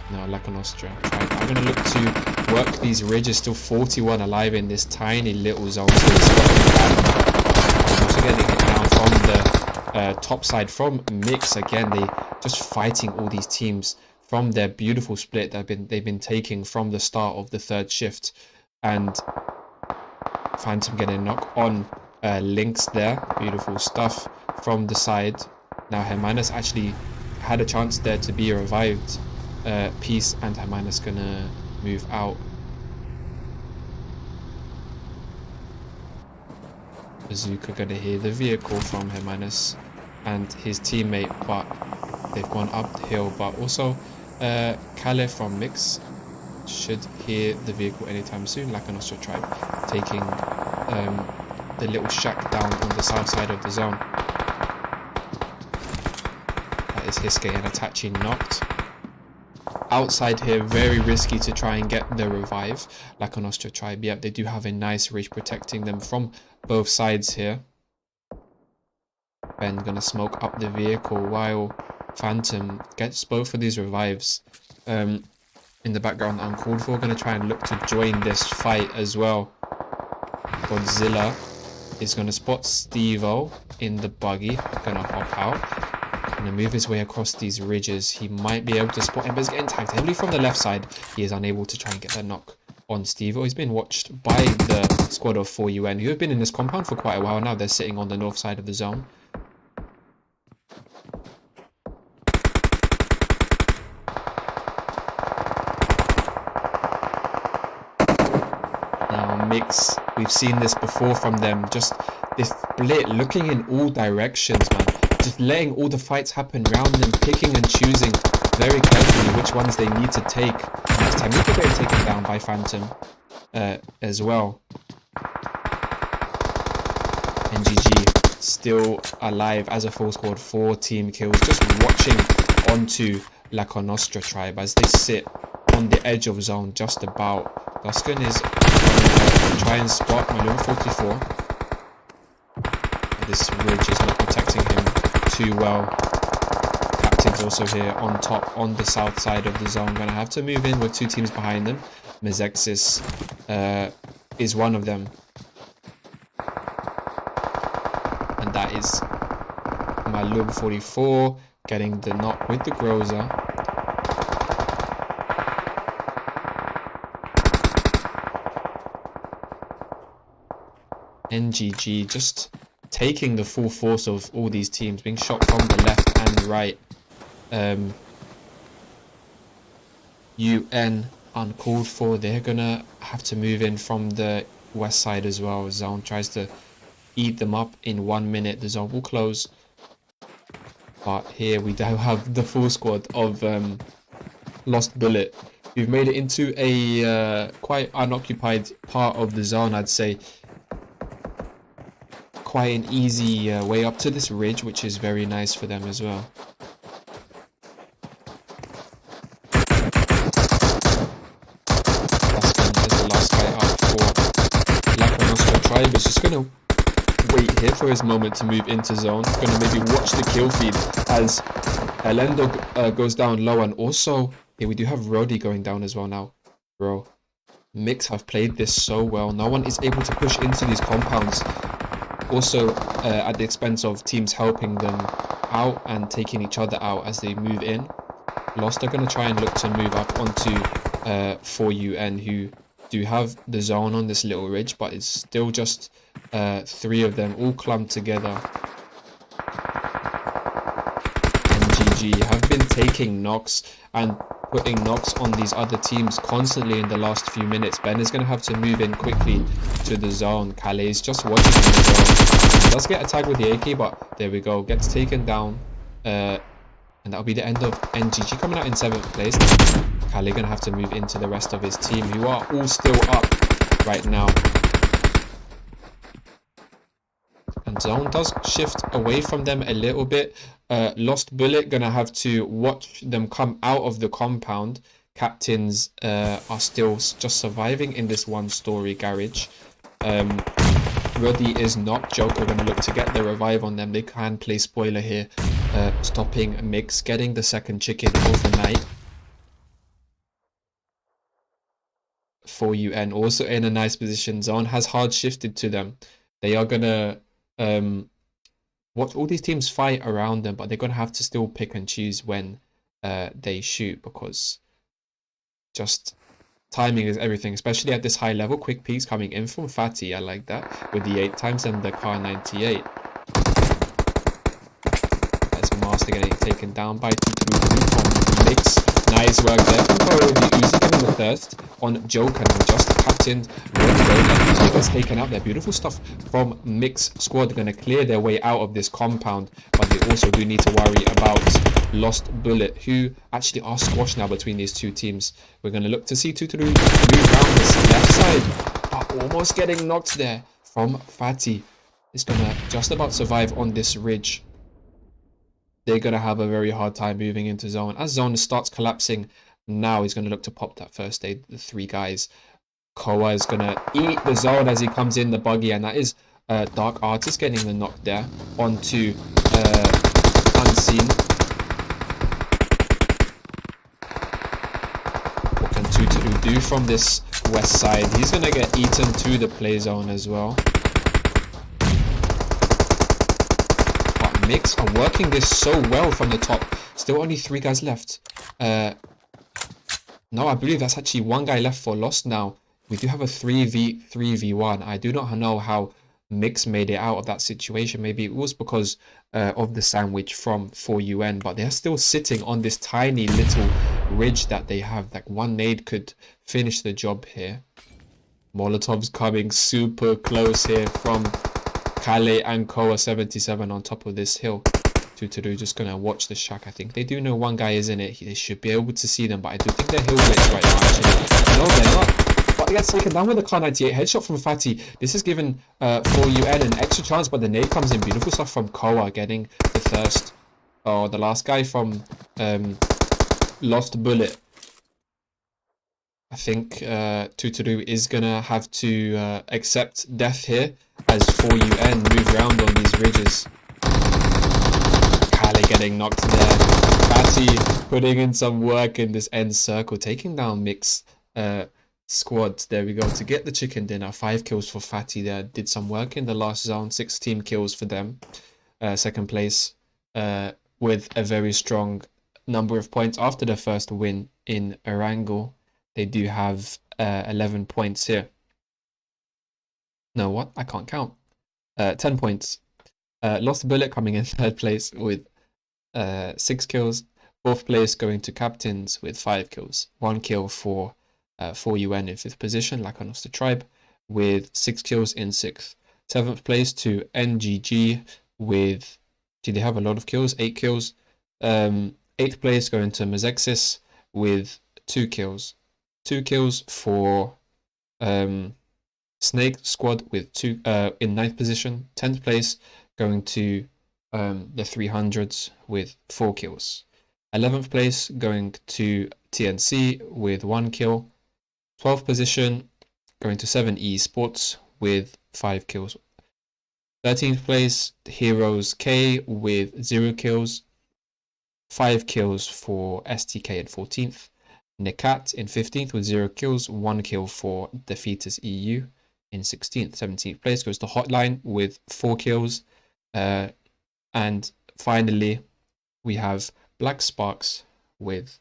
No, La Nostra tribe are going to look to work these ridges. Still 41 alive in this tiny little zone. So also getting hit down from the top side from Mix. Again, they just fighting all these teams from their beautiful split that they've been taking from the start of the third shift. And Phantom getting a knock on Lynx there. Beautiful stuff from the side. Now Hermanus actually had a chance there to be revived. Peace and Hermanus gonna move out. Bazooka gonna hear the vehicle from Hermanus and his teammate, but they've gone up the hill. But also Caliph from Mix should hear the vehicle anytime soon. La Nostra tribe taking the little shack down on the south side of the zone. That is Hiske and Itachi knocked. Outside here, very risky to try and get the revive. La Nostra tribe, yeah, they do have a nice ridge protecting them from both sides here. Ben gonna smoke up the vehicle while Phantom gets both of these revives in the background uncalled for. Gonna try and look to join this fight as well. Godzilla is gonna spot Steve-O in the buggy, gonna hop out. Gonna move his way across these ridges. He might be able to spot him, but he's getting tagged heavily from the left side. He is unable to try and get that knock on Steve-O. He's been watched by the squad of 4UN, who have been in this compound for quite a while now. They're sitting on the north side of the zone. Now Mix, we've seen this before from them. Just this split, looking in all directions, man. Just letting all the fights happen around them, picking and choosing very carefully which ones they need to take. As Tamika getting taken down by Phantom as well. NGG still alive as a full squad, 4 team kills. Just watching onto La Nostra tribe as they sit on the edge of zone just about. Duskin is try and spot Malone 44. This ridge is not protecting him too well. Captain's also here on top on the south side of the zone. Gonna have to move in with 2 teams behind them. Mezexis is one of them, and that is Malum 44 getting the knock with the Groza. NGG just taking the full force of all these teams, being shot from the left and right. UN uncalled for. They're gonna have to move in from the west side as well. Zone tries to eat them up in 1 minute. The zone will close, but here we do have the full squad of Lost Bullet, who've made it into a quite unoccupied part of the zone. I'd say quite an easy way up to this ridge, which is very nice for them as well. Dustin is the last guy up for La Nostra tribe. Is just gonna wait here for his moment to move into zone. Gonna maybe watch the kill feed as Elendo goes down low, and also here we do have Rody going down as well now. Bro, Mix have played this so well. No one is able to push into these compounds. Also at the expense of teams helping them out and taking each other out as they move in. Lost are going to try and look to move up onto 4UN, who do have the zone on this little ridge, but it's still just 3 of them all clumped together. NGG have been taking knocks and putting knocks on these other teams constantly in the last few minutes. Ben is going to have to move in quickly to the zone. Calais is just watching in the zone. He does get a tag with the AK, but there we go. Gets taken down. And that'll be the end of NGG coming out in 7th place. Calais going to have to move into the rest of his team, who are all still up right now. And zone does shift away from them a little bit. Lost Bullet gonna have to watch them come out of the compound. Captains are still just surviving in this 1-story garage. Roddy is not. Joker gonna look to get the revive on them. They can play spoiler here, stopping Mix, getting the 2nd chicken of the night. For UN also in a nice position. Zone has hard shifted to them. They are gonna watch all these teams fight around them, but they're gonna have to still pick and choose when they shoot, because just timing is everything, especially at this high level. Quick peeks coming in from Fatty, I like that, with the 8 times and the car 98. That's Master getting taken down by Tutu from Mix. Nice work there from Koro with the Uzi, getting the thirst on Joker, and just captained. He gets taken out there. Beautiful stuff from Mix Squad. Going to clear their way out of this compound, but they also do need to worry about Lost Bullet, who actually are squashed now between these 2 teams. We're going to look to see Tutu move around this left side, but almost getting knocked there from Fatty. He's going to just about survive on this ridge. They're going to have a very hard time moving into zone. As zone starts collapsing now, he's going to look to pop that first aid, the 3 guys. Koa is going to eat the zone as he comes in the buggy, and that is Dark Artist getting the knock there onto Unseen. What can Tutu do from this west side? He's going to get eaten to the play zone as well. Mix are working this so well from the top. Still only 3 guys left. No, I believe that's actually 1 guy left for Lost now. We do have a 3v1. I do not know how Mix made it out of that situation. Maybe it was because of the sandwich from 4UN, but they're still sitting on this tiny little ridge that they have. Like 1 nade could finish the job here. Molotov's coming super close here from Calais and Koa 77 on top of this hill. Tutu just gonna watch the shack. I think they do know 1 guy is in it. They should be able to see them, but I do think they're hill glitch right now actually. No, they're not. But he gets taken down with a car 98 headshot from Fatty. This has given 4UN an extra chance, but the nade comes in. Beautiful stuff from Koa getting the thirst. Oh, the last guy from Lost Bullet. I think Tutu is gonna have to accept death here as 4UN move around on these ridges. Kale getting knocked there. Fatty putting in some work in this end circle, taking down Mix Squad. There we go to get the chicken dinner. 5 kills for Fatty there. Did some work in the last zone. 16 kills for them. 2nd place with a very strong number of points after the first win in Erangel. They do have 11 points here. No, what? I can't count. 10 points. Lost Bullet coming in 3rd place with 6 kills. 4th place going to Captains with 5 kills. 1 kill for 4UN in 5th position, like on the tribe, with 6 kills in 6th. 7th place to NGG with, do they have a lot of kills? 8 kills. 8th place going to Mezexis with 2 kills. 2 kills for SNAKESquad with 2 in 9th position. 10th place going to the 300s with 4 kills. 11th place going to TNC with 1 kill. 12th position going to 7 Esports with 5 kills. 13th place Heroes K with 0 kills. 5 kills for STK in 14th. Necat in 15th with 0 kills, 1 kill for Defeaters EU in 16th. 17th place goes to Hotline with 4 kills. And finally, we have Black Sparks with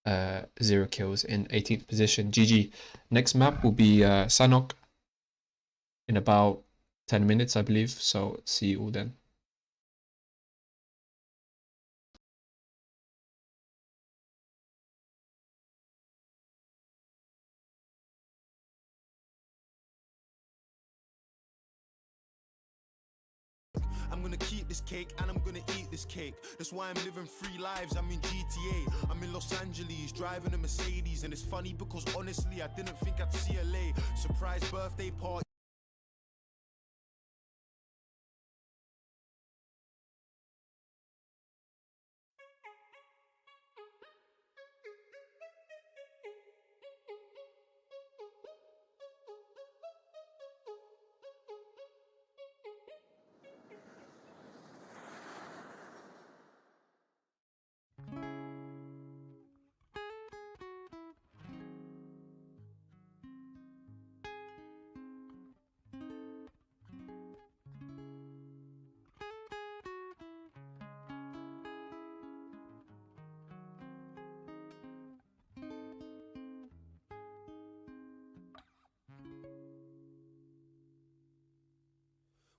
0 kills in 18th position. GG. Next map will be Sanhok in about 10 minutes, I believe. So see you all then. I'm gonna keep this cake and I'm gonna eat this cake. That's why I'm living 3 lives. I'm in GTA, I'm in Los Angeles, driving a Mercedes. And it's funny because honestly, I didn't think I'd see LA. Surprise birthday party.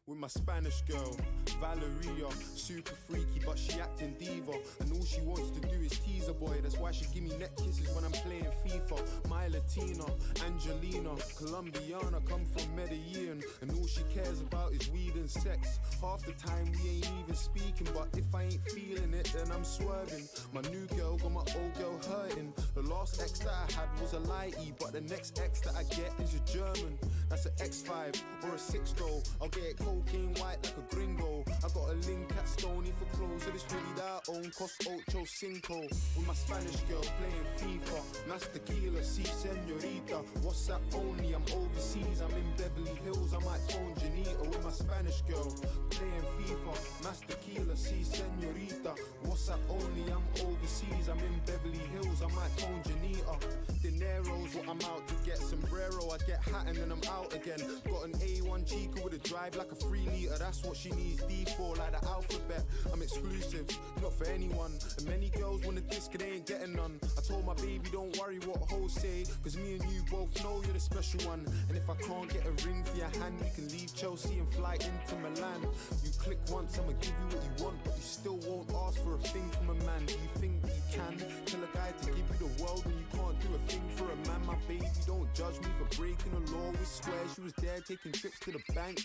With my Spanish girl, Valeria, super freaky but she acting diva. And all she wants to do is tease a boy, that's why she give me neck kisses when I'm playing FIFA. My Latina, Angelina, Colombiana, come from Medellin. And all she cares about is weed and sex. Half the time we ain't even speaking, but if I ain't feeling it then I'm swerving. My new girl got my old girl hurting. The last ex that I had was a lighty, but the next ex that I get is a German. That's an X5 or a 6 though. I'll get it cocaine white like a gringo. I got a link at Stony for clothes, so this hoodie that I own cost ocho cinco. With my Spanish girl playing FIFA, Mas tequila, si senorita. What's that only? I'm overseas, I'm in Beverly Hills, I might phone Janita. With my Spanish girl playing FIFA, Mas tequila, si senorita. What's that only? I'm overseas, I'm in Beverly Hills, I might phone Janita. Dinero's what I'm out to get. Sombrero, I get hat and then I'm out again. Got an A1 Chica with a drive like a 3-liter. That's what she needs, D4 like the alphabet. I'm exclusive, not for anyone. And many girls want a disc and they ain't getting none. I told my baby don't worry what hoes say, cause me and you both know you're the special one. And if I can't get a ring for your hand, we can leave Chelsea and fly into Milan. You click once, I'ma give you what you want, but you still won't ask for a thing from a man. Do you think you can tell a guy to give you the world when you can't do a thing for a man? My baby don't judge me for breaking the law with squares. She was there taking trips to the bank.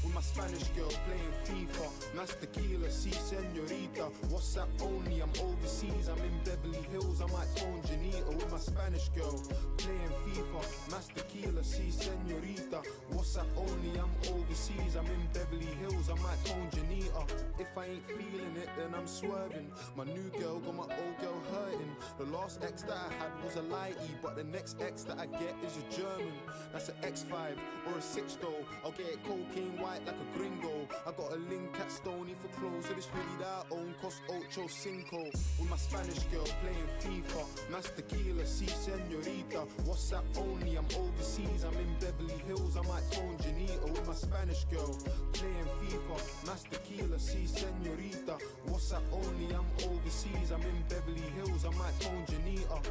With my Spanish girl playing FIFA, Mas tequila, si senorita. What's that only? I'm overseas, I'm in Beverly Hills, I might phone Janita. With my Spanish girl playing FIFA, Mas tequila, si senorita. What's that only? I'm overseas, I'm in Beverly Hills, I might phone Janita. If I ain't feeling it then I'm swerving. My new girl got my old girl hurting. The last ex that I had was a lighty, but the next ex that I get is a German. That's an X5 or a 6 though. I'll get it cocaine white like a gringo. I got a link at Stony for clothes, so this hoodie that I own cost ocho cinco. With my Spanish girl playing FIFA, Mas tequila, si senorita. What's that only? I'm overseas, I'm in Beverly Hills, I might phone Janita. With my Spanish girl playing FIFA, Mas tequila, si senorita. What's that only? I'm overseas, I'm in Beverly Hills, I might phone Janita.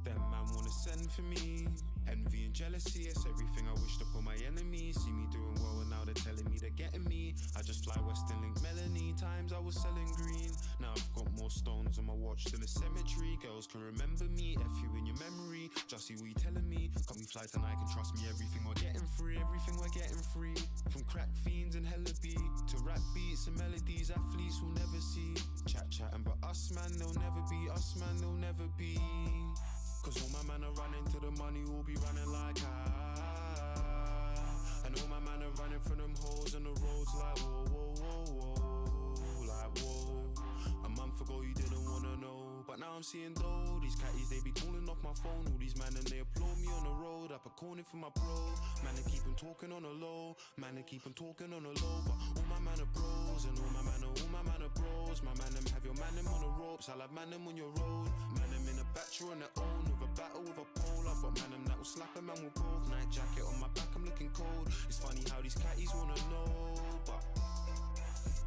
Them man wanna send for me, Envy and jealousy, it's everything I wish upon my enemies. See me doing well and now they're telling me they're getting me. I just fly Western Link Melanie, times I was selling green. Now I've got more stones on my watch than a cemetery. Girls can remember me, F you in your memory. Just see what you telling me. Got me fly tonight, can trust me, everything we're getting free. Everything we're getting free. From crack fiends and hella beat to rap beats and melodies athletes will never see. Chatting, but us man, they'll never be. Us man, they'll never be. Cause all my man are running to the money, will be running like and all my man are running from them holes on the roads like whoa, whoa, whoa, whoa. Like whoa. A month ago you didn't wanna know, but now I'm seeing though. These catties, they be calling off my phone. All these man and they applaud me on the road. Up a corner for my bro. Man, they keep on talking on the low. Man, they keep on talking on the low. But all my man are bros, and all my man are bros. My man them have your man them on the ropes. I'll have man them on your road. Man them in a battery on their own, with a battle with a pole. I've got man them that will slap a man with both. Night jacket on my back, I'm looking cold. It's funny how these catties wanna know, but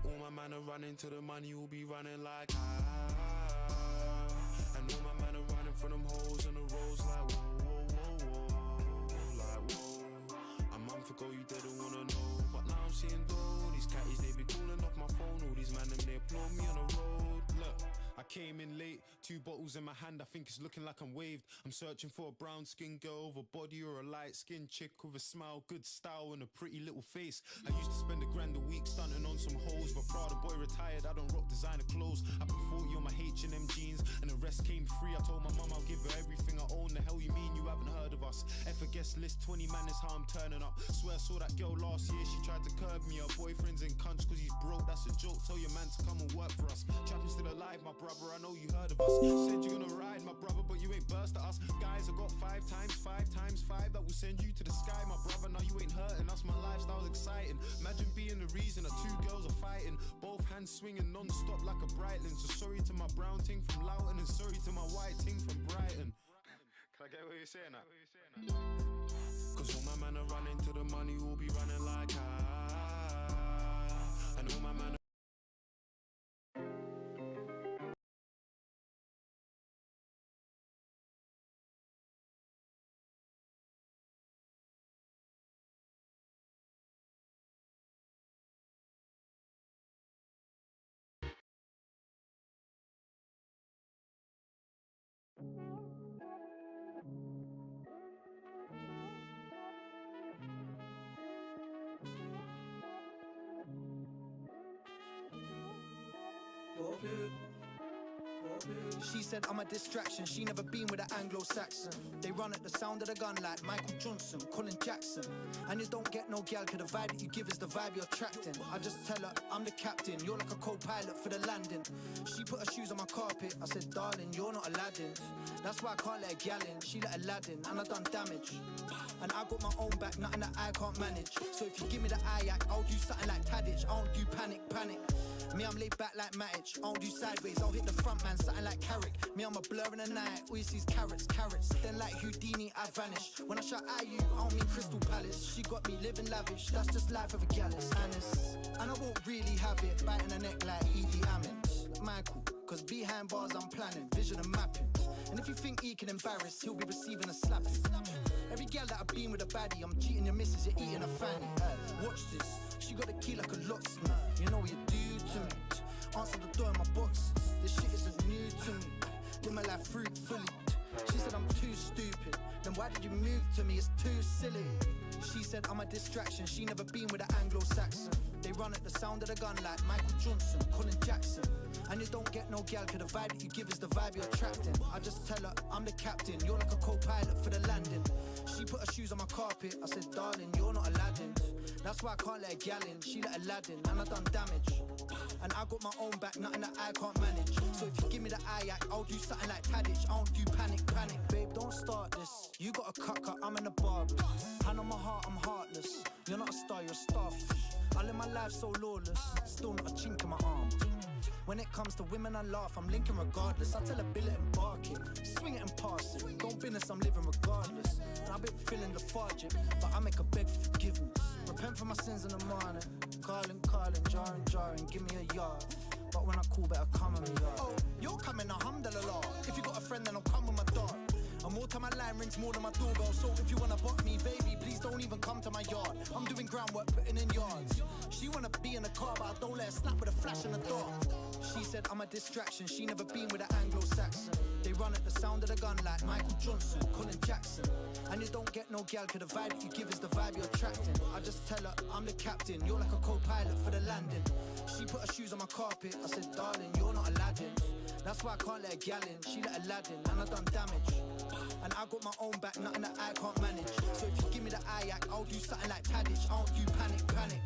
all my man are running to the money, will be running like and all my man are running from them holes on the roads like whoa, whoa, whoa, whoa. Like whoa. A month ago you didn't wanna know, but now I'm seeing though. These catties, they be calling off my phone. All these man them, they applaud me on the road. Look, I came in late, 2 bottles in my hand, I think it's looking like I'm waved. I'm searching for a brown skin girl with a body or a light skin chick with a smile, good style and a pretty little face. I used to spend $1,000 a week stunting on some hoes, but Prada boy retired, I don't rock designer clothes. I put 40 on my H&M jeans and the rest came free. I told my mum I'll give her everything I own. The hell you mean you haven't heard of us? F a guest list, 20 man is how I'm turning up. Swear I saw that girl last year, she tried to curb me. Her boyfriend's in cunts cause he's broke, that's a joke. Tell your man to come and work for us. Trapping still alive, my brother, I know you heard of us. Said you're gonna ride, my brother, but you ain't burst at us. Guys, I got 5 times 5 times 5 that will send you to the sky, my brother. Now you ain't hurting us, my lifestyle's exciting. Imagine being the reason that 2 girls are fighting, both hands swinging non-stop like a Breitling. So sorry to my brown ting from Loughton and sorry to my white ting from Brighton. Can I get what you're saying that? Cause all my man are running to the money, will be running like and all my man She said I'm a distraction, she never been with an Anglo-Saxon. They run at the sound of the gun like Michael Johnson, Colin Jackson. And you don't get no gal, cause the vibe that you give is the vibe you're attracting. I just tell her, I'm the captain, you're like a co-pilot for the landing. She put her shoes on my carpet, I said, darling, you're not Aladdin. That's why I can't let a gal in, she let Aladdin, and I done damage. And I got my own back, nothing that I can't manage. So if you give me the eye act, I'll do something like Tadic. I don't do panic. Me, I'm laid back like Matic. I don't do sideways, I'll hit the front man, something like Carrick. Me, I'm a blur in the night, all you see is carrots. Then like Houdini, I vanish. When I shot at you, I don't mean Crystal Palace. She got me living lavish, that's just life of a gallus. And I won't really have it, biting her neck like Edie Amin. Michael, cause behind bars I'm planning, vision and mapping. And if you think he can embarrass, he'll be receiving a slapping. Every girl that I've been with a baddie, I'm cheating your missus, you're eating a fanny. Watch this, she got the key like a locksmith. You know what you do to me. Answer the door in my box. This shit isn't new to me. Live my life fruitfully. She said I'm too stupid. Then why did you move to me? It's too silly. She said I'm a distraction. She never been with an Anglo-Saxon. They run at the sound of the gun like Michael Johnson, Colin Jackson. And you don't get no gal, cause the vibe that you give is the vibe you're attracting. I just tell her, I'm the captain, you're like a co-pilot for the landing. She put her shoes on my carpet, I said, darling, you're not Aladdin. That's why I can't let a gal in, she let Aladdin, and I done damage. And I got my own back, nothing that I can't manage. So if you give me the eye act, I'll do something like Tadic. I don't do panic. Babe, don't start this. You got a cucker, I'm in the barber. Hand on my heart, I'm heartless. You're not a star, you're a starfish. I live my life so lawless, still not a chink in my arm. When it comes to women, I laugh, I'm linking regardless. I tell a billet and bark it, swing it and pass it. Don't business, I'm living regardless. And I've been feeling lethargic, but I make a beg for forgiveness. Repent for my sins in the morning. Calling, jarring, give me a yard. But when I call, better come on me yard. Oh, you're coming, alhamdulillah. If you got a friend, then I'll come with my dog. I'm all to my line Hotline rings more than my doorbell. So if you wanna bot me, baby, please don't even come to my yard. I'm doing groundwork, putting in yards. She wanna be in the car, but I don't let her snap with a flash in the door. She said I'm a distraction, she never been with an Anglo-Saxon. They run at the sound of the gun like Michael Johnson, Colin Jackson. And you don't get no gal, cause the vibe that you give is the vibe you're attracting. I just tell her I'm the captain, you're like a co-pilot for the landing. She put her shoes on my carpet, I said darling, you're not Aladdin. That's why I can't let a gal in, she let Aladdin, and I done damage. And I got my own back, nothing that I can't manage. So if you give me the eye act, I'll do something like Tadic. I don't do panic, panic.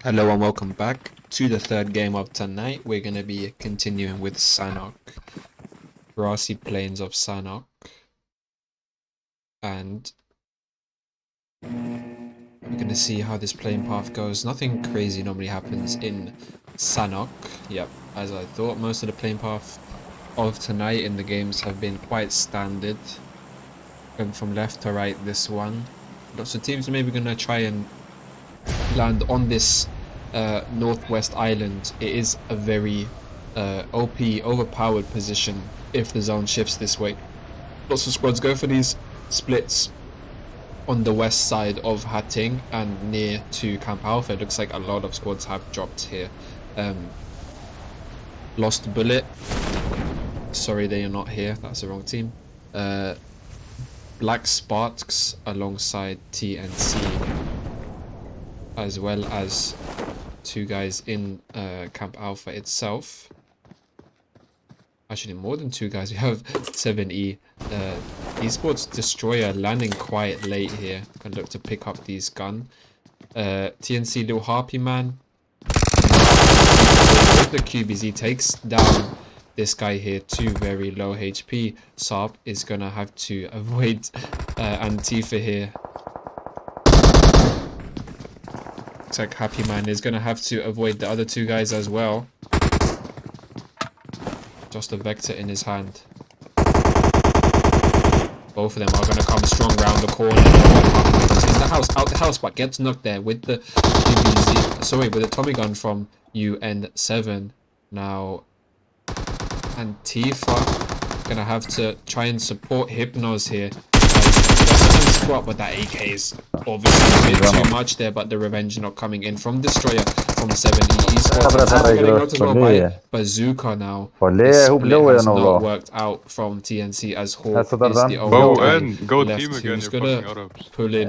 Hello and welcome back to the third game of tonight. We're going to be continuing with Sanhok, grassy plains of Sanhok, and we're going to see how this playing path goes. Nothing crazy normally happens in Sanhok. Yep, as I thought, most of the playing path of tonight in the games have been quite standard. Going from left to right, this one. Lots of teams are maybe going to try and land on this northwest island. It is a very OP, overpowered position if the zone shifts this way. Lots of squads go for these splits on the west side of Hatting and near to Camp Alpha. It looks like a lot of squads have dropped here. Lost Bullet, sorry they are not here, that's the wrong team. Black Sparks alongside TNC, as well as two guys in Camp Alpha itself. Actually, more than two guys. We have 7E Esports Destroyer landing quite late here. Can look to pick up these gun. TNC Little Harpy Man with the QBZ takes down this guy here, 2 very low HP. Saab is gonna have to avoid Antifa here. Looks like Happy Man is gonna have to avoid the other 2 guys as well. Just a Vector in his hand. Both of them are gonna come strong round the corner. In the house, out the house, but gets knocked there with the QBZ. Sorry, with the Tommy gun from UN7. Now Antifa gonna have to try and support Hypnos here. Squat, but that AK is obviously a bit too much there, but the revenge not coming in from Destroyer from 7E Esports. Getting knocked as well by Bazooka now. The split has not worked out from TNC as Hawk is the only guy left who's gonna pull in.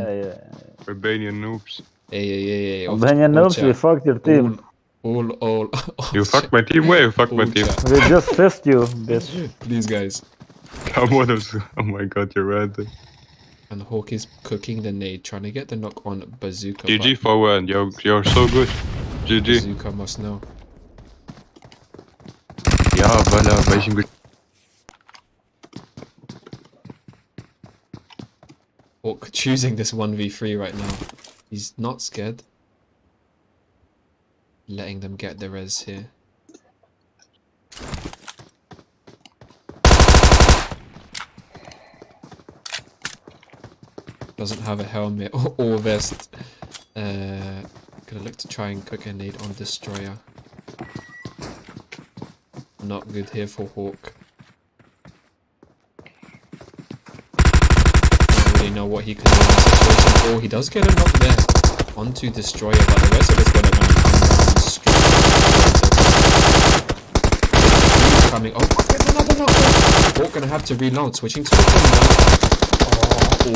Albanian noobs. Hey. Albanian noobs, we fucked your team. All. You fucked my team? Where you fucked my team? We just fist you, bitch. Please, guys. Come on, oh my god, you're right. And Hawk is cooking the nade, trying to get the knock on Bazooka. GG for one, you're so good. GG. Bazooka must know. Ja, voilà, wij zijn goed. Hawk choosing this 1v3 right now. He's not scared. Letting them get the res here. Doesn't have a helmet or vest. Gonna look to try and cook a nade on Destroyer. Not good here for Hawk. Don't really know what he can do in this situation. Oh, he does get a knock there onto Destroyer, but the rest of the squad are gonna come down straight. Coming. Oh, gets another knock. Hawk gonna have to reload, switching to the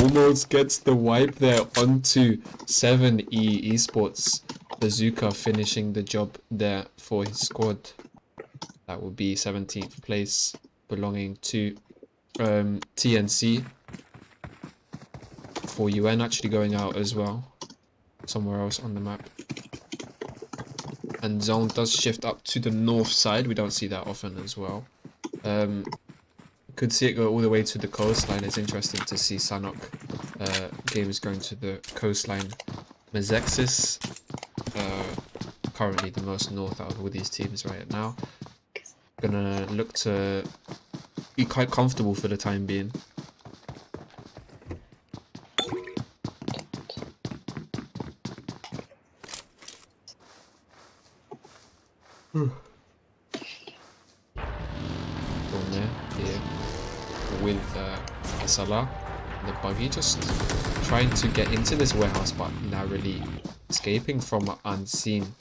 almost gets the wipe there onto 7E Esports. Bazooka finishing the job there for his squad. That will be 17th place, belonging to TNC. For UN actually going out as well, somewhere else on the map. And zone does shift up to the north side. We don't see that often as well. Could see it go all the way to the coastline. It's interesting to see Sanhok games going to the coastline. Mezexis, currently the most north out of all these teams right now. Gonna look to be quite comfortable for the time being. From there, here, with Salah, the buggy, just trying to get into this warehouse, but narrowly escaping from unseen.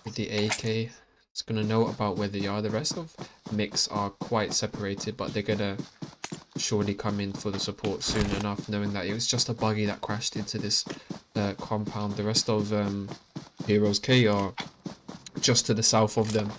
With the AK, it's gonna know about where they are. The rest of Mix are quite separated, but they're gonna surely come in for the support soon enough, knowing that it was just a buggy that crashed into this compound. The rest of Heroes K are just to the south of them.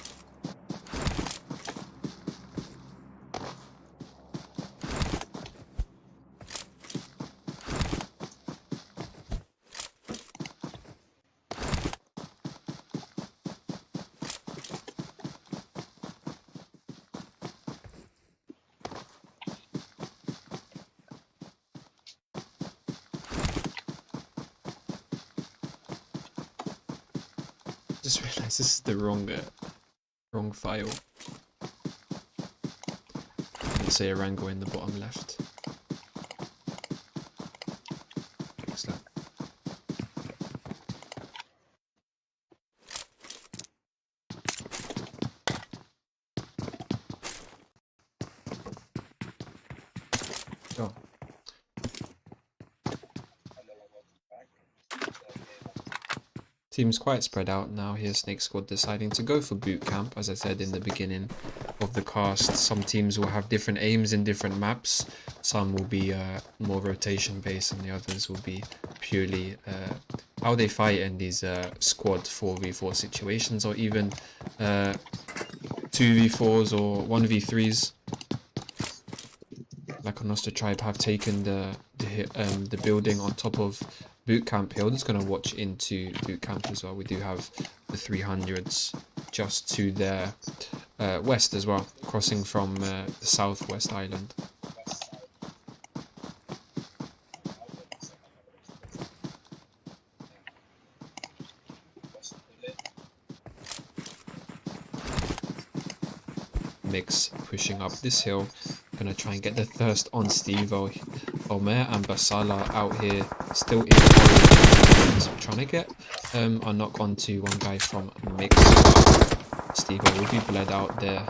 Just realised this is the wrong file. Let's say Erangel in the bottom left. Fix that. Oh. Team's quite spread out now. Here's SNAKESquad deciding to go for boot camp. As I said in the beginning of the cast, some teams will have different aims in different maps. Some will be more rotation based, and the others will be purely how they fight in these squad 4v4 situations, or even 2v4s or 1v3s. Like Nostra Tribe have taken the building on top of Bootcamp Hill. That's going to watch into Bootcamp as well. We do have the 300s just to their west as well, crossing from the southwest island. Mix pushing up this hill, gonna try and get the thirst on Steve. Omer and Basala out here still in orange, trying to get a knock onto one guy from Mix. Steve will be bled out there.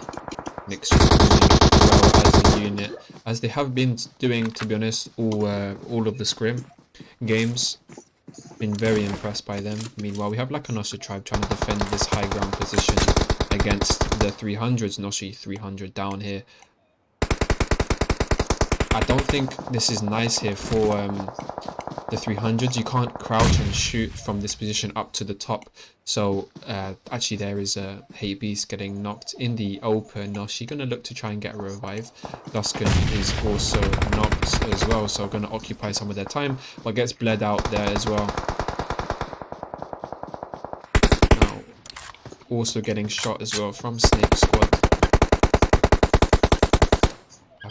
Mix just doing well as a unit, as they have been doing, to be honest, all of the scrim games. Been very impressed by them. Meanwhile, we have like a Nostra Tribe trying to defend this high ground position against the 300s. Noshi 300 down here. I don't think this is nice here for the 300s. You can't crouch and shoot from this position up to the top. So actually there is a Hate Beast getting knocked in the open. Noshi gonna look to try and get a revive. Duskin is also knocked as well, so gonna occupy some of their time, but gets bled out there as well. Now also getting shot as well from SNAKESquad.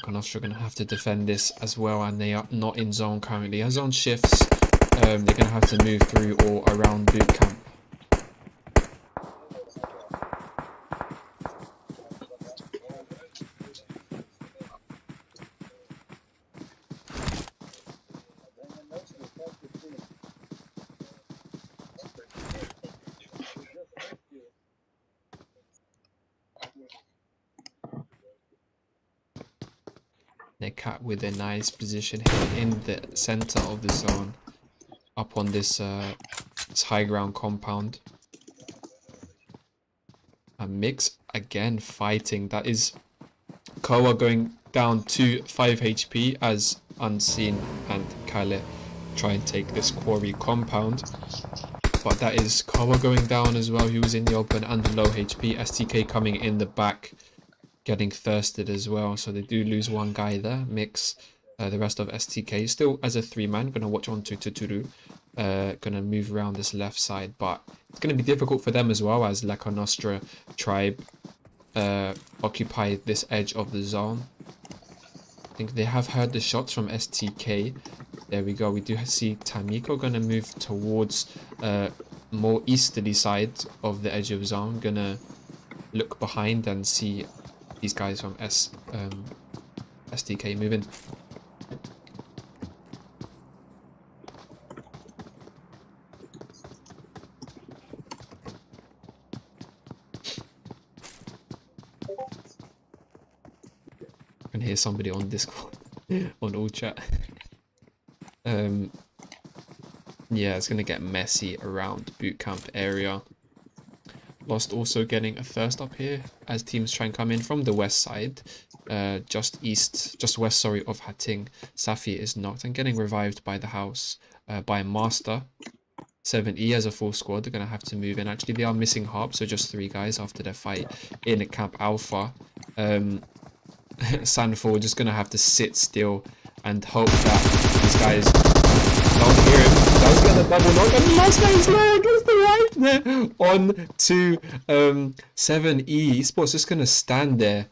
Nostra gonna have to defend this as well, and they are not in zone currently. As on shifts, they're gonna have to move through or around boot camp. Necat with a nice position here in the center of the zone, up on this high ground compound. A Mix again fighting. That is Koa going down to 5 HP as Unseen and Kale try and take this quarry compound. But that is Koa going down as well. He was in the open and low HP. STK coming in the back, getting thirsted as well, so they do lose one guy there. Mix, the rest of STK still as a 3-man, gonna watch on to Tuturu, gonna move around this left side, but it's gonna be difficult for them as well, as Leka Nostra Tribe occupy this edge of the zone. I think they have heard the shots from STK. There we go. We do see Tamiko gonna move towards more easterly side of the edge of zone, gonna look behind and see these guys from SDK moving. I can hear somebody on Discord on all chat. Yeah, it's gonna get messy around boot camp area. Lost also getting a first up here as teams try and come in from the west side, just west, sorry, of Hating. Safi is knocked and getting revived by the house, by Master. 7E as a full squad. They're gonna have to move in. Actually, they are missing Harp, so just 3 guys after their fight in Camp Alpha. Sanhok just gonna have to sit still and hope that these guys don't hear him. Does get a double knock, and the last guy's there against the right there on to 7E. Esports just gonna stand there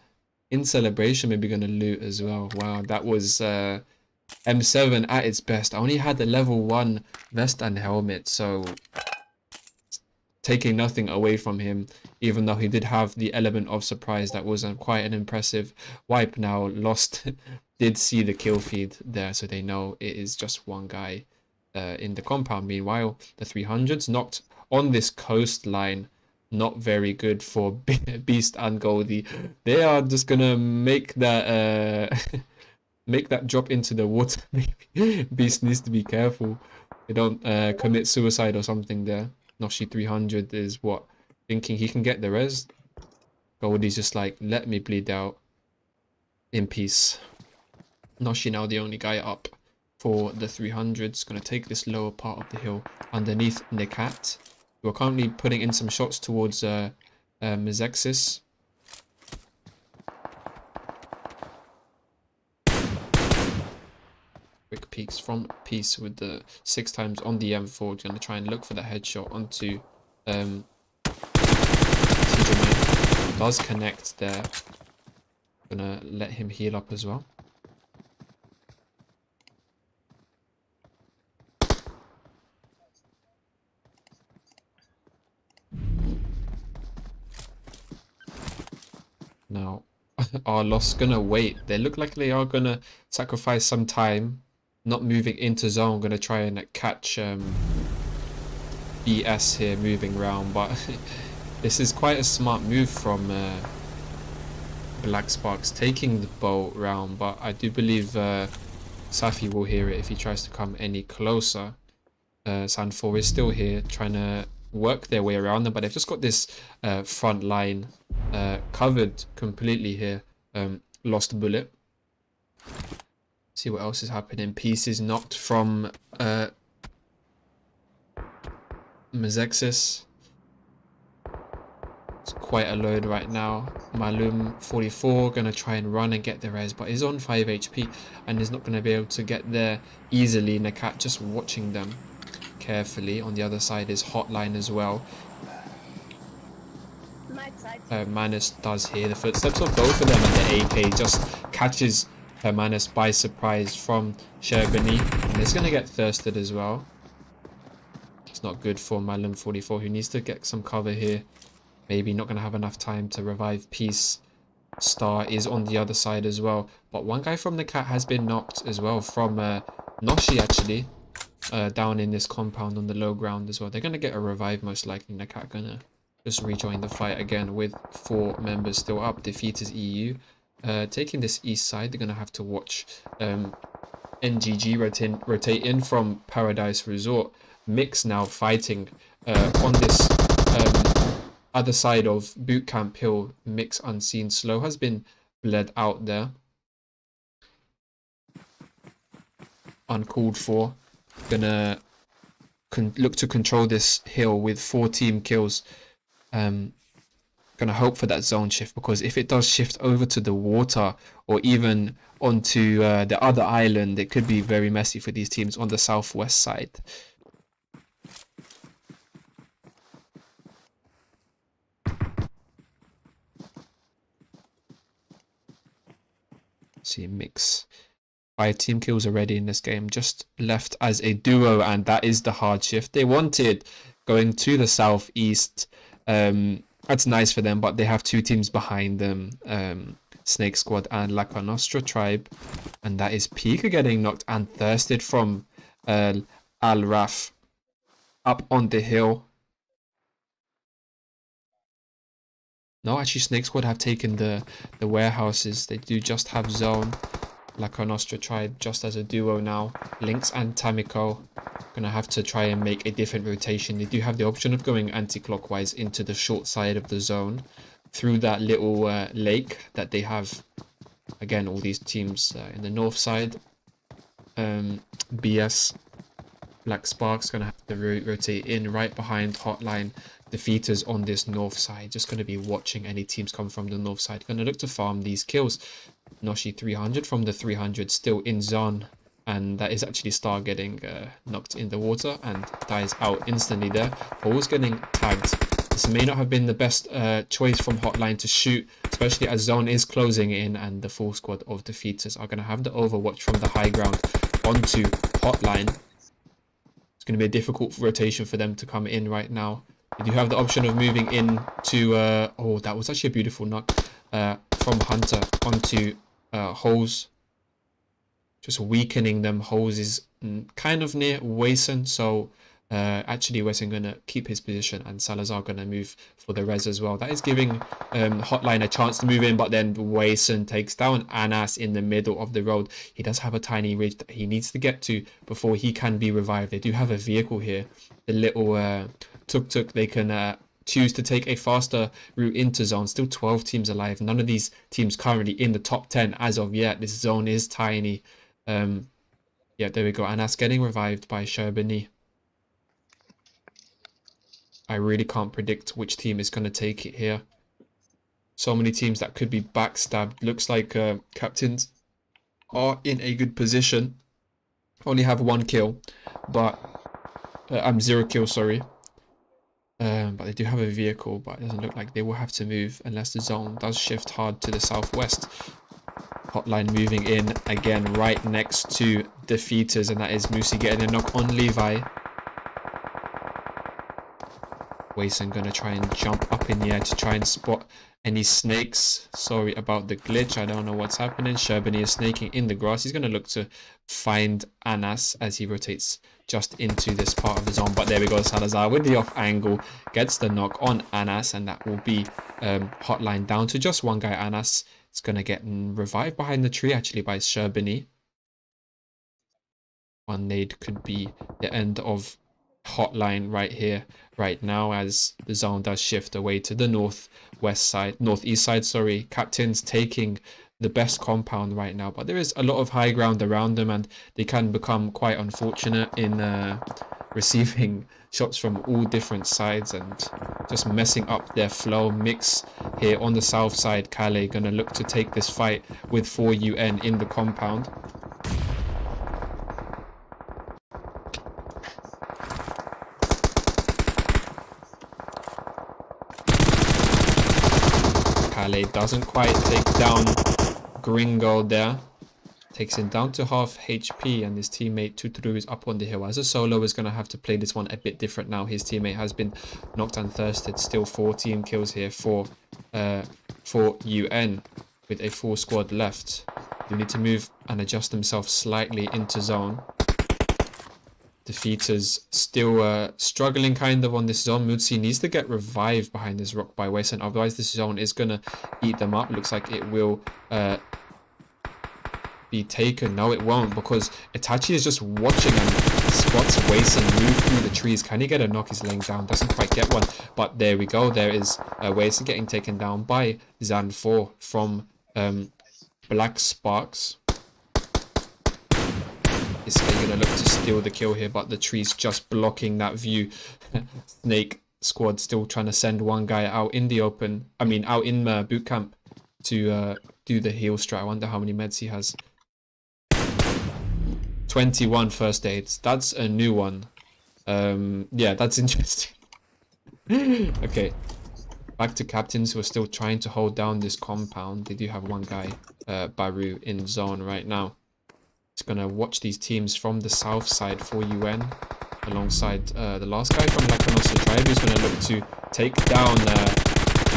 in celebration, maybe gonna loot as well. Wow, that was M7 at its best. I only had the level 1 vest and helmet, so taking nothing away from him, even though he did have the element of surprise. That was quite an impressive wipe. Now Lost did see the kill feed there, so they know it is just one guy in the compound. Meanwhile, the 300s knocked on this coastline, not very good for Beast and Goldie. They are just gonna make that make that drop into the water. Beast needs to be careful they don't commit suicide or something there. Noshi 300 is what, thinking he can get the res. Goldie's just like, let me bleed out in peace. Noshi now the only guy up for the 300s. Gonna take this lower part of the hill underneath Necat. We're currently putting in some shots towards Mezexis. Quick peeks from Peace with the 6 times on the M4. Gonna try and look for the headshot onto CJ. Does connect there. Gonna let him heal up as well. Now, are Lost gonna wait? They look like they are gonna sacrifice some time, not moving into zone. Gonna try and catch BS here moving around, but this is quite a smart move from Black Sparks, taking the boat round. But I do believe Safi will hear it if he tries to come any closer. Sanhok is still here trying to work their way around them, but they've just got this front line covered completely here. Lost bullet. See what else is happening. Pieces knocked from Mezexis. It's quite a load right now. Malum 44 gonna try and run and get the res, but is on 5 HP and is not gonna be able to get there easily. Necat just watching them carefully. On the other side is Hotline as well. Manus does hear the footsteps of both of them, and the AK just catches Manus by surprise from Sherbani, and he's gonna get thirsted as well. It's not good for Malum 44, who needs to get some cover here. Maybe not gonna have enough time to revive Peace. Star is on the other side as well, but one guy from the Cat has been knocked as well from Noshi actually, down in this compound on the low ground as well. They're gonna get a revive most likely. The Cat gonna just rejoin the fight again with 4 members still up. Defeat is EU. Taking this east side, they're gonna have to watch NGG rotate in from Paradise Resort. Mix now fighting on this other side of Bootcamp Hill. Mix unseen. Slow has been bled out there. Uncalled for. Gonna look to control this hill with 4 team kills. Gonna hope for that zone shift, because if it does shift over to the water or even onto the other island, it could be very messy for these teams on the southwest side. See, Mix 5 team kills already in this game, just left as a duo, and that is the hard shift they wanted, going to the southeast. That's nice for them, but they have two teams behind them, SNAKESquad and La Nostra tribe, and that is Pika getting knocked and thirsted from Al-Raf up on the hill. No, actually SNAKESquad have taken the warehouses. They do just have zone. La Nostra tribe just as a duo now. Lynx and Tamiko gonna have to try and make a different rotation. They do have the option of going anti-clockwise into the short side of the zone through that little lake that they have. Again, all these teams in the north side. BS Black Spark's gonna have to rotate in right behind Hotline defeaters on this north side. Just gonna be watching any teams come from the north side. Gonna look to farm these kills. Noshi 300 from the 300 still in zone, and that is actually Star getting knocked in the water and dies out instantly there. Always getting tagged. This may not have been the best choice from Hotline to shoot, especially as zone is closing in and the full squad of defeaters are going to have the overwatch from the high ground onto Hotline. It's going to be a difficult rotation for them to come in right now. You do have the option of moving in to oh, that was actually a beautiful knock from Hunter onto Hose, just weakening them. Hose is kind of near Wason, so actually Wason gonna keep his position and Salazar gonna move for the res as well. That is giving Hotline a chance to move in, but then Wason takes down Anas in the middle of the road. He does have a tiny ridge that he needs to get to before he can be revived. They do have a vehicle here, the little tuk-tuk. They can choose to take a faster route into zone. Still 12 teams alive. None of these teams currently in the top 10 as of yet. This zone is tiny. Yeah, there we go. Anas getting revived by Sherbani. I really can't predict which team is going to take it here. So many teams that could be backstabbed. Looks like captains are in a good position. Only have 1 kill, but I'm 0 kills, sorry. But they do have a vehicle, but it doesn't look like they will have to move unless the zone does shift hard to the southwest. Hotline moving in again right next to defeaters, and that is Musi getting a knock on Levi. Wason gonna try and jump up in the air to try and spot any snakes. Sorry about the glitch, I don't know what's happening. Sherbani is snaking in the grass. He's gonna look to find Anas as he rotates just into this part of the zone, but there we go. Salazar with the off angle gets the knock on Anas, and that will be Hotline down to just 1 guy. Anas is gonna get revived behind the tree actually by Sherbani. 1 nade could be the end of Hotline right here, right now, as the zone does shift away to the northeast side. Sorry, captains taking the best compound right now, but there is a lot of high ground around them, and they can become quite unfortunate in receiving shots from all different sides and just messing up their flow. Mix here on the south side. Calais gonna look to take this fight with 4 UN in the compound. Calais doesn't quite take down Gringo there. Takes him down to half HP, and his teammate Tuturu is up on the hill. As a solo is going to have to play this one a bit different now. His teammate has been knocked and thirsted. Still 14 kills here for UN with a full squad left. You need to move and adjust themselves slightly into zone. Defeaters still struggling kind of on this zone. Mutsi needs to get revived behind this rock by Wason, otherwise this zone is going to eat them up. Looks like it will be taken. No, it won't, because Itachi is just watching and spots Wason move through the trees. Can he get a knock? He's laying down, doesn't quite get one, but there we go. There is Wason getting taken down by Zan4 from Black Sparks. Is he gonna look to steal the kill here, but the tree's just blocking that view. SNAKESquad still trying to send 1 guy out in the open, I mean out in boot camp to do the heal strat. I wonder how many meds he has. 21 first aids. That's a new one. Yeah, that's interesting. Okay, back to captains who are still trying to hold down this compound. They do have 1 guy, Baru, in zone right now. He's gonna watch these teams from the south side for UN, alongside the last guy from La Nostra tribe, who's gonna look to take down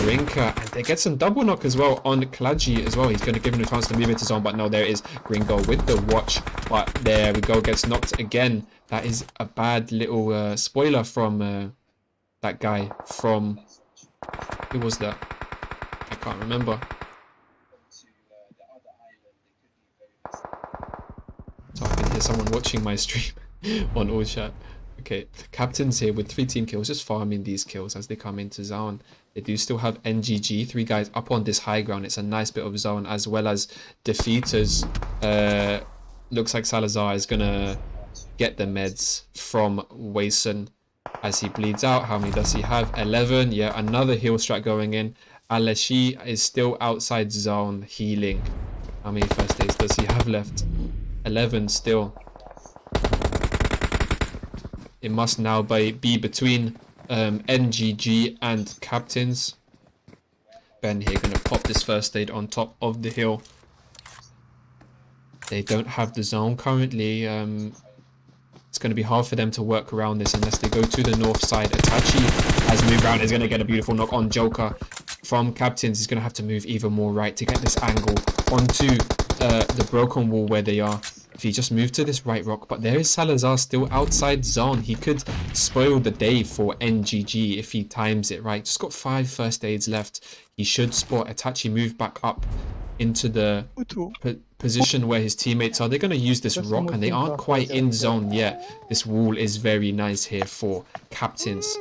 Drinker, and they get some double knock as well on Klaji as well. He's going to give him a chance to move into zone, but no, there is Gringo with the watch. But there we go, gets knocked again. That is a bad little spoiler from that guy from... Who was that? I can't remember. So I can hear someone watching my stream on all chat. Okay, Captain's here with 3 team kills, just farming these kills as they come into zone. They do still have NGG, 3 guys up on this high ground. It's a nice bit of zone, as well as defeaters. Looks like Salazar is gonna get the meds from Wason as he bleeds out. How many does he have? 11. Yeah, another heal strat going in. Aleshi is still outside zone healing. How many first aids does he have left? 11 still. It must now be between NGG and Captains. Ben here going to pop this first aid on top of the hill. They don't have the zone currently. It's going to be hard for them to work around this unless they go to the north side. Itachi has moved around. Is going to get a beautiful knock on Joker from Captains. He's going to have to move even more right to get this angle onto the broken wall where they are. If he just moved to this right rock, but there is Salazar still outside zone. He could spoil the day for NGG if he times it right. Just got 5 first aids left. He should spot Itachi move back up into the position where his teammates are. They're going to use this rock and they aren't quite in zone yet. This wall is very nice here for Captains.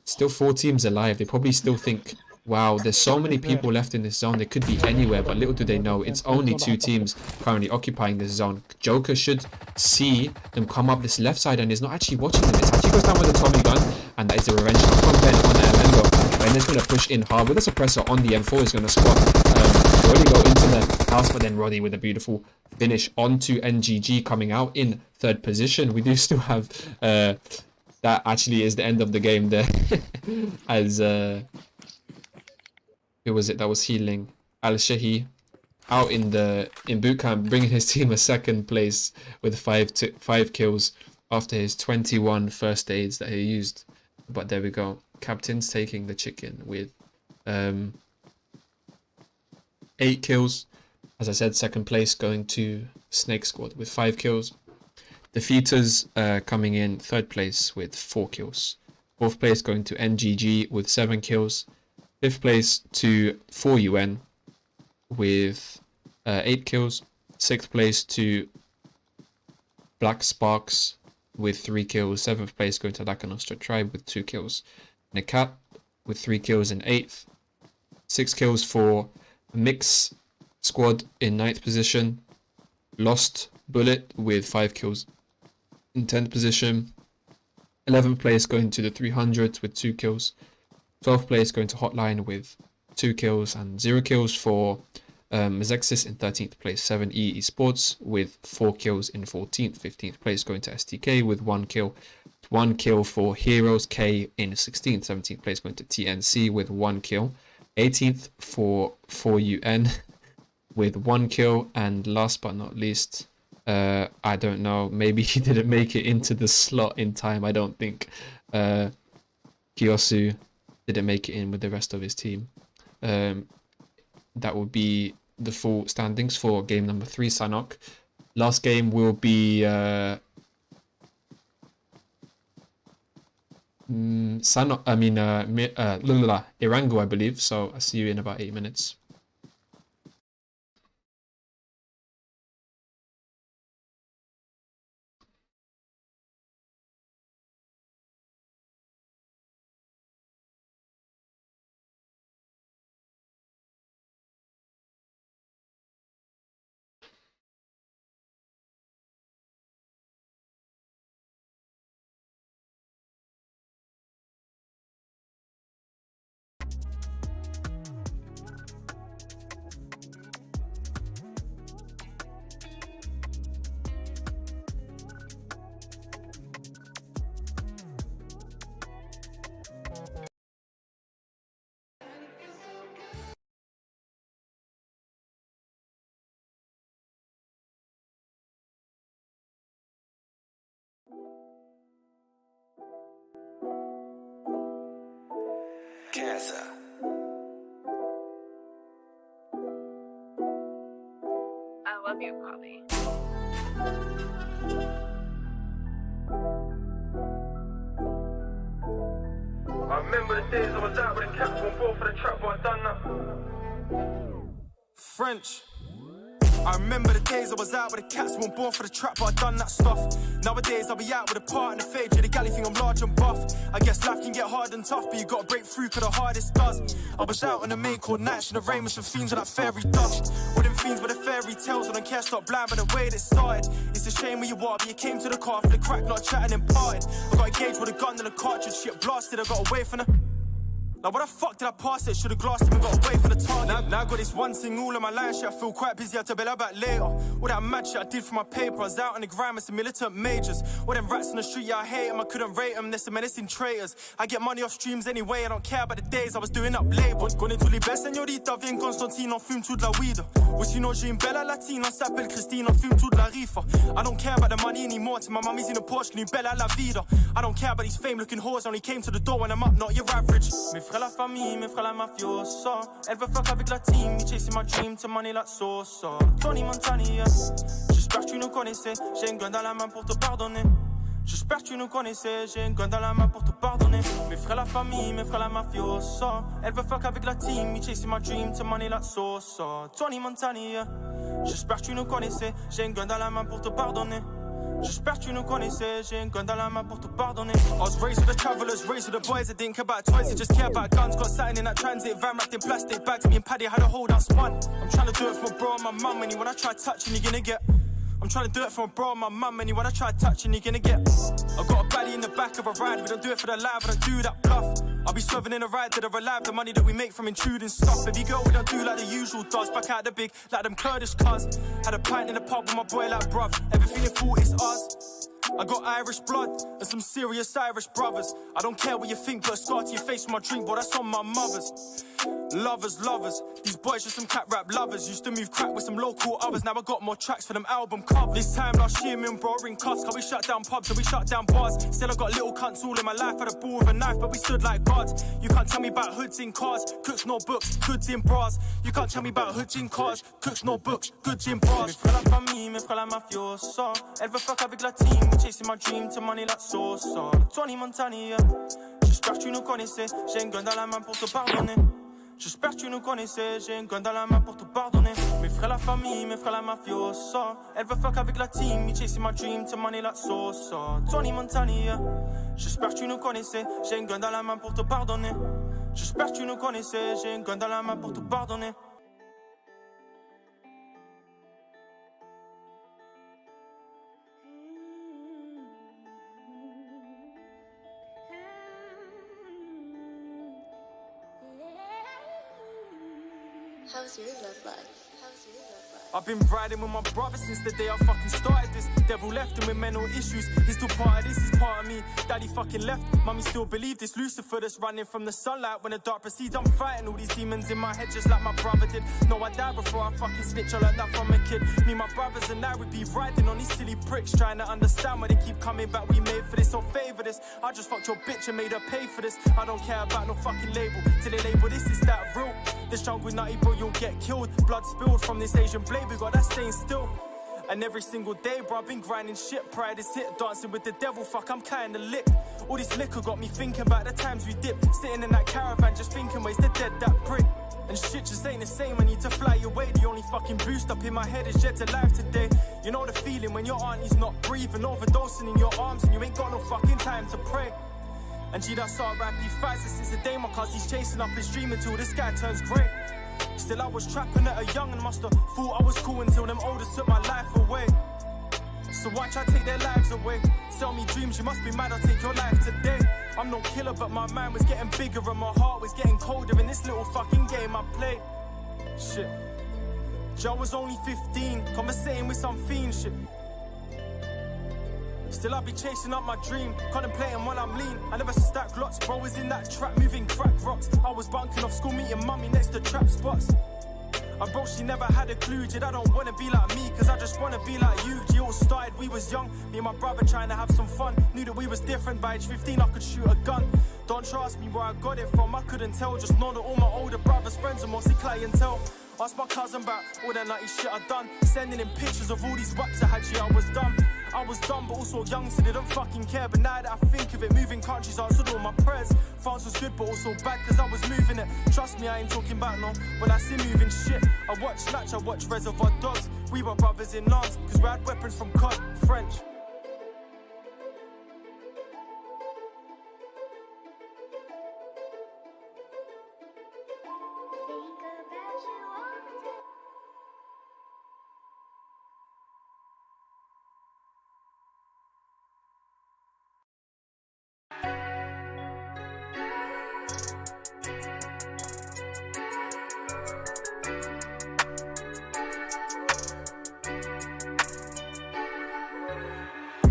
Still 4 teams alive. They probably still think, wow, there's so many people left in this zone. They could be anywhere, but little do they know, it's only 2 teams currently occupying this zone. Joker should see them come up this left side and is not actually watching them. It actually goes down with a Tommy gun, and that is the revenge shot from Ben on Erangel. Ben is going to push in hard with a suppressor on the M4. Is going to spot Roddy go into the house, but then Roddy with a beautiful finish onto NGG, coming out in 3rd position. We do still have... that actually is the end of the game there. As... who was it that was healing? Al-Shahi out in boot camp, bringing his team a 2nd place with 5 kills after his 21 first aids that he used. But there we go. Captain's taking the chicken with 8 kills. As I said, 2nd place going to SNAKESquad with 5 kills. Defeaters coming in 3rd place with 4 kills. 4th place going to NGG with 7 kills. 5th place to 4UN with 8 kills. 6th place to Black Sparks with 3 kills. 7th place going to Laka Nostra Tribe with 2 kills. Necat with 3 kills in 8th. 6 kills for Mix Squad in 9th position. Lost Bullet with 5 kills in 10th position. 11th place going to the 300 with 2 kills. 12th place going to Hotline with 2 kills, and 0 kills for Mezexis in 13th place. 7E Esports with 4 kills in 14th. 15th place going to STK with 1 kill. 1 kill for Heroes K in 16th. 17th place going to TNC with 1 kill. 18th for 4UN with 1 kill. And last but not least, I don't know, maybe he didn't make it into the slot in time. I don't think Kiyosu didn't make it in with the rest of his team. That will be the full standings for game number 3, Sanhok. Last game will be Sanhok, Erangel, I believe. So I'll see you in about 8 minutes. Cancer. love you, Poppy. I remember the days I was out with the caps on board for the trap, but I done that. French. I remember the days I was out with the cats, weren't born for the trap, but I done that stuff. Nowadays I'll be out with a part in the fade, yeah, the galley think I'm large and buff. I guess life can get hard and tough, but you gotta break through, cause the hardest does. I was out on the main called Natch, and the rain with some fiends with that fairy dust. All them fiends with the fairy tales, I don't care, stop blind by the way that it started. It's a shame where you are, but you came to the car for the crack, not chatting and parted. I got engaged with a gun and a cartridge, shit blasted, I got away from the... Like, what the fuck did I pass it? Should've glassed him and got away from the target. Now I got this one thing all in my line shit. I feel quite busy, I had to bail back later. All that mad shit I did for my paper. I was out on the grind with some militant majors. All them rats on the street, yeah, I hate them. I couldn't rate them, they're some menacing traitors. I get money off streams anyway, I don't care about the days I was doing up label. Connais tous les belles señoritas, viens Constantine, on fume tout de la weed. Ou sinon j'ai une belle latine, on s'appelle Christine, on fume tout de la rifa. I don't care about the money anymore, till my mommy's in a Porsche, une belle à la vida. I don't care about these fame looking whores, only came to the door when I'm up, not your average. Mes frères la famille, mes frère la mafiosa. Elle veut fuck avec la team, me chasing my dream to money like Sosa. Tony Montana, yeah. J'espère que tu nous connaissais, j'ai une gun dans la main pour te pardonner. J'espère que tu nous connaissais, j'ai une gun dans la main pour te pardonner. Mes frères la famille, mes frères la mafiosa. Elle veut fuck avec la team, me chasing my dream to money like Sosa. Tony Montana, yeah. J'espère que tu nous connaissais, j'ai une gun dans la main pour te pardonner. J'espère que tu nous connaissais, j'ai une gun dans la main pour te pardonner. I was raised with the travelers, raised with the boys that didn't care about toys, they just care about guns. Got something in that transit van wrapped in plastic bags. Me and Paddy had a hold out spun. I'm trying to do it for my bro and my mum, and when I try touching, you're gonna get. I'm trying to do it for my bro and my mum, and when I try touching, you're gonna get. I got a baddie in the back of a ride, we don't do it for the live, I don't do that bluff. I'll be swerving in a ride that are alive, the money that we make from intruding stuff. Baby girl, we don't do like the usual does. Back out the big, like them Kurdish cars. Had a pint in the pub with my boy like bruv. Ever feeling full, it's us. I got Irish blood and some serious Irish brothers. I don't care what you think, put a scar to your face with my drink, boy, that's on my mother's. Lovers, these boys just some cat rap lovers. Used to move crack with some local others, now I got more tracks for them album covers. This time last year, me and bro were in cuffs, cause we shut down pubs and we shut down bars. Still I got little cunts all in my life, had a ball with a knife, but we stood like guards. You can't tell me about hoods in cars, cooks no books, goods in bras. You can't tell me about hoods in cars, cooks no books, goods in bras. Mes frères la famille, mes frères la mafiosa. Elle veut fuck avec la team, we chasing my dream to money like Sosa. Tony Montana, yeah. J'espère que tu nous connaissais, j'ai une gun dans la main pour te pardonner. J'espère que tu nous connaissais, j'ai une gun dans la main pour te pardonner. Mes frères la famille, mes frères la mafiosa. Elle veut fuck avec la team, me chasing my dream to money like Sosa. Tony Montana, yeah. J'espère que tu nous connaissais, j'ai une gun dans la main pour te pardonner. J'espère que tu nous connaissais, j'ai une gun dans la main pour te pardonner. How's your love life? I've been riding with my brother since the day I fucking started this. Devil left him with mental issues. He's still part of this, he's part of me. Daddy fucking left, mummy still believed this. Lucifer that's running from the sunlight. When the dark proceeds, I'm fighting all these demons in my head just like my brother did. No, I died before I fucking snitch, I learned that from a kid. Me, my brothers and I would be riding on these silly pricks, trying to understand why they keep coming back. We made for this or favor this. I just fucked your bitch and made her pay for this. I don't care about no fucking label, till they label this is that real. This jungle nutty bro, you'll get killed. Blood spilled from this Asian blade, we got that stain still. And every single day, bro, I've been grinding shit. Pride is hit, dancing with the devil, fuck, I'm kinda lit. All this liquor got me thinking about the times we dipped. Sitting in that caravan, just thinking, ways to dead that prick. And shit just ain't the same, I need to fly away. The only fucking boost up in my head is jet alive today. You know the feeling when your auntie's not breathing, overdosing in your arms, and you ain't got no fucking time to pray. And G, that's all right, P5 since the day my cuz he's chasing up his dream until the sky turns grey. Still I was trapping at a young and musta thought I was cool until them oldest took my life away. So watch I take their lives away. Sell me dreams, you must be mad I'll take your life today. I'm no killer but my mind was getting bigger and my heart was getting colder in this little fucking game I played. Shit. Joe was only 15, conversating with some fiend shit. Still I be chasing up my dream, contemplating while I'm lean. I never stack lots, bro was in that trap moving crack rocks. I was bunking off school meeting mummy next to trap spots. And bro, she never had a clue, Jid, I don't wanna be like me, cause I just wanna be like you. G, all started, we was young, me and my brother trying to have some fun. Knew that we was different, by age 15 I could shoot a gun. Don't trust me where I got it from, I couldn't tell. Just know that all my older brothers' friends are mostly clientele. Ask my cousin about all that nutty shit I done. Sending in pictures of all these raps I had, shit I was dumb. I was dumb but also young, so they don't fucking care. But now that I think of it, moving countries answered all my prayers. France was good but also bad cause I was moving it. Trust me, I ain't talking about no. When I see moving shit, I watch Snatch, I watch Reservoir Dogs. We were brothers in arms cause we had weapons from COD, French.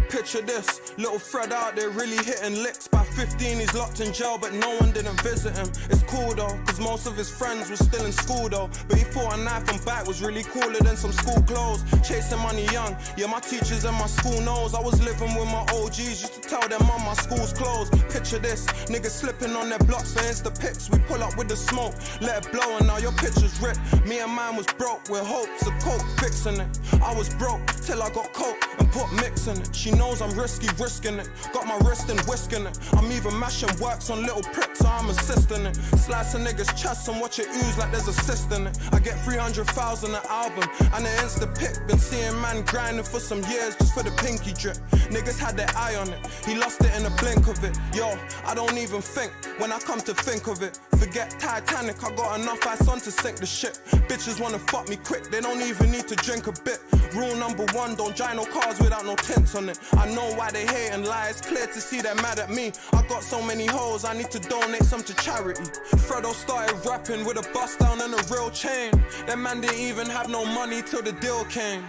Picture this, little Fred out there really hitting licks. By 15 he's locked in jail but no one didn't visit him. It's cool though, cause most of his friends were still in school though. But he thought a knife and bite was really cooler than some school clothes. Chasing money young, yeah my teachers and my school knows. I was living with my OGs, used to tell them on my school's closed. Picture this, niggas slipping on their blocks for Insta pics. We pull up with the smoke, let it blow and now your picture's ripped. Me and mine was broke with hopes of coke fixing it. I was broke till I got coke and put mix in it. She knows I'm risky, risking it. Got my wrist and whisking it. I'm even mashing works on little pricks, so I'm assisting it. Slice a nigga's chest and watch it ooze like there's a cyst in it. I get 300,000 an album and an Insta pic. Been seeing man grinding for some years just for the pinky drip. Niggas had their eye on it, he lost it in a blink of it. Yo, I don't even think when I come to think of it. Forget Titanic, I got enough ice on to sink the ship. Bitches wanna fuck me quick, they don't even need to drink a bit. Rule number one, don't drive no cars without no tints on it. I know why they hate and lie, it's clear to see they're mad at me. I got so many hoes, I need to donate some to charity. Fredo started rapping with a bust down and a real chain. That man didn't even have no money till the deal came.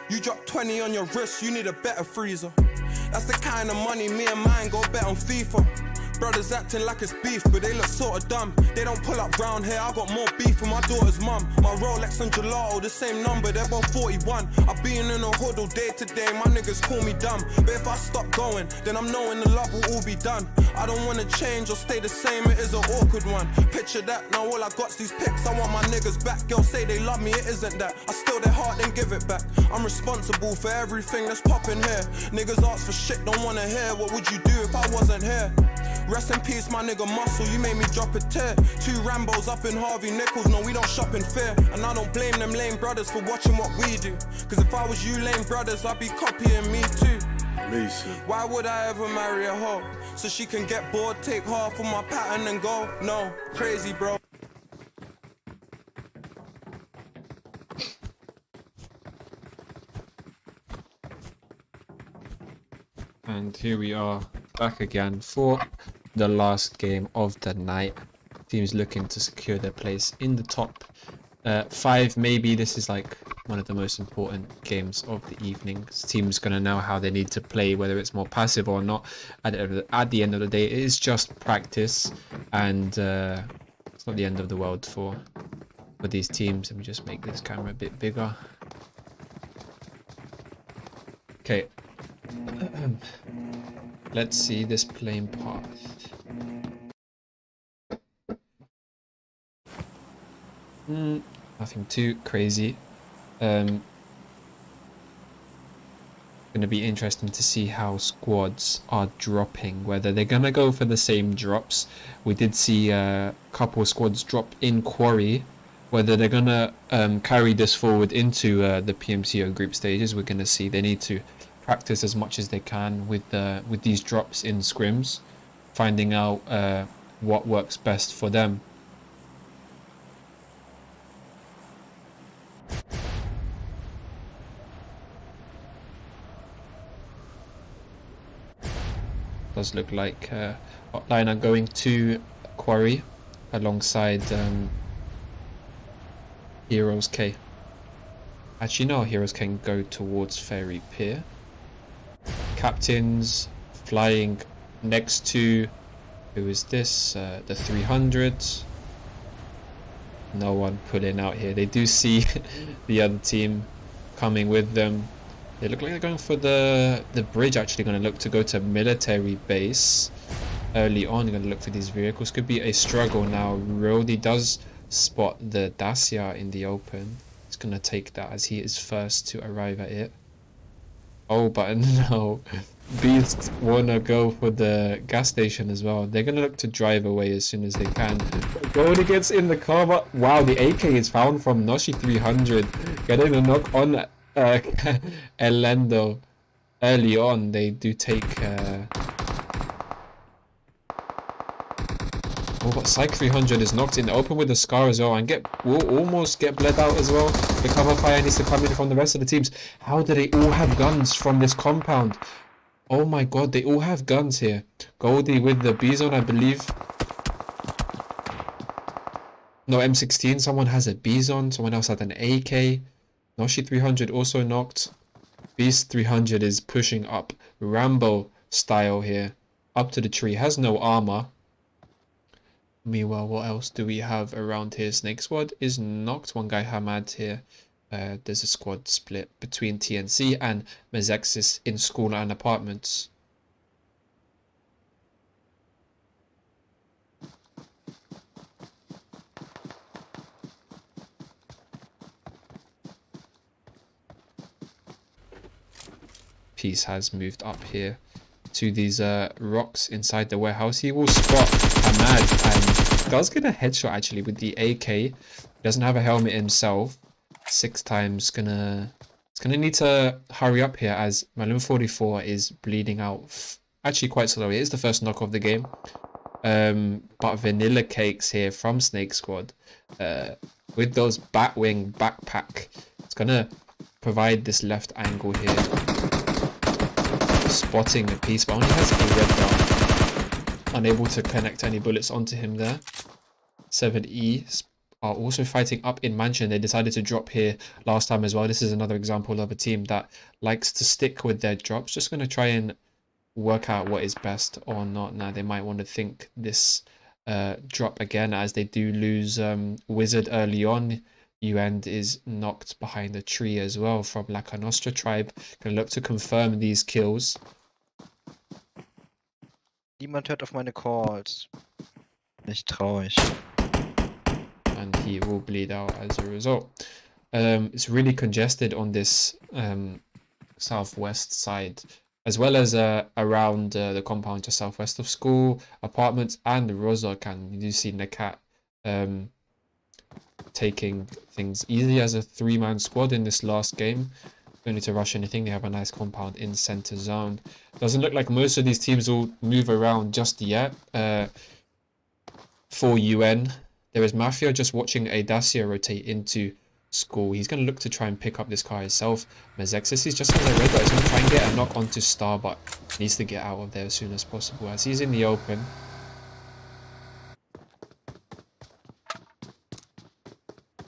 You drop 20 on your wrist, you need a better freezer. That's the kind of money me and mine go bet on FIFA. Brothers acting like it's beef, but they look sorta dumb. They don't pull up round here, I got more beef with my daughter's mum. My Rolex and gelato, the same number, they're both 41. I've been in a hood all day today, my niggas call me dumb. But if I stop going, then I'm knowing the love will all be done. I don't wanna change or stay the same, it is an awkward one. Picture that, now all I got's these pics, I want my niggas back. Girls say they love me, it isn't that. I steal their heart, then give it back. I'm responsible for everything that's popping here. Niggas ask for shit, don't wanna hear. What would you do if I wasn't here? Rest in peace, my nigga Muscle, you made me drop a tear. 2 Rambos up in Harvey Nichols, no we don't shop in fear. And I don't blame them lame brothers for watching what we do. Cause if I was you lame brothers, I'd be copying me too. Why would I ever marry a hoe? So she can get bored, take half of my pattern and go? No, crazy bro. And here we are back again for the last game of the night. Teams looking to secure their place in the top 5 maybe. This is like one of the most important games of the evening. Teams gonna know how they need to play, whether it's more passive or not. At the end of the day, it is just practice, and it's not the end of the world for these teams. Let me just make this camera a bit bigger. Okay. Let's see this playing path. Nothing too crazy. Gonna be interesting to see how squads are dropping, whether they're gonna go for the same drops. We did see a couple of squads drop in Quarry. Whether they're gonna carry this forward into the PMCO group stages, we're gonna see. They need to practice as much as they can with these drops in scrims, finding out what works best for them. Does look like Hotline are going to Quarry alongside Heroes K. Actually no, Heroes can go towards Ferry Pier. Captains flying next to, who is this? The 300. No one pulling out here. They do see the other team coming with them. They look like they're going for the bridge. Actually going to look to go to military base early on. They're going to look for these vehicles. Could be a struggle now. Rody does spot the Dacia in the open. He's gonna take that as he is first to arrive at it. Oh, but no. Beast wanna go for the gas station as well. They're gonna look to drive away as soon as they can. Goldie gets in the car, but wow, the AK is found from Noshi 300. Getting a knock on Elendo. Early on, they do take oh, but Psych 300 is knocked in the open with the Scar as well, and will almost get bled out as well. The cover fire needs to come in from the rest of the teams. How do they all have guns from this compound? Oh my god, they all have guns here. Goldie with the B-zone, I believe. No, M16, someone has a B-zone, someone else had an AK. Noshi 300 also knocked. Beast 300 is pushing up Rambo style here. Up to the tree, has no armor. Meanwhile, what else do we have around here? SNAKESquad is knocked. One guy Hamad here. There's a squad split between TNC and Mezexis in school and apartments. Peace has moved up here to these rocks inside the warehouse. He will spot Hamad and does get a headshot actually with the AK. Doesn't have a helmet himself. 6 times. It's gonna need to hurry up here as Malum 44 is bleeding out actually quite slowly. It is the first knock of the game. But Vanilla Cakes here from SNAKESquad with those Batwing backpack. It's gonna provide this left angle here. Spotting a piece, but only has a red dot. Unable to connect any bullets onto him there. 7E are also fighting up in Mansion. They decided to drop here last time as well. This is another example of a team that likes to stick with their drops. Just going to try and work out what is best or not. Now they might want to think this drop again as they do lose Wizard early on. Uend is knocked behind a tree as well from La Canostra tribe. Can look to confirm these kills. Niemand hört auf meine Calls. Nicht traurig. And he will bleed out as a result. It's really congested on this southwest side, as well as around the compound just southwest of school, apartments, and Rozokan. You do see Necat taking things easy as a 3-man squad in this last game. Don't need to rush anything. They have a nice compound in center zone. Doesn't look like most of these teams will move around just yet. For UN, there is Mafia just watching a Dacia rotate into school. He's going to look to try and pick up this car himself. Mezexis, he's just has a red dot. He's going to try and get a knock onto Star, but needs to get out of there as soon as possible as he's in the open.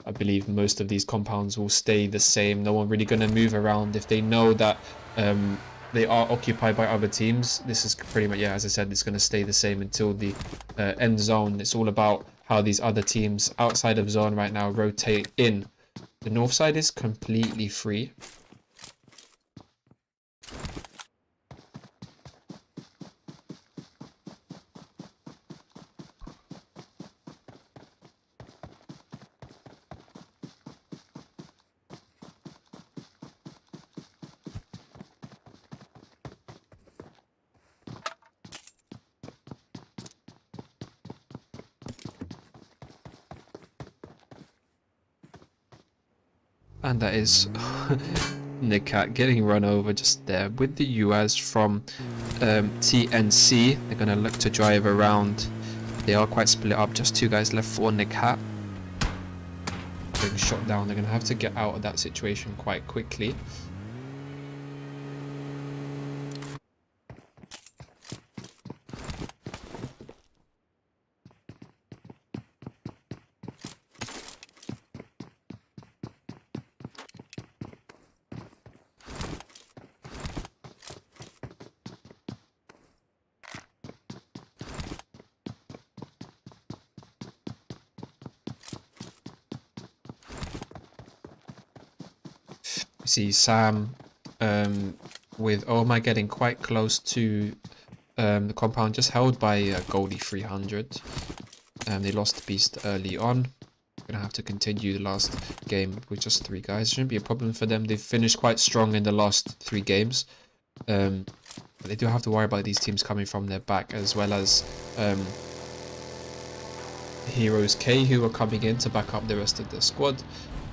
I believe most of these compounds will stay the same. No one really going to move around if they know that they are occupied by other teams. This is pretty much, yeah, as I said, it's going to stay the same until the end zone. It's all about how these other teams outside of zone right now rotate in. The north side is completely free. And that is Necat getting run over just there with the US from TNC. They're going to look to drive around. They are quite split up. Just 2 guys left for Necat. Being shot down. They're going to have to get out of that situation quite quickly. See Sam with Omar getting quite close to the compound, just held by Goldie 300. They lost Beast early on. gonna have to continue the last game with just 3 guys. Shouldn't be a problem for them. They've finished quite strong in the last 3 games. But they do have to worry about these teams coming from their back, as well as Heroes K, who are coming in to back up the rest of the squad.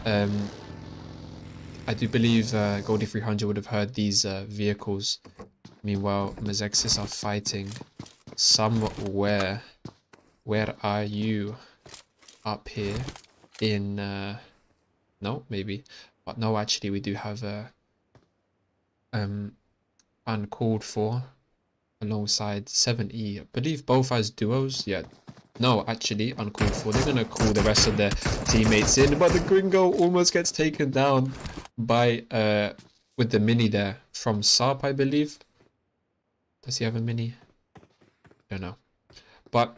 I do believe Goldie 300 would have heard these vehicles. Meanwhile, Mezexis are fighting somewhere. Where are you? Up here in no, maybe, but no, actually we do have a uncalled for alongside 7E. I believe both as duos. Yeah, no, actually uncalled for. They're gonna call the rest of their teammates in, but the Gringo almost gets taken down by with the mini there from Sarp, I believe. Does he have a mini? Don't know. But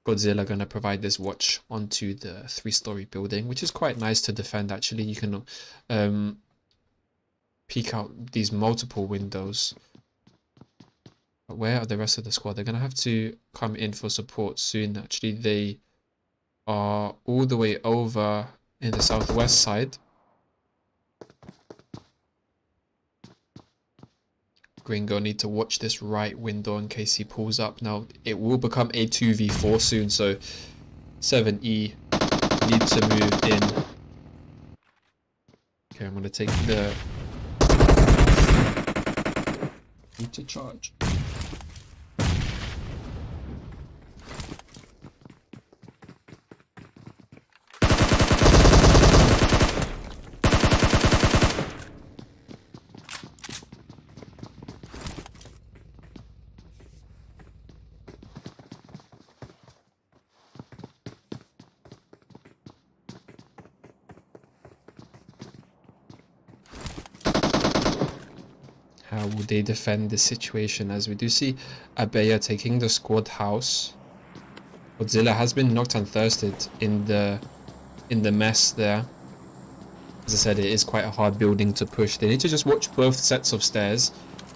Godzilla gonna provide this watch onto the 3-story building, which is quite nice to defend. Actually, you can peek out these multiple windows. But where are the rest of the squad? They're gonna have to come in for support soon. Actually, they are all the way over in the southwest side. Gringo need to watch this right window in case he pulls up. Now, it will become a 2v4 soon, so 7E need to move in. Okay, I'm going to take the... Need to charge. How will they defend this situation, as we do see Abeya taking the squad house. Godzilla has been knocked and thirsted in the mess there. As I said, it is quite a hard building to push. They need to just watch both sets of stairs.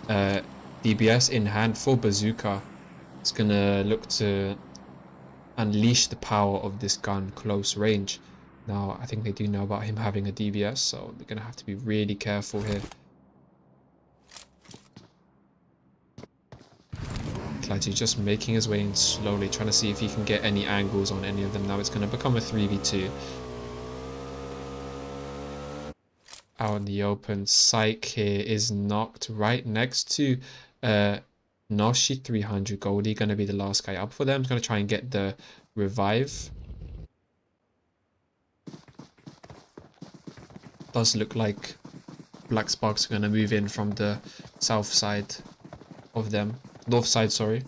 DBS in hand for Bazooka. It's gonna look to unleash the power of this gun close range. Now, I think they do know about him having a DBS, so they're gonna have to be really careful here. Clatty just making his way in slowly, trying to see if he can get any angles on any of them. Now it's going to become a 3v2. Out in the open, Psych here is knocked right next to Noshi 300. Goldie going to be the last guy up for them. He's going to try and get the revive. Does look like Black Sparks are going to move in from the south side of them. North side, sorry.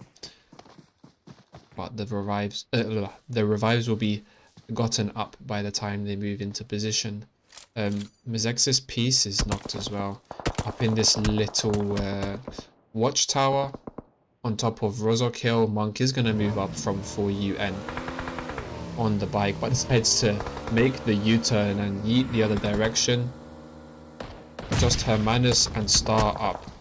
But the revives will be gotten up by the time they move into position. Mezexis piece is knocked as well. Up in this little watchtower on top of Rozok Hill. Monk is going to move up from 4UN on the bike, but decides to make the U-turn and yeet the other direction. Just Hermanus and Star up.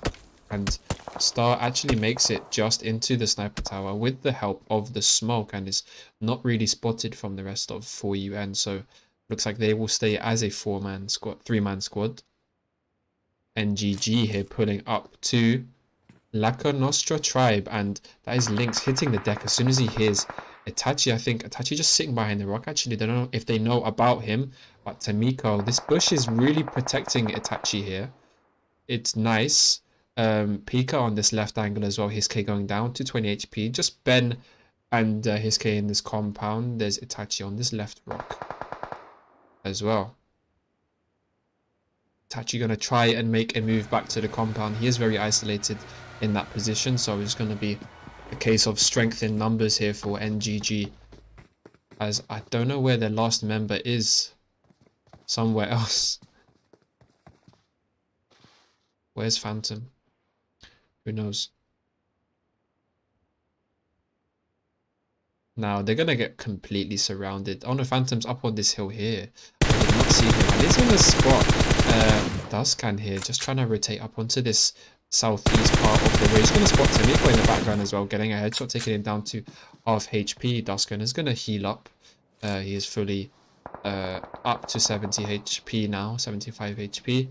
And Star actually makes it just into the sniper tower with the help of the smoke, and is not really spotted from the rest of 4UN. So looks like they will stay as a 3-man squad. NGG here pulling up to Laka Nostra tribe, and that is Lynx hitting the deck as soon as he hears Itachi. I think Itachi just sitting behind the rock. Actually, they don't know if they know about him, but Tamiko, this bush is really protecting Itachi here. It's nice. Pika on this left angle as well. His K going down to 20 HP. Just Ben and his K in this compound. There's Itachi on this left rock as well. Itachi going to try and make a move back to the compound. He is very isolated in that position, so it's going to be a case of strength in numbers here for NGG, as I don't know where their last member is. Somewhere else. Where's Phantom? Who knows? Now they're gonna get completely surrounded. Oh no, Phantom's up on this hill here. I did not see him. And he's gonna spot Duskan here, just trying to rotate up onto this southeast part of the ridge. He's gonna spot Tamiko in the background as well, getting a headshot, taking him down to half HP. Duskan is gonna heal up. He is fully up to 70 HP now, 75 HP.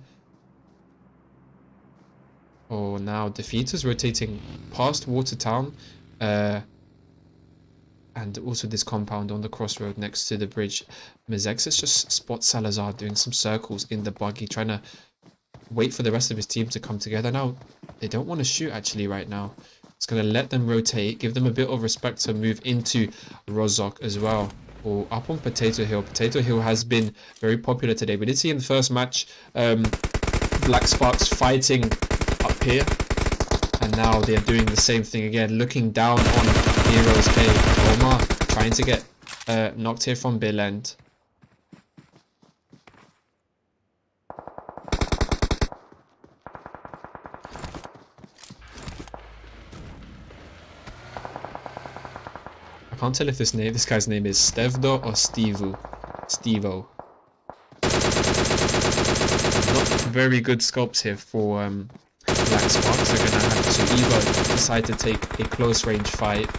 Oh, now Defeater's rotating past Watertown, and also this compound on the crossroad next to the bridge. Mezexis just spots Salazar doing some circles in the buggy, trying to wait for the rest of his team to come together. Now, they don't want to shoot actually right now. It's going to let them rotate, give them a bit of respect to move into Rozok as well. Or up on Potato Hill. Potato Hill has been very popular today. We did see in the first match, Black Sparks fighting up here, and now they're doing the same thing again, looking down on Heroes K. Omar trying to get knocked here from Bill End. I can't tell if this guy's name is Stevdo or Stevo. Not very good scopes here for Black Sparks. They're gonna have to either decide to take a close range fight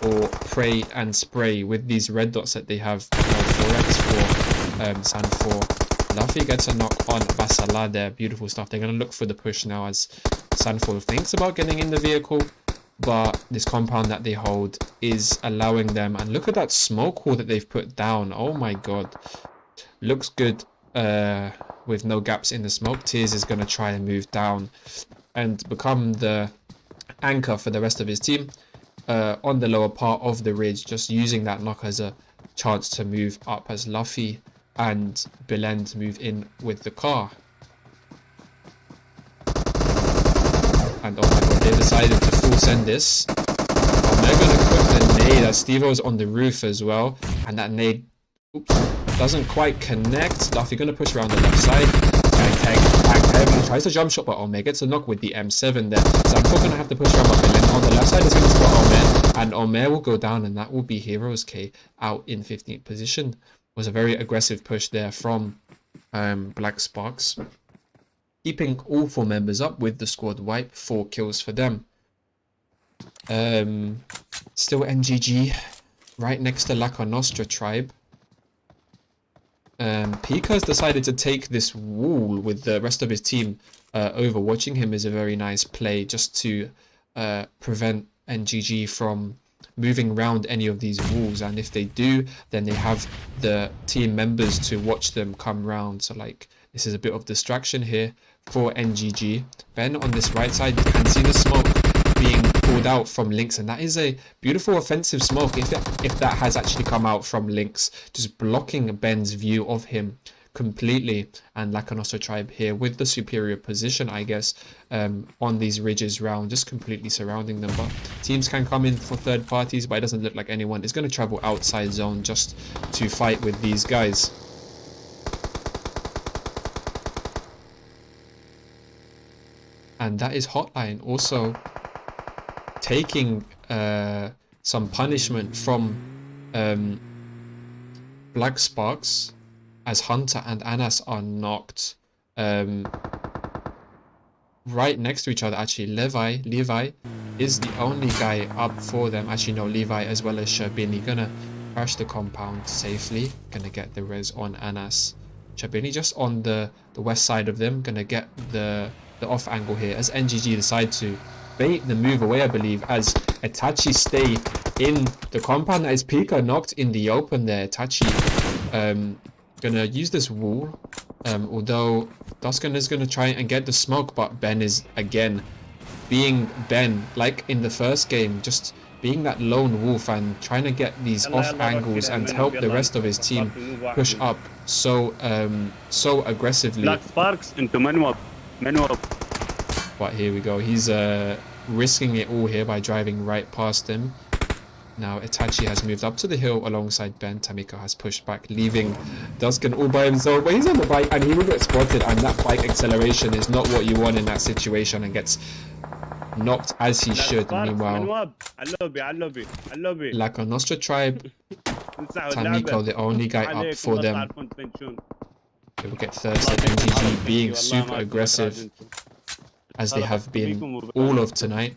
or pray and spray with these red dots that they have. 4x for San 4. Luffy gets a knock on Basala there. Beautiful stuff. They're gonna look for the push now as San 4 thinks about getting in the vehicle, but this compound that they hold is allowing them. And look at that smoke wall that they've put down. Oh my god, looks good with no gaps in the smoke. Tears is going to try and move down and become the anchor for the rest of his team on the lower part of the ridge, just using that knock as a chance to move up as Luffy and Bilend move in with the car. And oh my god, they decided to full send this. Oh, they're going to put the nade as Stevo's on the roof as well. And that nade, oops, doesn't quite connect. Luffy going to push around the left side. Tag heavy, tries to jump shot, but Ome gets a knock with the M7 there. Sanhok going to have to push around, but Bilend on the left side is going to spot Ome. And Ome will go down, and that will be Heroes K out in 15th position. Was a very aggressive push there from Black Sparks, keeping all 4 members up with the squad wipe. 4 kills for them. Still NGG right next to Laca Nostra tribe. Pika's decided to take this wall with the rest of his team over. Watching him is a very nice play, just to prevent NGG from moving around any of these walls, and if they do, then they have the team members to watch them come round. So like, this is a bit of distraction here for NGG. Ben on this right side, you can see the smoke being pulled out from Lynx, and that is a beautiful offensive smoke if that has actually come out from Lynx, just blocking Ben's view of him completely. And Laca Nostra tribe here with the superior position, I guess, on these ridges round, just completely surrounding them. But teams can come in for third parties, but it doesn't look like anyone is going to travel outside zone just to fight with these guys. And that is Hotline also taking some punishment from Black Sparks, as Hunter and Anas are knocked right next to each other. Actually, Levi is the only guy up for them. Actually, no, Levi as well as Shabini gonna crash the compound safely. Gonna get the res on Anas. Shabini just on the west side of them, gonna get the off angle here as NGG decide to bait the move away, I believe, as Itachi stay in the compound. That is Pika knocked in the open there. Itachi gonna use this wall, although Duskin is gonna try and get the smoke, but Ben is again being Ben, like in the first game, just being that lone wolf and trying to get these off angles and help the rest of his team push up so aggressively. Black Sparks into Manuab. But here we go, he's risking it all here by driving right past him. Now Itachi has moved up to the hill alongside Ben. Tamiko has pushed back, leaving Duskin all by himself. But he's on the bike and he will get spotted, and that bike acceleration is not what you want in that situation, and gets knocked as he should. Meanwhile, Laca Nostra tribe, Tamiko the only guy up for them. They will get thirsty. NGG being super aggressive as they have been all of tonight.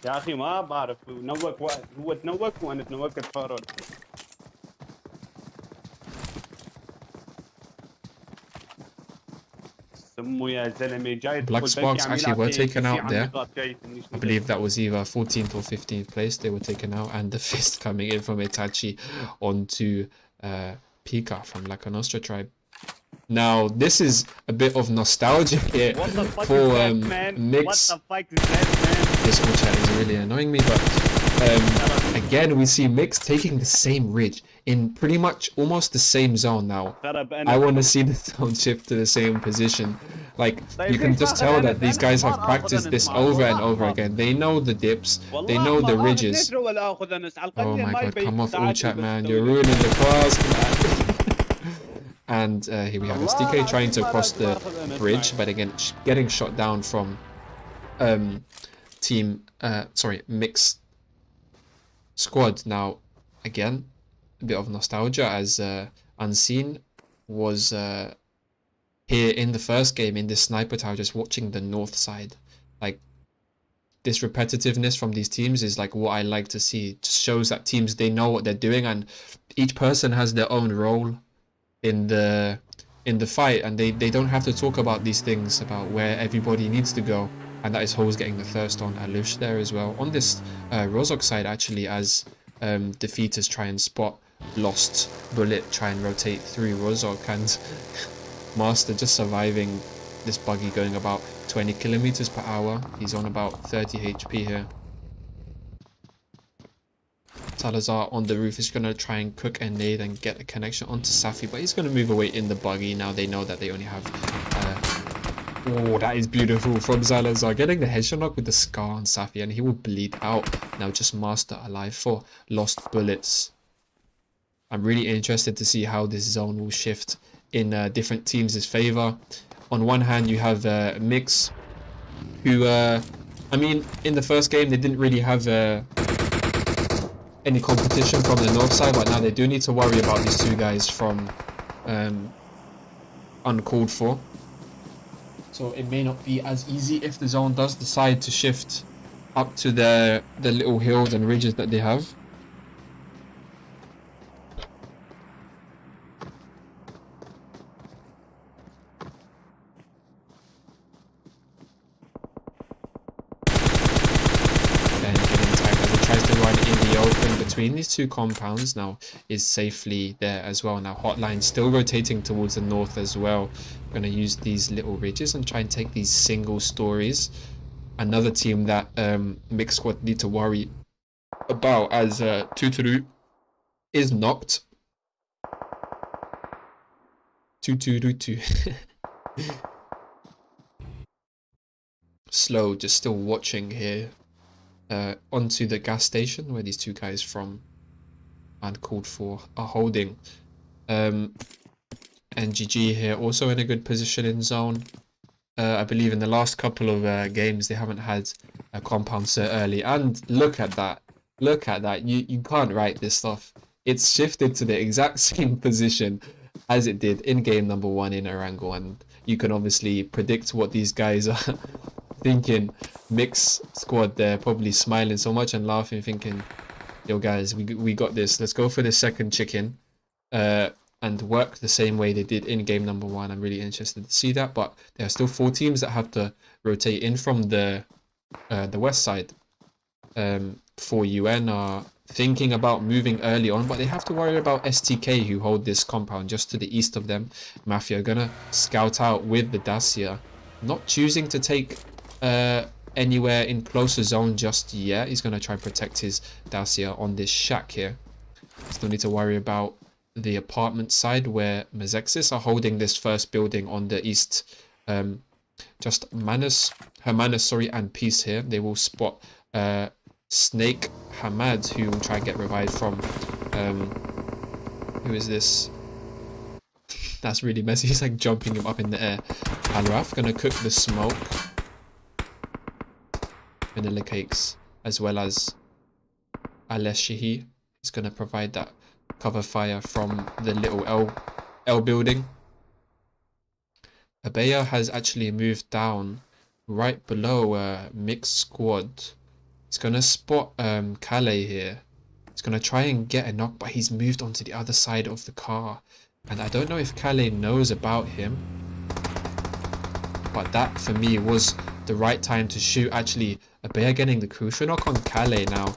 يا اخي ما بعرف نوك هو تنوك وانا تنوكت فارون. سمو يا زلمه جاي Black Sparks actually were taken out there. I believe that was either 14th or 15th place they were taken out, and the fist coming in from Itachi onto Pika from La Nostra tribe. Now this is a bit of nostalgia here for Mix. This all chat is really annoying me, but again we see Mix taking the same ridge in pretty much almost the same zone now. I want to see the zone shift to the same position. Like, you can just tell that these guys have practiced this over and over again. They know the dips, they know the ridges. Oh my god, come off all chat, man, you're ruining the class, man. And here we have SDK trying to cross the bridge, but again getting shot down from Mix Squad. Now again a bit of nostalgia, as Unseen was here in the first game in this sniper tower just watching the north side. Like, this repetitiveness from these teams is like what I like to see. It just shows that teams, they know what they're doing, and each person has their own role in the fight, and they don't have to talk about these things about where everybody needs to go. And that is Holes getting the thirst on Alush there as well. On this Rozok side, actually, as defeaters try and spot Lost Bullet, try and rotate through Rozok, and Master just surviving this buggy going about 20 kilometers per hour. He's on about 30 HP here. Salazar on the roof is going to try and cook a nade and get a connection onto Safi, but he's going to move away in the buggy. Now they know that they only have oh, that is beautiful from Salazar, getting the headshot knock with the scar on Safi, and he will bleed out. Now just Master alive for Lost Bullets. I'm really interested to see how this zone will shift in different teams' favor. On one hand, you have Mix, who I mean, in the first game they didn't really have any competition from the north side, but now they do need to worry about these two guys from Uncalled For. So it may not be as easy if the zone does decide to shift up to the little hills and ridges that they have. Between these two compounds now is safely there as well. Now Hotline still rotating towards the north as well. Going to use these little ridges and try and take these single stories. Another team that Mixed Squad need to worry about, as Tuturu is knocked. Tuturutu. Slow just still watching here. Onto the gas station where these two guys from Uncalled For are holding. NGG here also in a good position in zone. I believe in the last couple of games they haven't had a compound so early, and look at that, you can't write this stuff. It's shifted to the exact same position as it did in game number 1 in Erangel, and you can obviously predict what these guys are thinking. Mix Squad, they're probably smiling so much and laughing, thinking, yo guys, we got this, let's go for the second chicken and work the same way they did in game number 1. I'm really interested to see that, but there are still 4 teams that have to rotate in from the west side. 4 UN are thinking about moving early on, but they have to worry about STK, who hold this compound just to the east of them. Mafia gonna scout out with the Dacia, not choosing to take anywhere in closer zone just yet. He's going to try and protect his Dacia on this shack here. Still need to worry about the apartment side where Mezexis are holding this first building on the east. Just Hermanus, and Peace here. They will spot Snake Hamad, who will try and get revived from who is this? That's really messy. He's like jumping him up in the air. Alraf gonna cook the smoke. Vanilla cakes, as well as Aleshihi is going to provide that cover fire from the little L building. Abeya has actually moved down right below Mixed Squad. He's gonna spot Calais here. He's gonna try and get a knock, but he's moved onto the other side of the car. And I don't know if Calais knows about him. But that, for me, was the right time to shoot. Actually, Abea getting the crucial knock on Calais now.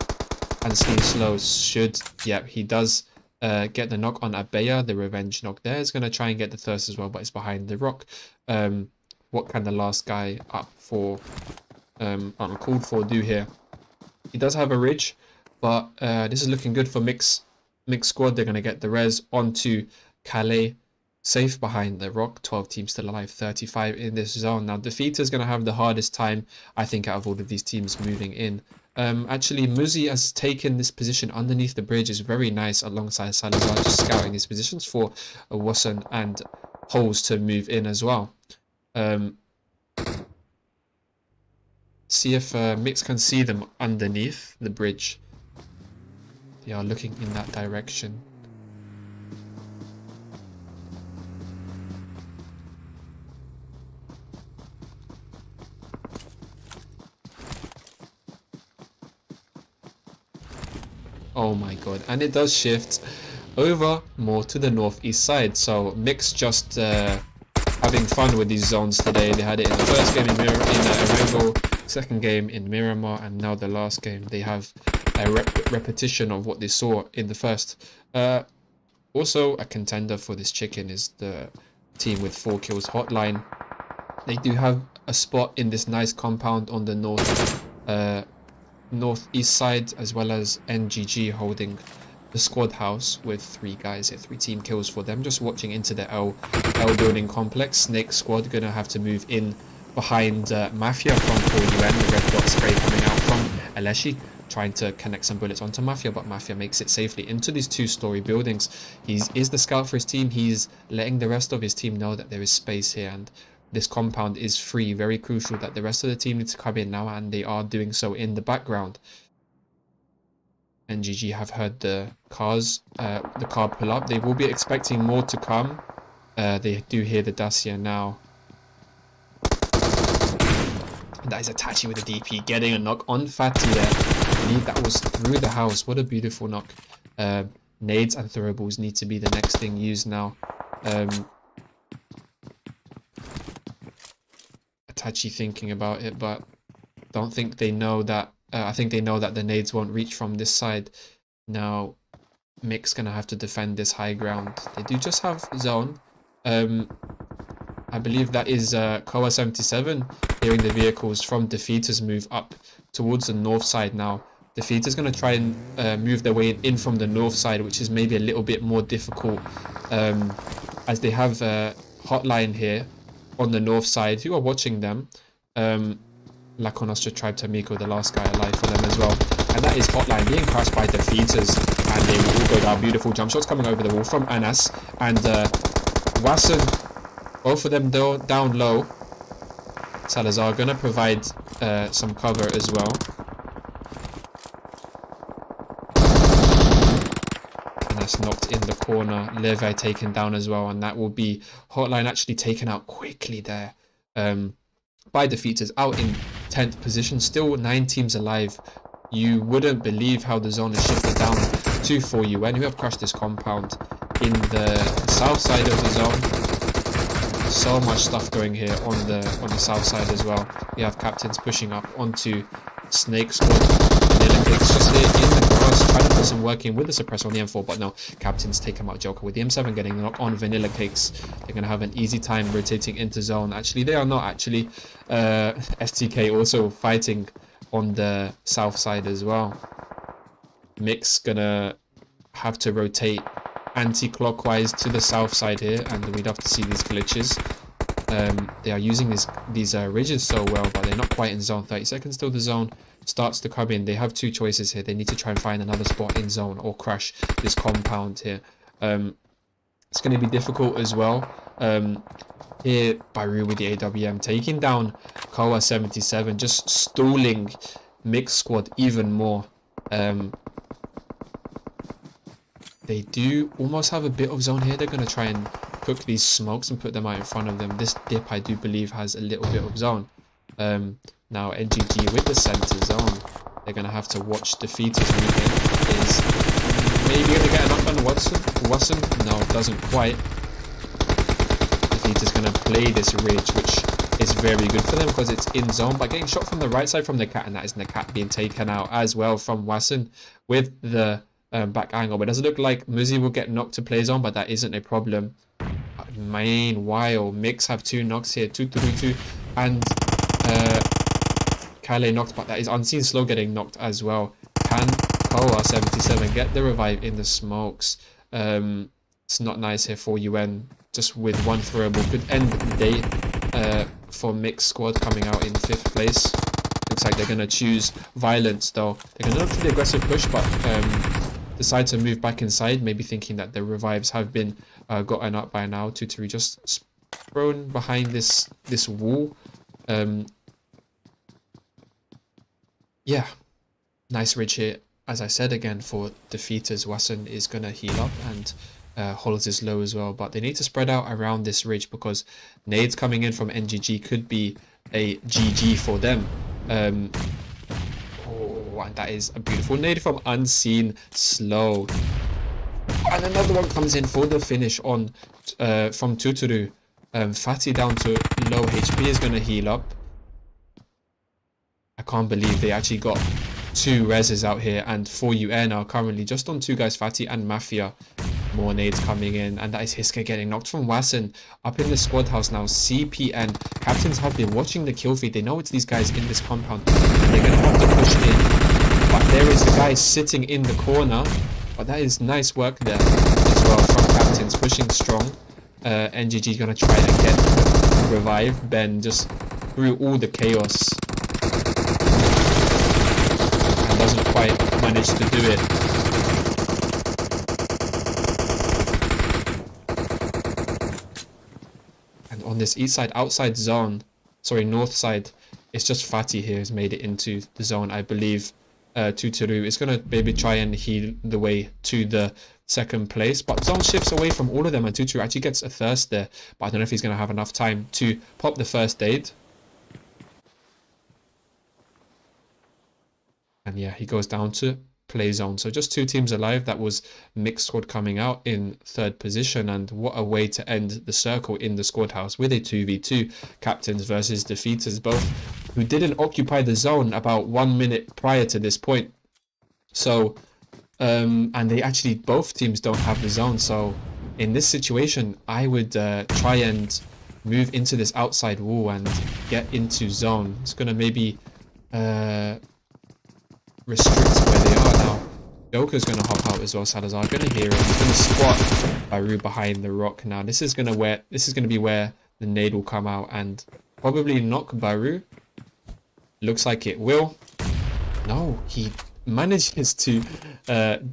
And Steve Slow should... Yep, he does get the knock on Abea. The revenge knock there is going to try and get the thirst as well, but it's behind the rock. What can the last guy up for... uncalled for do here? He does have a ridge, but this is looking good for Mix Squad. They're going to get the res onto Calais. Safe behind the rock. 12 teams still alive, 35 in this zone. Now, Defeater's going to have the hardest time, I think, out of all of these teams moving in. Actually, Muzi has taken this position underneath the bridge. Is very nice alongside Salazar, just scouting his positions for Wasson and Holes to move in as well. See if Mix can see them underneath the bridge. They are looking in that direction. Oh my god, and it does shift over more to the northeast side. So Mix just having fun with these zones today. They had it in the first game in Erangel, second game in Mirimar, and now the last game. They have a repetition of what they saw in the first. Also, a contender for this chicken is the team with 4 kills, Hotline. They do have a spot in this nice compound on the northeast side, as well as NGG holding the squad house with 3 guys here, 3 team kills for them. Just watching into the L building complex. SNAKESquad gonna have to move in behind Mafia from 4UN. The red dot spray coming out from Aleshi, trying to connect some bullets onto Mafia, but Mafia makes it safely into these 2-story buildings. He is the scout for his team. He's letting the rest of his team know that there is space here, and this compound is free. Very crucial that the rest of the team need to come in now, and they are doing so in the background. NGG have heard the car pull up. They will be expecting more to come. They do hear the Dacia now. And that is Itachi with a DP, getting a knock on Fatty there. I believe that was through the house. What a beautiful knock. Nades and throwables need to be the next thing used now. Itachi thinking about it, but don't think they know that. I think they know that the nades won't reach from this side. Now, Mix gonna have to defend this high ground. They do just have zone. I believe that is Koa 77 hearing the vehicles from Defeaters move up towards the north side now. Defeaters gonna try and move their way in from the north side, which is maybe a little bit more difficult, as they have Hotline here on the north side who are watching them. Laconostra Tribe Tamiko, the last guy alive for them as well. And that is Hotline being crashed by Defeaters, and they will go down. Beautiful jump shots coming over the wall from Anas and Wasson. Both of them down low. Salazar gonna provide some cover as well. And that's knocked in the corner. Levi taken down as well, and that will be Hotline actually taken out quickly there by Defeaters, out in 10th position. Still 9 teams alive. You wouldn't believe how the zone is shifted down to 4UN, who have crushed this compound in the south side of the zone. So much stuff going here on the south side as well. We have captains pushing up onto SNAKESquad. VanillaCakes just here in the grass, trying to put some work in with the suppressor on the M4, but no, captains take him out. Joker with the M7 getting the knock on VanillaCakes. They're going to have an easy time rotating into zone. Actually, they are not actually. STK also fighting on the south side as well. Mix gonna have to rotate anti-clockwise to the south side here, and we'd have to see these glitches. They are using these ridges so well, but they're not quite in zone. 30 seconds till the zone starts to come in. They have 2 choices here. They need to try and find another spot in zone or crash this compound here. It's going to be difficult as well. Here, Baru with the AWM taking down Koa 77, just stalling MixSquad even more. They do almost have a bit of zone here. They're going to try and cook these smokes and put them out in front of them. This dip, I do believe, has a little bit of zone. Now, NGG with the center zone. they're going to have to watch Defeaters move in. Is maybe going to get a knock on Watson? No, it doesn't quite. Defeaters going to play this ridge, which is very good for them because it's in zone, but getting shot from the right side from NeCat, and that is NeCat being taken out as well from Watson with the back angle. But it doesn't look like Muzi will get knocked to play zone, but that isn't a problem. Meanwhile, Mix have 2 knocks here, 2-3-2, and Kale knocked, but that is Unseen Slow getting knocked as well. Can Koa 77 get the revive in the smokes? It's not nice here for UN, just with 1 throwable. Could end the day for Mix squad coming out in 5th place. Looks like they're going to choose Violence though. They're going to look for the aggressive push, but decide to move back inside, maybe thinking that the revives have been gotten up by now. 2-3 just thrown behind this wall. Yeah, nice ridge here. As I said again, for Defeaters, Wasson is going to heal up and holds his low as well. But they need to spread out around this ridge because nades coming in from NGG could be a GG for them. And that is a beautiful nade from Unseen Slow. And another one comes in for the finish on from Tuturu. Fatty down to low HP is going to heal up. I can't believe they actually got 2 reses out here, and 4UN are currently just on 2 guys, Fatty and Mafia. More nades coming in, and that is Hiske getting knocked from Wasson. Up in the squad house now, CPN. Captains have been watching the kill feed. They know it's these guys in this compound. They're going to have to push in. But there is the guy sitting in the corner. But that is nice work there as well from Captains, pushing strong. NGG is going to try and get the revive. Ben just through all the chaos. And doesn't quite manage to do it. On this east side, outside zone, sorry, north side, it's just Fatty here has made it into the zone. I believe Tuturu is going to maybe try and heal the way to the 2nd place, but zone shifts away from all of them, and Tuturu actually gets a thirst there, but I don't know if he's going to have enough time to pop the first aid. And yeah, he goes down to play zone. So just 2 teams alive. That was Mixed squad coming out in 3rd position, and what a way to end the circle in the squad house with a 2v2. Captains versus Defeaters, both who didn't occupy the zone about 1 minute prior to this point. So and they actually, both teams don't have the zone, so in this situation I would try and move into this outside wall and get into zone. It's gonna maybe restricts where they are now. Joker's going to hop out as well. Salazar going to hear it. He's going to squat Baru behind the rock. Now this is going to be where the nade will come out and probably knock Baru. Looks like it will. No, he manages to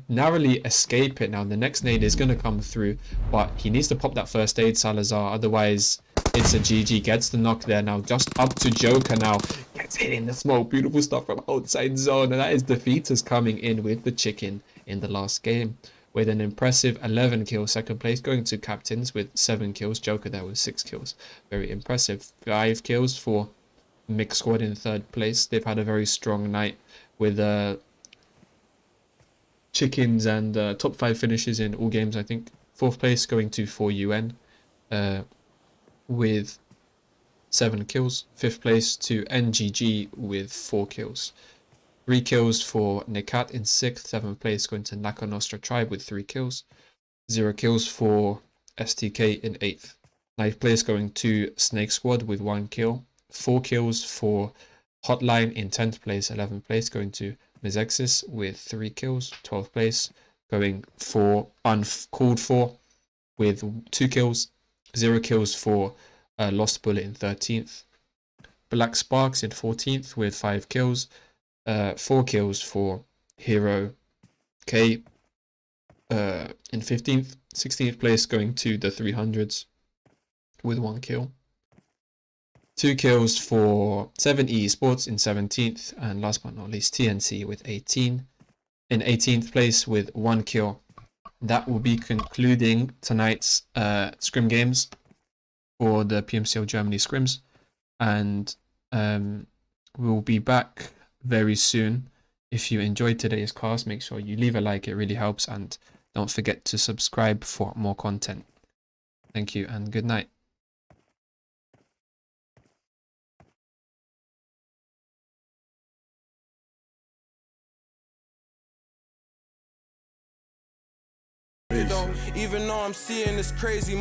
narrowly escape it. Now the next nade is going to come through, but he needs to pop that first aid, Salazar, otherwise it's a GG. Gets the knock there. Now just up to Joker now. Gets hit in the smoke. Beautiful stuff from outside zone. And that is Defeaters coming in with the chicken in the last game. With an impressive 11 kills. 2nd place going to Captains with 7 kills. Joker there with 6 kills. Very impressive. 5 kills for Mixed squad in 3rd place. They've had a very strong night with chickens and top 5 finishes in all games, I think. 4th place going to 4UN. With 7 kills. 5th place to NGG with 4 kills. 3 kills for Necat in 6th. 7th place going to Naka Nostra Tribe with 3 kills. 0 kills for STK in 8th. 9th place going to SNAKESquad with 1 kill. 4 kills for Hotline in 10th place. 11th place going to Mezexis with 3 kills. 12th place going for Uncalled For with 2 kills. 0 kills for Lost Bullet in 13th. Black Sparks in 14th with 5 kills. 4 kills for Hero K in 15th. 16th place going to the 300s with 1 kill. 2 kills for 7E Sports in 17th. And last but not least, TNC with 18. In 18th place with 1 kill. That will be concluding tonight's scrim games for the PMCO Germany scrims, and we'll be back very soon If you enjoyed today's class, make sure you leave a like, it really helps, and don't forget to subscribe for more content. Thank you and good night. Even though I'm seeing this crazy